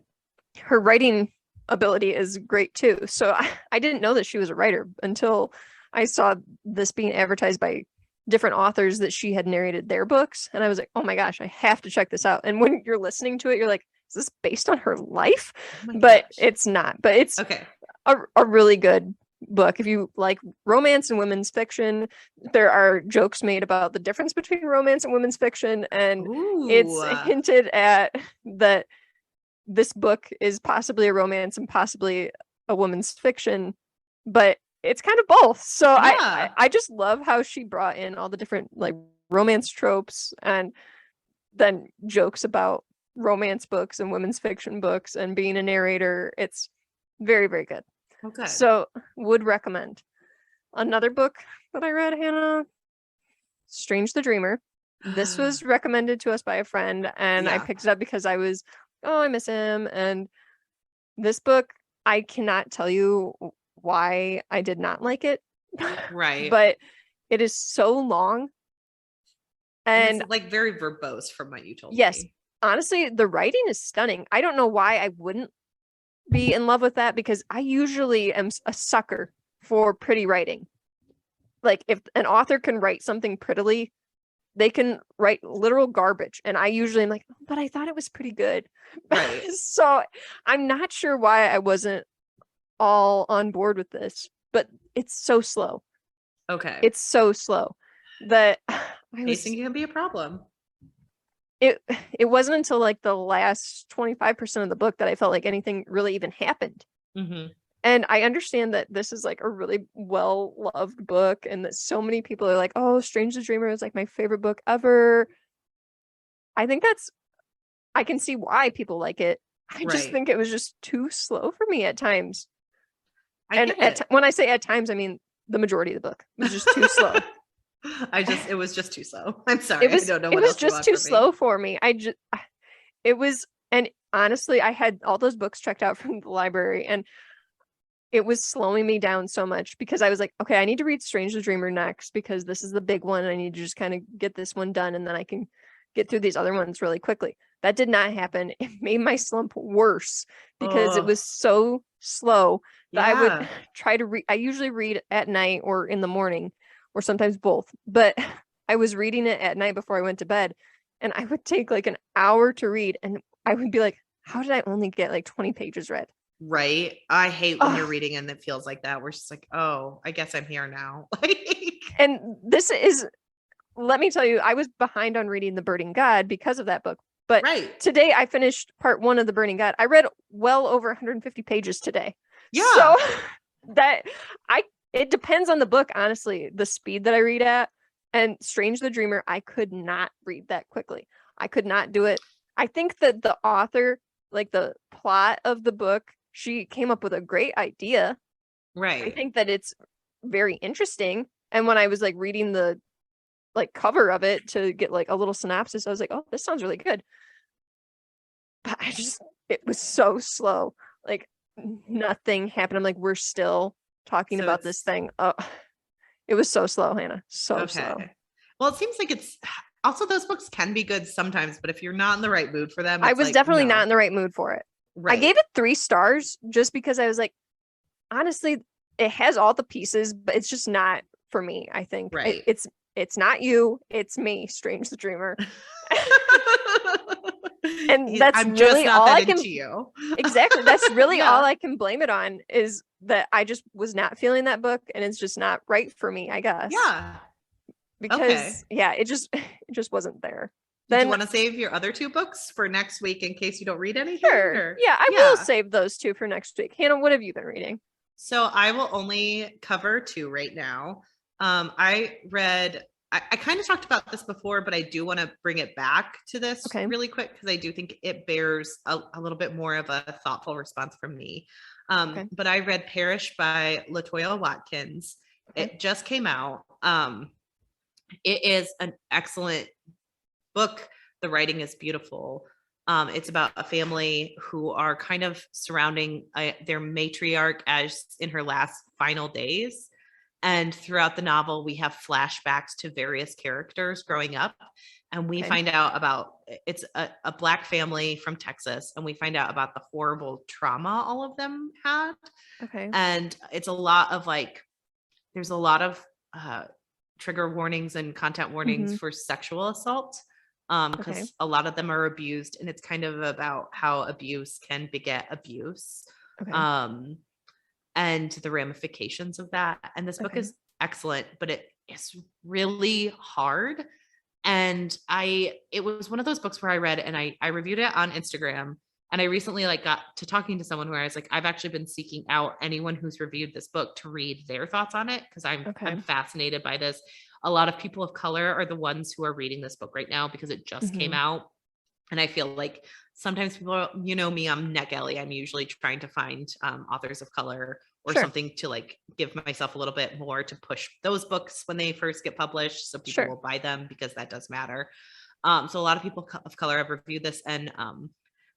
her writing ability is great too. So I didn't know that she was a writer until I saw this being advertised by different authors that she had narrated their books, and I was like, oh my gosh, I have to check this out. And when you're listening to it, you're like, is this based on her life? But gosh. It's not. But it's okay. A really good book. If you like romance and women's fiction, there are jokes made about the difference between romance and women's fiction, and it's hinted at that this book is possibly a romance and possibly a woman's fiction, but it's kind of both. So yeah. I just love how she brought in all the different like romance tropes and then jokes about romance books and women's fiction books and being a narrator. It's very, very good. Okay. So would recommend. Another book that I read, Hannah, Strange the Dreamer. This was recommended to us by a friend, and I picked it up because I was, I miss him. And this book, I cannot tell you why I did not like it. Right. But it is so long. And it's like very verbose from what you told me. Yes. Honestly, the writing is stunning. I don't know why I wouldn't be in love with that, because I usually am a sucker for pretty writing. Like if an author can write something prettily, they can write literal garbage. And I usually am like, but I thought it was pretty good. Right. So I'm not sure why I wasn't all on board with this, but it's so slow. Okay. It's so slow that pacing can be a problem. It wasn't until like the last 25% of the book that I felt like anything really even happened. Mm-hmm. And I understand that this is like a really well-loved book, and that so many people are like, oh, Strange the Dreamer is like my favorite book ever. I think I can see why people like it. I just think it was just too slow for me at times. When I say at times, I mean the majority of the book was just too slow. It was just too slow. I'm sorry. I don't know what it was just too slow for me. And honestly, I had all those books checked out from the library, and it was slowing me down so much because I was like, okay, I need to read Strange the Dreamer next because this is the big one. I need to just kind of get this one done, and then I can get through these other ones really quickly. That did not happen. It made my slump worse because it was so slow that I would try to read. I usually read at night or in the morning, or sometimes both, but I was reading it at night before I went to bed, and I would take like an hour to read, and I would be like, how did I only get like 20 pages read? Right. I hate when you're reading and it feels like that. We're just like, oh, I guess I'm here now. And this is, let me tell you, I was behind on reading The Burning God because of that book. But today I finished part 1 of The Burning God. I read well over 150 pages today. Yeah. So it depends on the book, honestly, the speed that I read at. And Strange the Dreamer, I could not read that quickly. I could not do it. I think that the author, like the plot of the book, she came up with a great idea. Right. I think that it's very interesting. And when I was like reading the like cover of it to get like a little synopsis, I was like, oh, this sounds really good. But it was so slow. Like nothing happened. I'm like, we're still talking about this thing. Oh, it was so slow, Hannah. So slow. Well, it seems like it's also, those books can be good sometimes, but if you're not in the right mood for them, I was definitely not in the right mood for it. Right. I gave it 3 stars just because I was like, honestly, it has all the pieces, but it's just not for me. I think it's not you, it's me, Strange the Dreamer. And that's really all I can. You. Exactly. That's really all I can blame it on, is that I just was not feeling that book, and it's just not right for me, I guess. Yeah. Because it just wasn't there. Do you want to save your other 2 books for next week in case you don't read anything? Sure. Yeah, I will save those 2 for next week. Hannah, what have you been reading? So I will only cover 2 right now. I kind of talked about this before, but I do want to bring it back to this really quick because I do think it bears a little bit more of a thoughtful response from me. But I read Perish by LaToya Watkins. It just came out. It is an excellent book. The writing is beautiful. It's about a family who are kind of surrounding their matriarch as in her last final days. And throughout the novel, we have flashbacks to various characters growing up. And we find out about, it's a Black family from Texas. And we find out about the horrible trauma all of them had. Okay. And it's a lot of like, there's a lot of trigger warnings and content warnings Mm-hmm. for sexual assault, because a lot of them are abused, and it's kind of about how abuse can beget abuse, and the ramifications of that. And this book is excellent, but it is really hard. And it was one of those books where I read and I reviewed it on Instagram. And I recently like got to talking to someone where I was like, I've actually been seeking out anyone who's reviewed this book to read their thoughts on it, because I'm fascinated by this. A lot of people of color are the ones who are reading this book right now because it just came out. And I feel like sometimes people are, you know me, I'm NetGalley. I'm usually trying to find authors of color or something to like give myself a little bit more to push those books when they first get published, so people will buy them, because that does matter. So a lot of people of color have reviewed this, and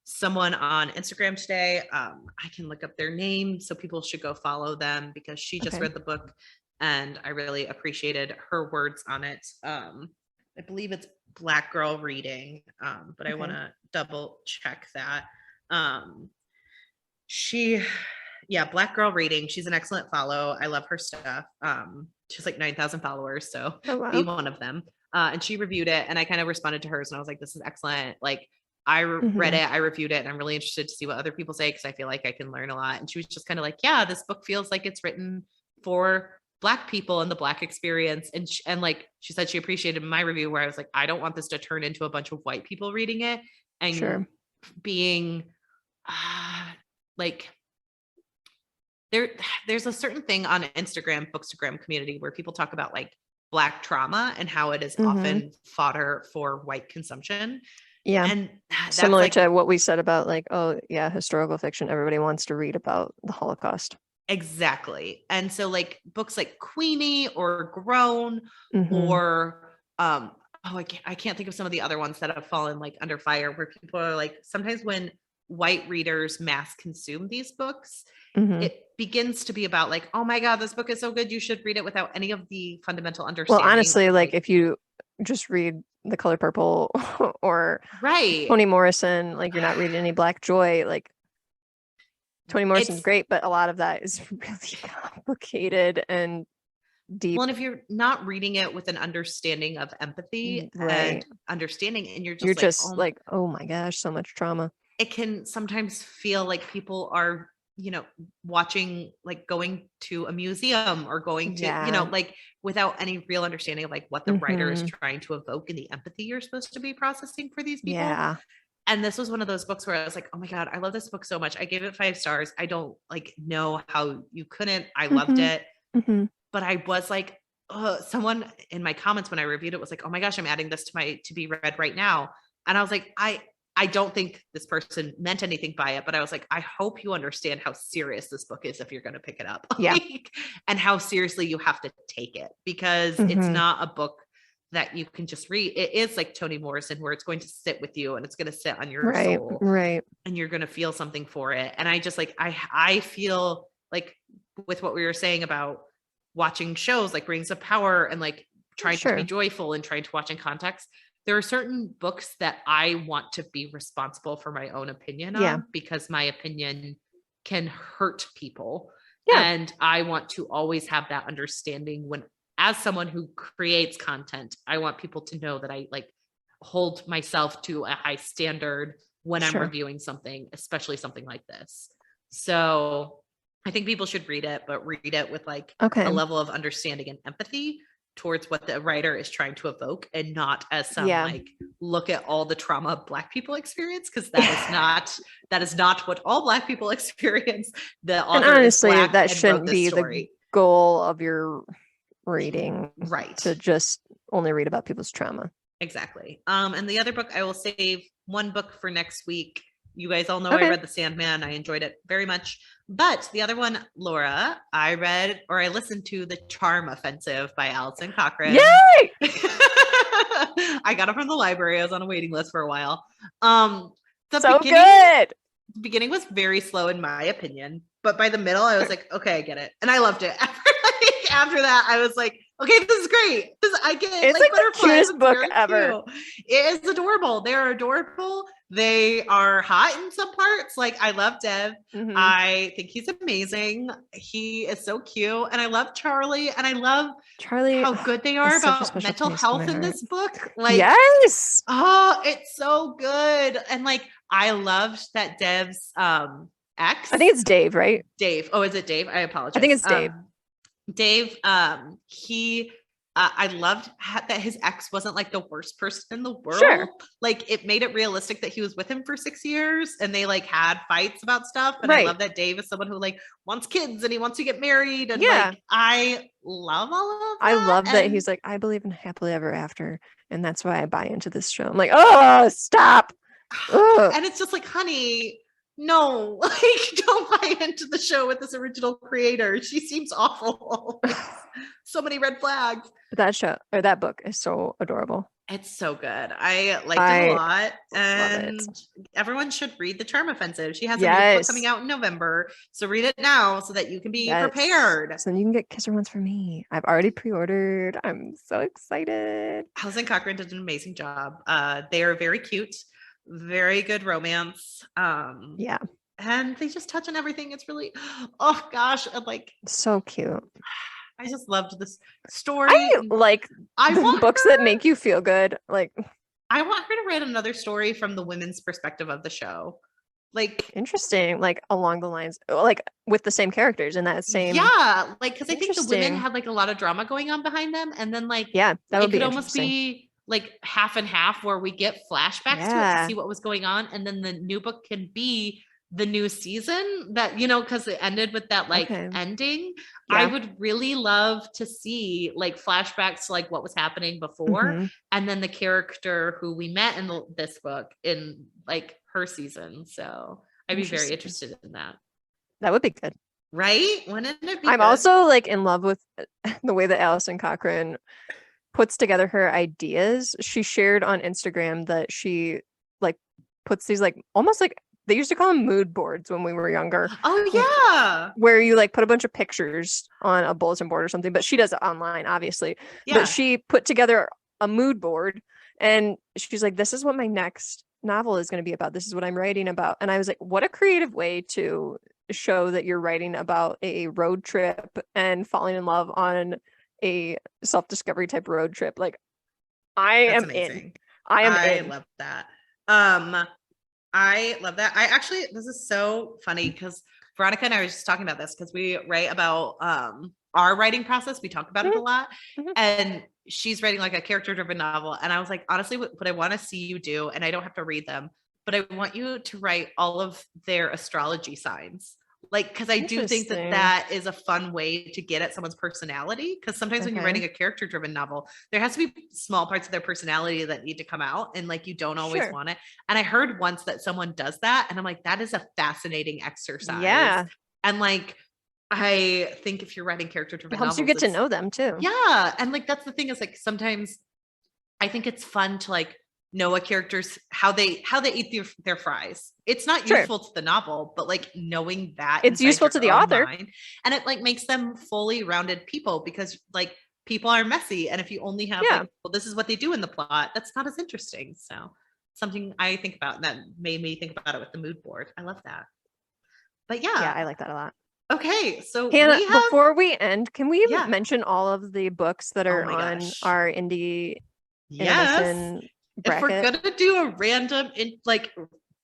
someone on Instagram today, I can look up their name, so people should go follow them, because she just read the book and I really appreciated her words on it. I believe it's Black Girl Reading, but I want to double check that. Black Girl Reading. She's an excellent follow. I love her stuff. She's like 9,000 followers, so be one of them. And she reviewed it, and I kind of responded to hers, and I was like, this is excellent. Like, I read it, I reviewed it, and I'm really interested to see what other people say, because I feel like I can learn a lot. And she was just kind of like, yeah, this book feels like it's written for Black people and the Black experience. And like she said, she appreciated my review where I was like, I don't want this to turn into a bunch of white people reading it and being like, there's a certain thing on Instagram, Bookstagram community, where people talk about like Black trauma and how it is often fodder for white consumption. Yeah. And similar to what we said about like, oh yeah, historical fiction, everybody wants to read about the Holocaust. Exactly. And so like books like Queenie or Grown or I can't think of some of the other ones that have fallen like under fire, where people are like, sometimes when white readers mass consume these books, it begins to be about like, oh my God, this book is so good, you should read it, without any of the fundamental understanding. Well, honestly, like if you just read The Color Purple or Toni Morrison, like you're not reading any Black joy. Like Toni Morrison's great, but a lot of that is really complicated and deep. Well, and if you're not reading it with an understanding of empathy and understanding, and you're just like, oh my gosh, so much trauma. It can sometimes feel like people are, you know, watching, like going to a museum or going to, you know, like without any real understanding of like what the writer is trying to evoke and the empathy you're supposed to be processing for these people. Yeah. And this was one of those books where I was like, oh my God, I love this book so much. I gave it 5 stars. I don't like know how you couldn't. I loved it. But I was like, someone in my comments when I reviewed it was like, oh my gosh, I'm adding this to be read right now. And I was like, I don't think this person meant anything by it, but I was like, I hope you understand how serious this book is if you're going to pick it up. And how seriously you have to take it, because it's not a book that you can just read. It is like Toni Morrison, where it's going to sit with you and it's going to sit on your soul. And you're going to feel something for it. And I just like, I feel like with what we were saying about watching shows like Rings of Power and like trying to be joyful and trying to watch in context, there are certain books that I want to be responsible for my own opinion on, because my opinion can hurt people. And I want to always have that understanding when, as someone who creates content, I want people to know that I like hold myself to a high standard when I'm reviewing something, especially something like this. So I think people should read it, but read it with like a level of understanding and empathy towards what the writer is trying to evoke, and not as some like, look at all the trauma Black people experience, because that is not what all Black people experience. And honestly, that shouldn't be the goal of your reading, right? To just only read about people's trauma. Exactly. And the other book, I will save one book for next week. You guys all know I read The Sandman. I enjoyed it very much. But the other one, Laura, I listened to The Charm Offensive by Alison Cochrane. Yay! I got it from the library. I was on a waiting list for a while. Good. The beginning was very slow in my opinion, but by the middle I was like, okay, I get it. And I loved it. After that, I was like, Okay, this is great. I get it's like the cutest book ever. Cute. It is adorable. They're adorable. They are hot in some parts. Like, I love Dev. Mm-hmm. I think he's amazing. He is so cute. And I love Charlie. And I love Charlie, how good they are about mental health in this book. Like, yes. Oh, it's so good. And like, I loved that Dev's ex. I think it's Dave, right? Dave. Oh, is it Dave? I apologize. I think it's Dave. Dave, I loved that his ex wasn't like the worst person in the world. Sure. Like, it made it realistic that he was with him for 6 years and they like had fights about stuff. And I love that Dave is someone who like wants kids and he wants to get married. And like, I love all of that. I love that he's like, I believe in happily ever after. And that's why I buy into this show. I'm like, oh, stop. Ugh. And it's just like, honey, no, like, don't buy into the show with this original creator. She seems awful. So many red flags. That show or that book is so adorable. It's so good. I liked it a lot. And everyone should read The Charm Offensive. She has a new book coming out in November. So read it now so that you can be prepared. So you can get Kiss Her Once for Me. I've already pre-ordered. I'm so excited. Allison Cochran did an amazing job. They are very cute. Very good romance. And they just touch on everything. It's really, oh gosh, like so cute. I just loved this story. I want books that make you feel good. Like, I want her to write another story from the women's perspective of the show. Like, interesting, like along the lines, like with the same characters in that same. Yeah, like because I think the women had like a lot of drama going on behind them, and then like that would be almost be like half and half where we get flashbacks to it to see what was going on, and then the new book can be the new season that, because it ended with that like ending. I would really love to see like flashbacks to like what was happening before, and then the character who we met in this book in like her season. So I'd be very interested in that. That would be good, right? Wouldn't it be I'm also like in love with the way that Allison Cochran puts together her ideas. She shared on Instagram that she like puts these like almost like they used to call them mood boards when we were younger. Oh yeah. Where you like put a bunch of pictures on a bulletin board or something, but she does it online, obviously. Yeah. But she put together a mood board and she's like, this is what my next novel is going to be about. This is what I'm writing about. And I was like, what a creative way to show that you're writing about a road trip and falling in love on a self-discovery type road trip. Like, That's amazing. I love that. I love that. This is so funny because Veronica and I were just talking about this because we write about our writing process. We talk about it a lot. And she's writing like a character-driven novel. And I was like, honestly, what I want to see you do, and I don't have to read them, but I want you to write all of their astrology signs. Like, because I do think that is a fun way to get at someone's personality. Because sometimes when you're writing a character-driven novel, there has to be small parts of their personality that need to come out, and like you don't always want it. And I heard once that someone does that, and I'm like, that is a fascinating exercise. Yeah, and like I think if you're writing character-driven novels, you get to know them too. Yeah, and like that's the thing is like sometimes I think it's fun to like know a character's how they eat their fries. It's not useful to the novel, but like knowing that it's useful to the author mind, and it like makes them fully rounded people because like people are messy, and if you only have like, well, this is what they do in the plot, that's not as interesting. So something I think about, and that made me think about it with the mood board. I love that. But yeah, I like that a lot. Okay, so Hannah, before we end, can we mention all of the books that are on our Indie Intermission bracket? If we're gonna do a random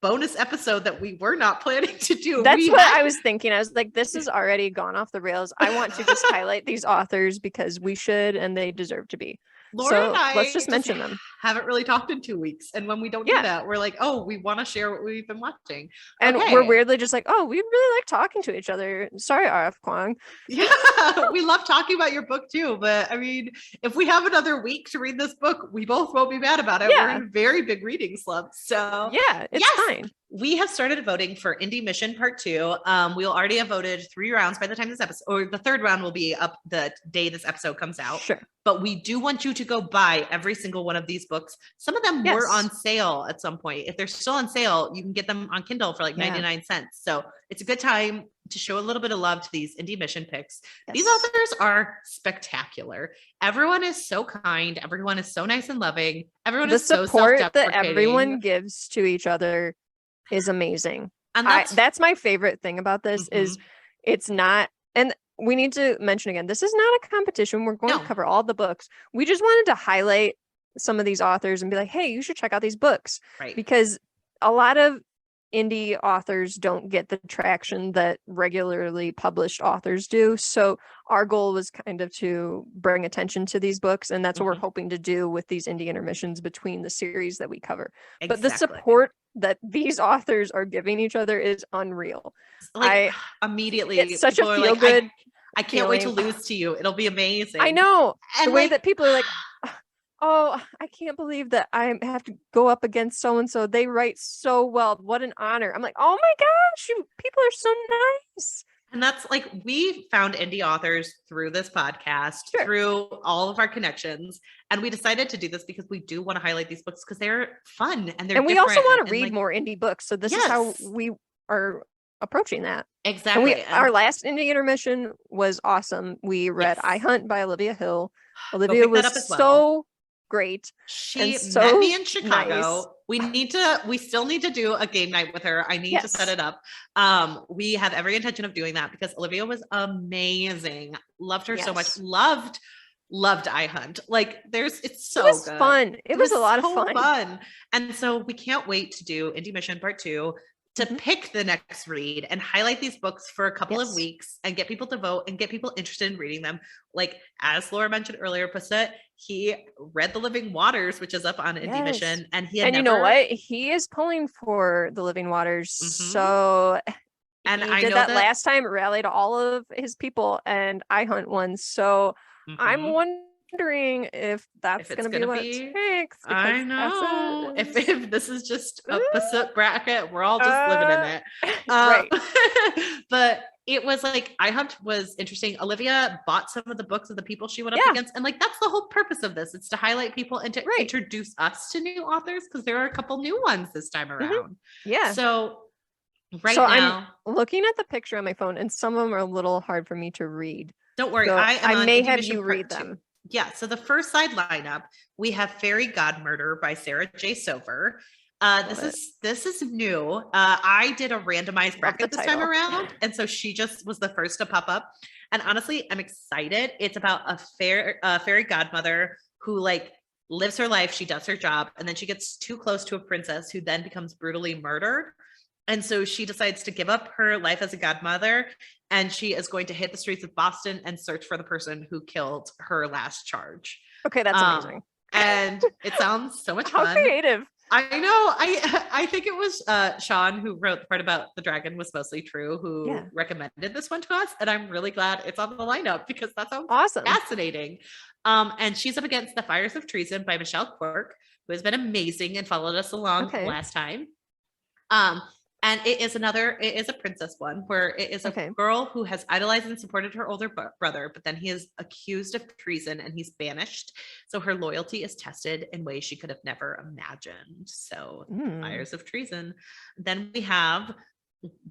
bonus episode that we were not planning to do, that's what I was thinking. I was like, this has already gone off the rails. I want to just highlight these authors because we should, and they deserve to be. Laura and I let's just mention them. Haven't really talked in 2 weeks, and when we don't do that, we're like, oh, we want to share what we've been watching, and we're weirdly just like, oh, we really like talking to each other. Sorry, RF Kuang. Yeah, we love talking about your book too, but I mean, if we have another week to read this book, we both won't be mad about it. We're in a very big reading slump, so it's fine. We have started voting for Indie Mission Part 2. We'll already have voted 3 rounds by the time this episode, or the third round will be up the day this episode comes out. Sure. But we do want you to go buy every single one of these books. Some of them were on sale at some point. If they're still on sale, you can get them on Kindle for like 99 cents. So it's a good time to show a little bit of love to these indie mission picks. Yes. These authors are spectacular. Everyone is so kind. Everyone is so nice and loving. Everyone is so self-deprecating. The support that everyone self-deprecating. gives to each other is amazing. And that's my favorite thing about this is it's not, and we need to mention again, this is not a competition. We're going to cover all the books. We just wanted to highlight some of these authors and be like, hey, you should check out these books. Right. Because a lot of indie authors don't get the traction that regularly published authors do. So our goal was kind of to bring attention to these books. And that's what we're hoping to do with these indie intermissions between the series that we cover. Exactly. But the support that these authors are giving each other is unreal. Like immediately it's such a feel good. I can't wait to lose to you. It'll be amazing. I know. And the way that people are like, oh, I can't believe that I have to go up against so-and-so. They write so well. What an honor. I'm like, oh my gosh, people are so nice. And that's like, we found indie authors through this podcast, through all of our connections. And we decided to do this because we do want to highlight these books because they're fun and they're we also want to read more indie books. So this is how we are approaching that. Exactly. And our last indie intermission was awesome. We read I Hunt by Olivia Hill. Olivia was so great. She met me in Chicago. Nice. We still need to do a game night with her. I need to set it up. We have every intention of doing that because Olivia was amazing. Loved her so much. Loved I Hunt. Like it's so good. Fun. It was a lot of fun. And so we can't wait to do Indie Mission Part 2 to pick the next read and highlight these books for a couple of weeks and get people to vote and get people interested in reading them. Like, as Laura mentioned earlier, Pusset, he read The Living Waters, which is up on Indie Mission. And you know what? He is pulling for The Living Waters. So and he did that last time, rallied all of his people, and I Hunt won. So I'm wondering if that's going to be what it takes. I know. If this is just a Pusset bracket, we're all just living in it. Right. But it was like, I Hunt was interesting. Olivia bought some of the books of the people she went up against. And like, that's the whole purpose of this. It's to highlight people and to introduce us to new authors because there are a couple new ones this time around. Yeah. So now I'm looking at the picture on my phone and some of them are a little hard for me to read. Don't worry. So I may have you read them. Yeah. So the first side lineup, we have Fairy Godmurder by Sarah J. Sover. This is new. I did a randomized bracket this time around. And so she just was the first to pop up. And honestly, I'm excited. It's about a fairy godmother who like lives her life. She does her job. And then she gets too close to a princess who then becomes brutally murdered. And so she decides to give up her life as a godmother. And she is going to hit the streets of Boston and search for the person who killed her last charge. Okay, that's amazing. And it sounds so much fun. How creative. I know. I think it was Sean who wrote the part about the dragon was mostly true, who recommended this one to us. And I'm really glad it's on the lineup because that sounds awesome. Fascinating. And she's up against The Fires of Treason by Michelle Quirk, who has been amazing and followed us along last time. And it is a princess one where it is a girl who has idolized and supported her older brother, but then he is accused of treason and he's banished. So her loyalty is tested in ways she could have never imagined. So Fires of Treason. Then we have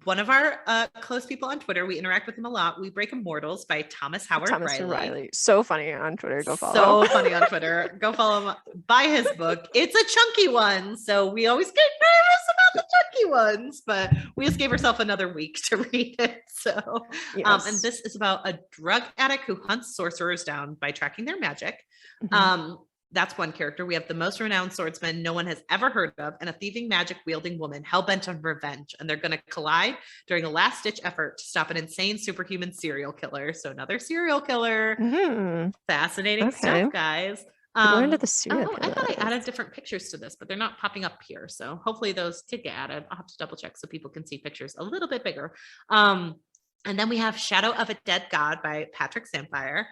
one of our close people on Twitter. We interact with him a lot. We Break Immortals by Thomas Howard Riley. So funny on Twitter. Go follow. So funny on Twitter. Go follow him. Buy his book. It's a chunky one. So we always get nervous about the chunky ones, but we just gave ourselves another week to read it. So, and this is about a drug addict who hunts sorcerers down by tracking their magic. That's one character. We have the most renowned swordsman no one has ever heard of and a thieving magic wielding woman hell-bent on revenge. And they're going to collide during a last-ditch effort to stop an insane superhuman serial killer. So another serial killer. Fascinating stuff, guys. Into the serial killer. I thought I added different pictures to this, but they're not popping up here. So hopefully those did get added. I'll have to double check so people can see pictures a little bit bigger. And then we have Shadow of a Dead God by Patrick Samphire.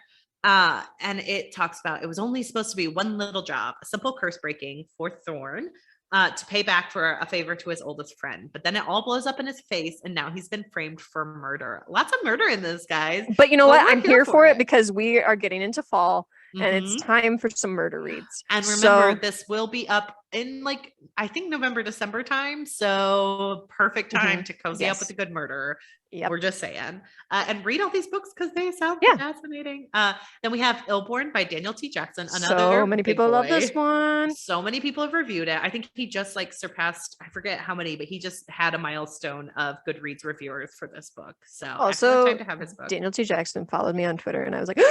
And it talks about, it was only supposed to be one little job, a simple curse breaking for Thorn, to pay back for a favor to his oldest friend. But then it all blows up in his face. And now he's been framed for murder. Lots of murder in this, guys. But you know what? I'm here for it because we are getting into fall and it's time for some murder reads. And remember, this will be up in like, I think November, December time. So perfect time to cozy up with a good murder. Yep. We're just saying. And read all these books because they sound fascinating. Then we have Illborn by Daniel T. Jackson. Another so many people love this one. So many people have reviewed it. I think he just like surpassed, I forget how many, but he just had a milestone of Goodreads reviewers for this book. So also, time to have his book. Daniel T. Jackson followed me on Twitter and I was like,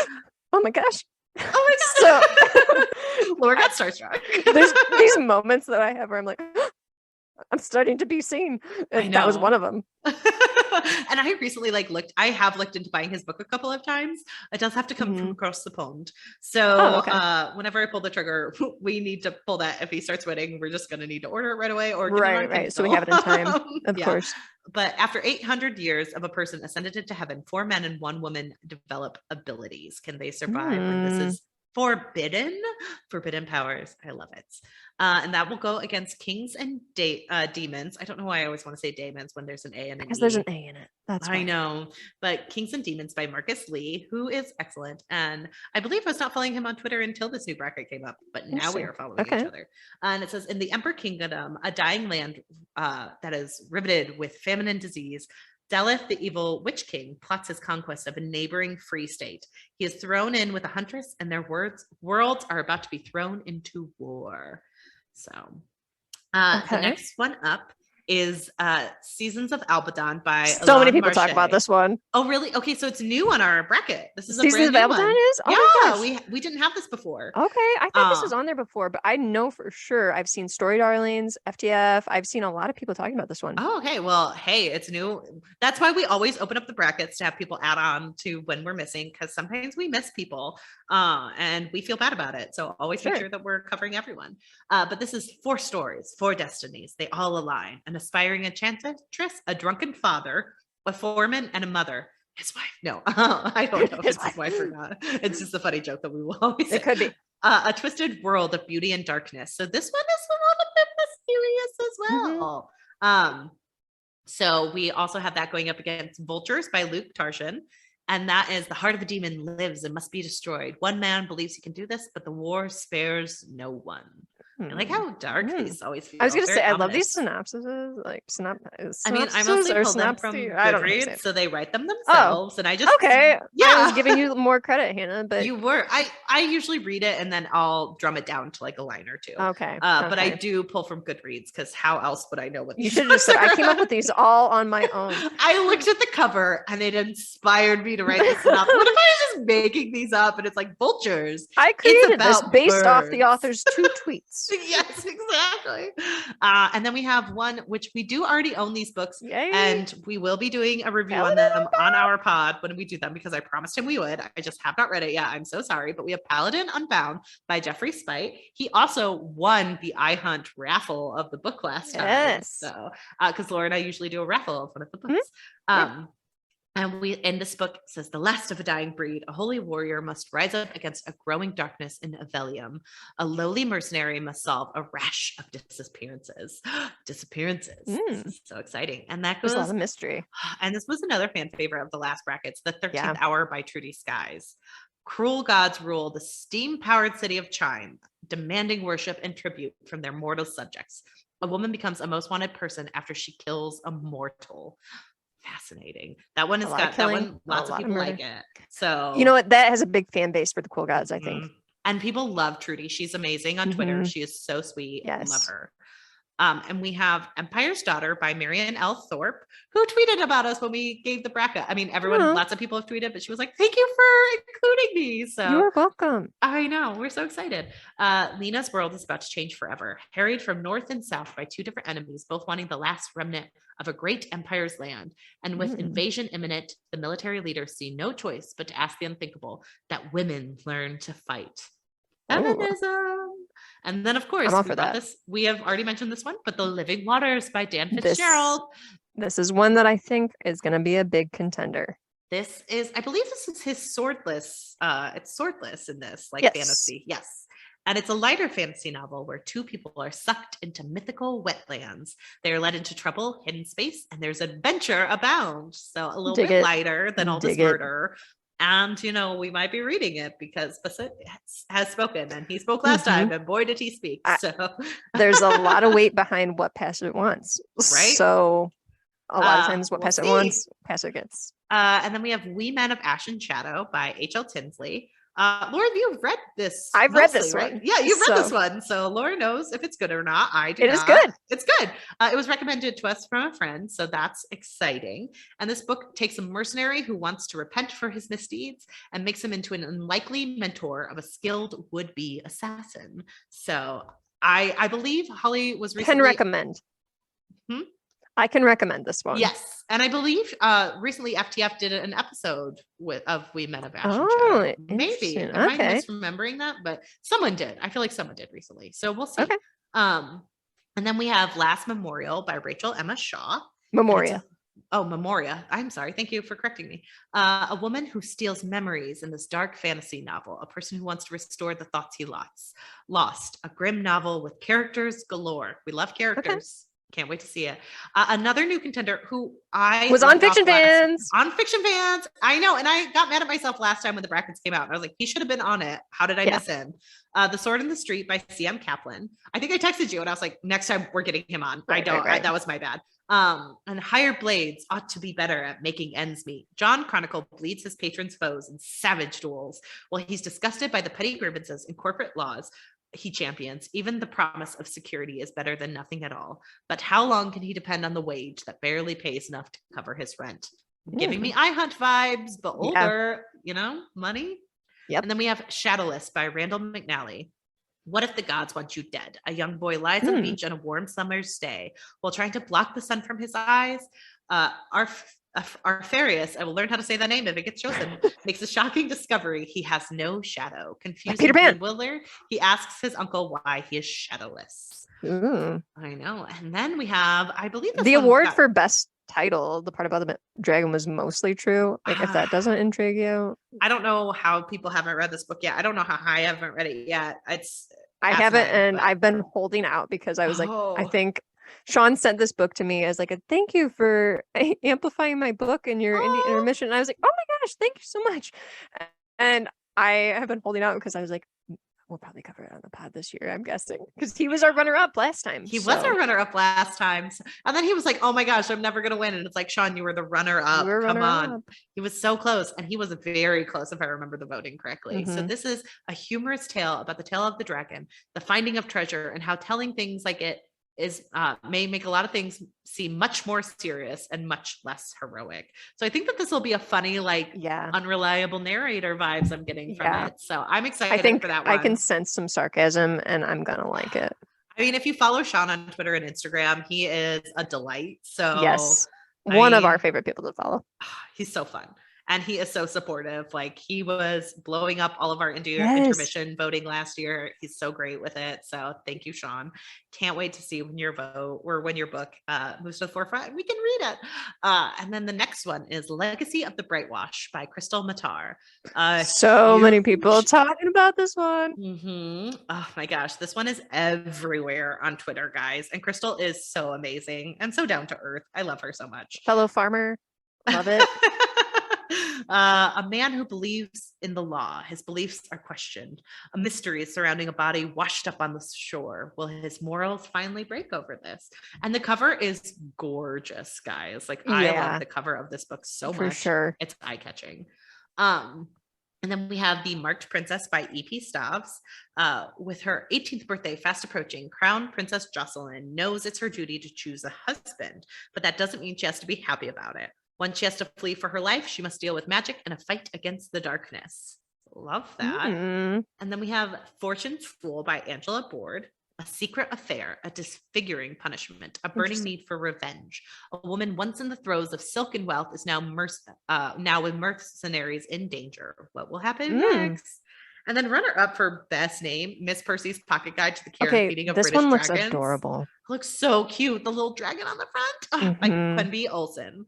oh my gosh. Oh my god! So Laura got starstruck. There's these moments that I have where I'm like, I'm starting to be seen, and that was one of them. And I recently I have looked into buying his book a couple of times. It does have to come from across the pond. So whenever I pull the trigger, we need to pull that. If he starts winning, we're just going to need to order it right away, or right. So we have it in time, of course. But after 800 years of a person ascended into heaven, 4 men and 1 woman develop abilities. Can they survive when this is forbidden powers? I love it. And that will go against kings and demons. I don't know why I always want to say daemons when there's an A and an E. Because there's an A in it. That's I know. But Kings and Demons by Marcus Lee, who is excellent. And I believe I was not following him on Twitter until this new bracket came up, but now we are following each other. And it says, in the Emperor Kingdom, a dying land that is riveted with famine and disease, Daleth, the evil witch king, plots his conquest of a neighboring free state. He is thrown in with a huntress, and their worlds are about to be thrown into war. So the next one up is Seasons of Albadan by so many people talk about this one. Oh, really? Okay, so it's new on our bracket. This is Seasons a brand of new Albadan one. Is? Oh yeah, we didn't have this before. Okay, I thought this was on there before, but I know for sure I've seen Story Darlings, FTF. I've seen a lot of people talking about this one. Oh, okay. Well, hey, it's new. That's why we always open up the brackets to have people add on to when we're missing, because sometimes we miss people and we feel bad about it. So always make sure that we're covering everyone. But this is 4 stories, 4 destinies. They all align. An aspiring enchantress, a drunken father, a foreman, and a mother. His wife. No, I don't know if it's his wife or not. It's just a funny joke that we will always say. It could be. A twisted world of beauty and darkness. So this one is a little bit mysterious as well. So we also have that going up against Vultures by Luke Tarshan. And that is, the heart of a demon lives and must be destroyed. One man believes he can do this, but the war spares no one. I like how dark these always feel. I was going to say, I love these synopsises. Like synopsis. I mean, I mostly pull them from Goodreads, so they write them themselves, and I just I was giving you more credit, Hannah, but you were. I usually read it and then I'll drum it down to like a line or two. Okay. But I do pull from Goodreads because how else would I know what you should have just said? I came up with these all on my own. I looked at the cover and it inspired me to write this up. What if I was just making these up and it's like Vultures? I created this based off the author's 2 tweets. Yes, exactly. And then we have one which we do already own these books. Yay. And we will be doing a review on them on our pod when we do them, because I promised him we would. I just have not read it yet. I'm so sorry. But we have Paladin Unbound by Jeffrey Spite. He also won the iHunt raffle of the book last time. Yes. So because Laura and I usually do a raffle of one of the books. And we end this book, says, the last of a dying breed, a holy warrior must rise up against a growing darkness in Avelium. A lowly mercenary must solve a rash of disappearances. This is so exciting. And that goes, there's a lot of mystery. And this was another fan favorite of the last brackets, The 13th Hour by Trudy Skies. Cruel gods rule the steam-powered city of Chime, demanding worship and tribute from their mortal subjects. A woman becomes a most wanted person after she kills a mortal. Fascinating. That one has got that one. Lots of people like it. So you know what? That has a big fan base for the Cool Gods, I think. And people love Trudy. She's amazing on Twitter. She is so sweet. Yes. Love her. And we have Empire's Daughter by Marianne L. Thorpe, who tweeted about us when we gave the bracket. I mean, lots of people have tweeted, but she was like, thank you for including me. So you're welcome. I know. We're so excited. Lena's world is about to change forever. Harried from north and south by 2 different enemies, both wanting the last remnant of a great empire's land. And with invasion imminent, the military leaders see no choice but to ask the unthinkable, that women learn to fight. Feminism. And then, of course, we have already mentioned this one, but The Living Waters by Dan Fitzgerald. This is one that I think is going to be a big contender. This is, I believe this is his swordless. It's swordless in this, fantasy. Yes. And it's a lighter fantasy novel where 2 people are sucked into mythical wetlands. They're led into trouble, hidden space, and there's adventure abound. So a little bit lighter than all this murder. And, we might be reading it because Basit has spoken, and he spoke last time, and boy, did he speak. So there's a lot of weight behind what Passer wants. Right. So a lot of times what Passer wants, Passer gets. And then we have We Men of Ash and Shadow by H.L. Tinsley. Laura, you've read this. I've read this one. Right? Yeah, you've read this one. So Laura knows if it's good or not. I do. It is good. It's good. It was recommended to us from a friend, so that's exciting. And this book takes a mercenary who wants to repent for his misdeeds and makes him into an unlikely mentor of a skilled would-be assassin. So I believe Holly was recently... Can recommend. I can recommend this one. Yes. And I believe recently FTF did an episode of We Men of Ash and Shadow. Maybe. Am I misremembering that? But someone did. I feel like someone did recently. So we'll see. Okay. And then we have Last Memorial by Rachel Emma Shaw. Memoria. Memoria. I'm sorry. Thank you for correcting me. A woman who steals memories in this dark fantasy novel. A person who wants to restore the thoughts he lost. A grim novel with characters galore. We love characters. Okay. Can't wait to see it. Another new contender who I was on Fiction Fans. On Fiction Fans. I know. And I got mad at myself last time when the brackets came out. And I was like, he should have been on it. How did I miss him? The Sword in the Street by C.M. Kaplan. I think I texted you and I was like, next time we're getting him on. Right. That was my bad. And Higher Blades ought to be better at making ends meet. John Chronicle bleeds his patron's foes in savage duels while he's disgusted by the petty grievances and corporate laws he champions. Even the promise of security is better than nothing at all. But how long can he depend on the wage that barely pays enough to cover his rent? Giving me I Hunt vibes, but older, money. Yep. And then we have Shadowless by Randall McNally. What if the gods want you dead? A young boy lies on the beach on a warm summer's day while trying to block the sun from his eyes. Arfarius, I will learn how to say that name if it gets chosen, makes a shocking discovery. He has no shadow. Confused Peter Pan. Willer, he asks his uncle why he is shadowless. I know. And then we have, I believe, the award for best title. The part about the dragon was mostly true. Like, if that doesn't intrigue you, I don't know how people haven't read this book yet. I don't know how I haven't read it yet. I haven't, and I've been holding out because I was like, I think Sean sent this book to me as like a thank you for amplifying my book in your Indie Intermission. And I was like, oh my gosh, thank you so much. And I have been holding out because I was like, we'll probably cover it on the pod this year, I'm guessing, because he was our runner-up last time. He was our runner-up last time. And then he was like, oh my gosh, I'm never going to win. And it's like, Sean, you were the runner-up. Come on. He was so close. And he was very close, if I remember the voting correctly. So this is a humorous tale about the tale of the dragon, the finding of treasure, and how telling things like it is may make a lot of things seem much more serious and much less heroic. So I think that this will be a funny, unreliable narrator vibes I'm getting from it. So I'm excited for that one. I can sense some sarcasm and I'm gonna like it. I mean, if you follow Sean on Twitter and Instagram, he is a delight. So yes, one of our favorite people to follow. He's so fun. And he is so supportive. Like, he was blowing up all of our Indie Intermission voting last year. He's so great with it. So thank you, Sean. Can't wait to see when your vote or when your book moves to the forefront. We can read it. And then the next one is Legacy of the Brightwash by Crystal Matar. So many people talking about this one. Oh my gosh. This one is everywhere on Twitter, guys. And Crystal is so amazing and so down to earth. I love her so much. Fellow farmer. Love it. A man who believes in the law. His beliefs are questioned. A mystery is surrounding a body washed up on the shore. Will his morals finally break over this? And the cover is gorgeous, guys. Like, I love the cover of this book so much. For sure. It's eye-catching. And then we have The Marked Princess by E.P. Stavs. With her 18th birthday fast approaching, Crown Princess Jocelyn knows it's her duty to choose a husband, but that doesn't mean she has to be happy about it. When she has to flee for her life, she must deal with magic and a fight against the darkness. Love that. And then we have Fortune's Fool by Angela Board. A secret affair, a disfiguring punishment, a burning need for revenge. A woman once in the throes of silken wealth is now with mercenaries in danger. What will happen next? And then runner-up for best name, Miss Percy's Pocket Guide to the Care and Feeding of British Dragons. This one looks adorable. Looks so cute. The little dragon on the front. By Quenby Olson.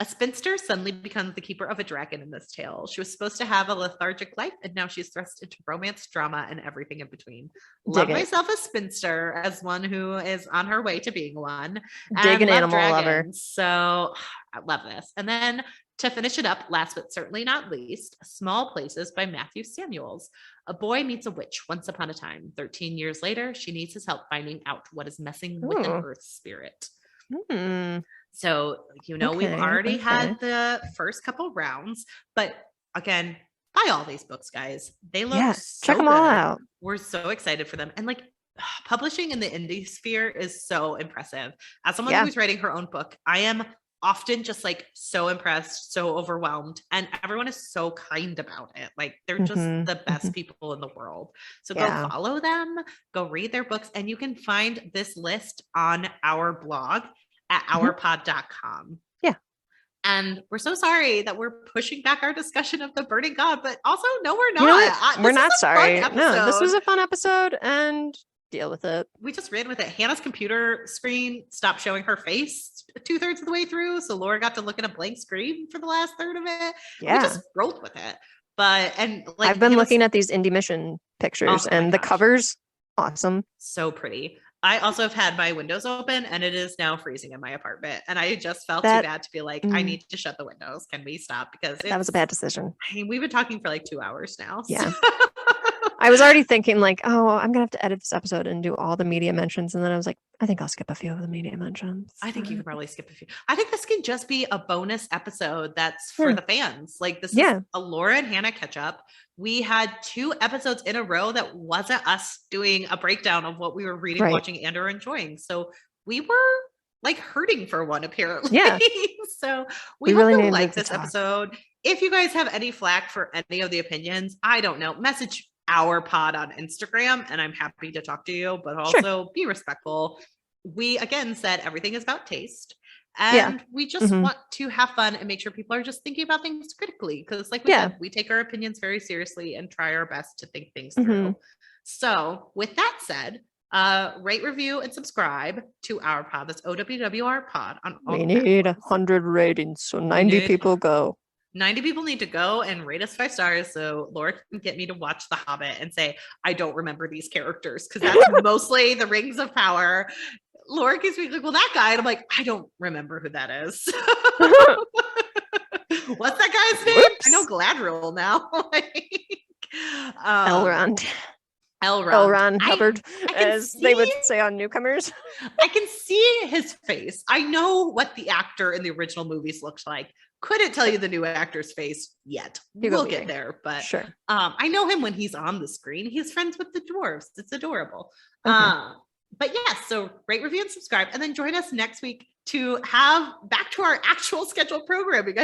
A spinster suddenly becomes the keeper of a dragon in this tale. She was supposed to have a lethargic life, and now she's thrust into romance, drama, and everything in between. Love myself a spinster as one who is on her way to being one. Dig an animal lover. So I love this. And then To finish it up, last but certainly not least, Small Places by Matthew Samuels. A boy meets a witch once upon a time. 13 years later, she needs his help finding out what is messing with an earth spirit. So, we've already had the first couple rounds, but again, buy all these books, guys. They look so check them good. all out. We're so excited for them. And like publishing in the indie sphere is so impressive. As someone who's writing her own book, I am often just like so impressed, so overwhelmed, and everyone is so kind about it. Like they're just the best people in the world. So go follow them, go read their books, and you can find this list on our blog at ourpod.com. And we're so sorry that we're pushing back our discussion of the Burning God, but also no, we're not. We're not sorry. No, this was a fun episode, and deal with it. We just ran with it. Hannah's computer screen stopped showing her face 2/3 of the way through, so Laura got to look at a blank screen for the last third of it. We just rolled with it. But I've been looking at these Indie Mission pictures, and the covers, awesome, so pretty. I also have had my windows open, and it is now freezing in my apartment, and I just felt too bad to be like, I need to shut the windows. Can we stop? Because that was a bad decision. I mean, we've been talking for like 2 hours now. Yeah. I was already thinking like, oh, I'm gonna have to edit this episode and do all the media mentions, and then I was like, I think I'll skip a few of the media mentions. I think you could probably skip a few. I think this can just be a bonus episode that's for the fans. Like this is a Laura and Hannah catch up. We had 2 episodes in a row that wasn't us doing a breakdown of what we were reading, watching, and or enjoying. So we were like hurting for one, apparently. Yeah. So we hope really like this episode. If you guys have any flack for any of the opinions, I don't know, message our pod on Instagram, and I'm happy to talk to you, but also be respectful. We again said everything is about taste, and we just want to have fun and make sure people are just thinking about things critically, because like we said, we take our opinions very seriously and try our best to think things through. So with that said, rate, review, and subscribe to our pod. That's OWWR pod on all. We need 100 ratings, so 90 people go. 90 people need to go and rate us 5 stars so Laura can get me to watch The Hobbit and say, I don't remember these characters, because that's mostly the Rings of Power. Laura gives me like, well, that guy. And I'm like, I don't remember who that is. What's that guy's name? Whoops. I know Gladriel now. Elrond. Elrond Hubbard, as they would say on Newcomers. I can see his face. I know what the actor in the original movies looks like. Couldn't tell you the new actor's face yet. We'll get there, but I know him when he's on the screen. He's friends with the dwarves. It's adorable. But yes, so rate, review, and subscribe, and then join us next week to have back to our actual scheduled programming.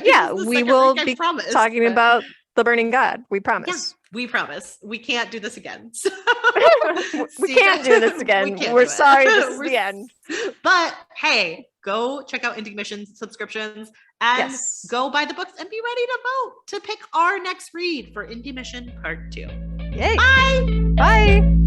We will be talking about the Burning God. We promise. Yeah, we promise. We can't do this again. We can't do this again. We're sorry. This is the end. But hey, go check out Indie Mission subscriptions and go buy the books and be ready to vote to pick our next read for Indie Mission Part 2. Yay. Bye. Bye.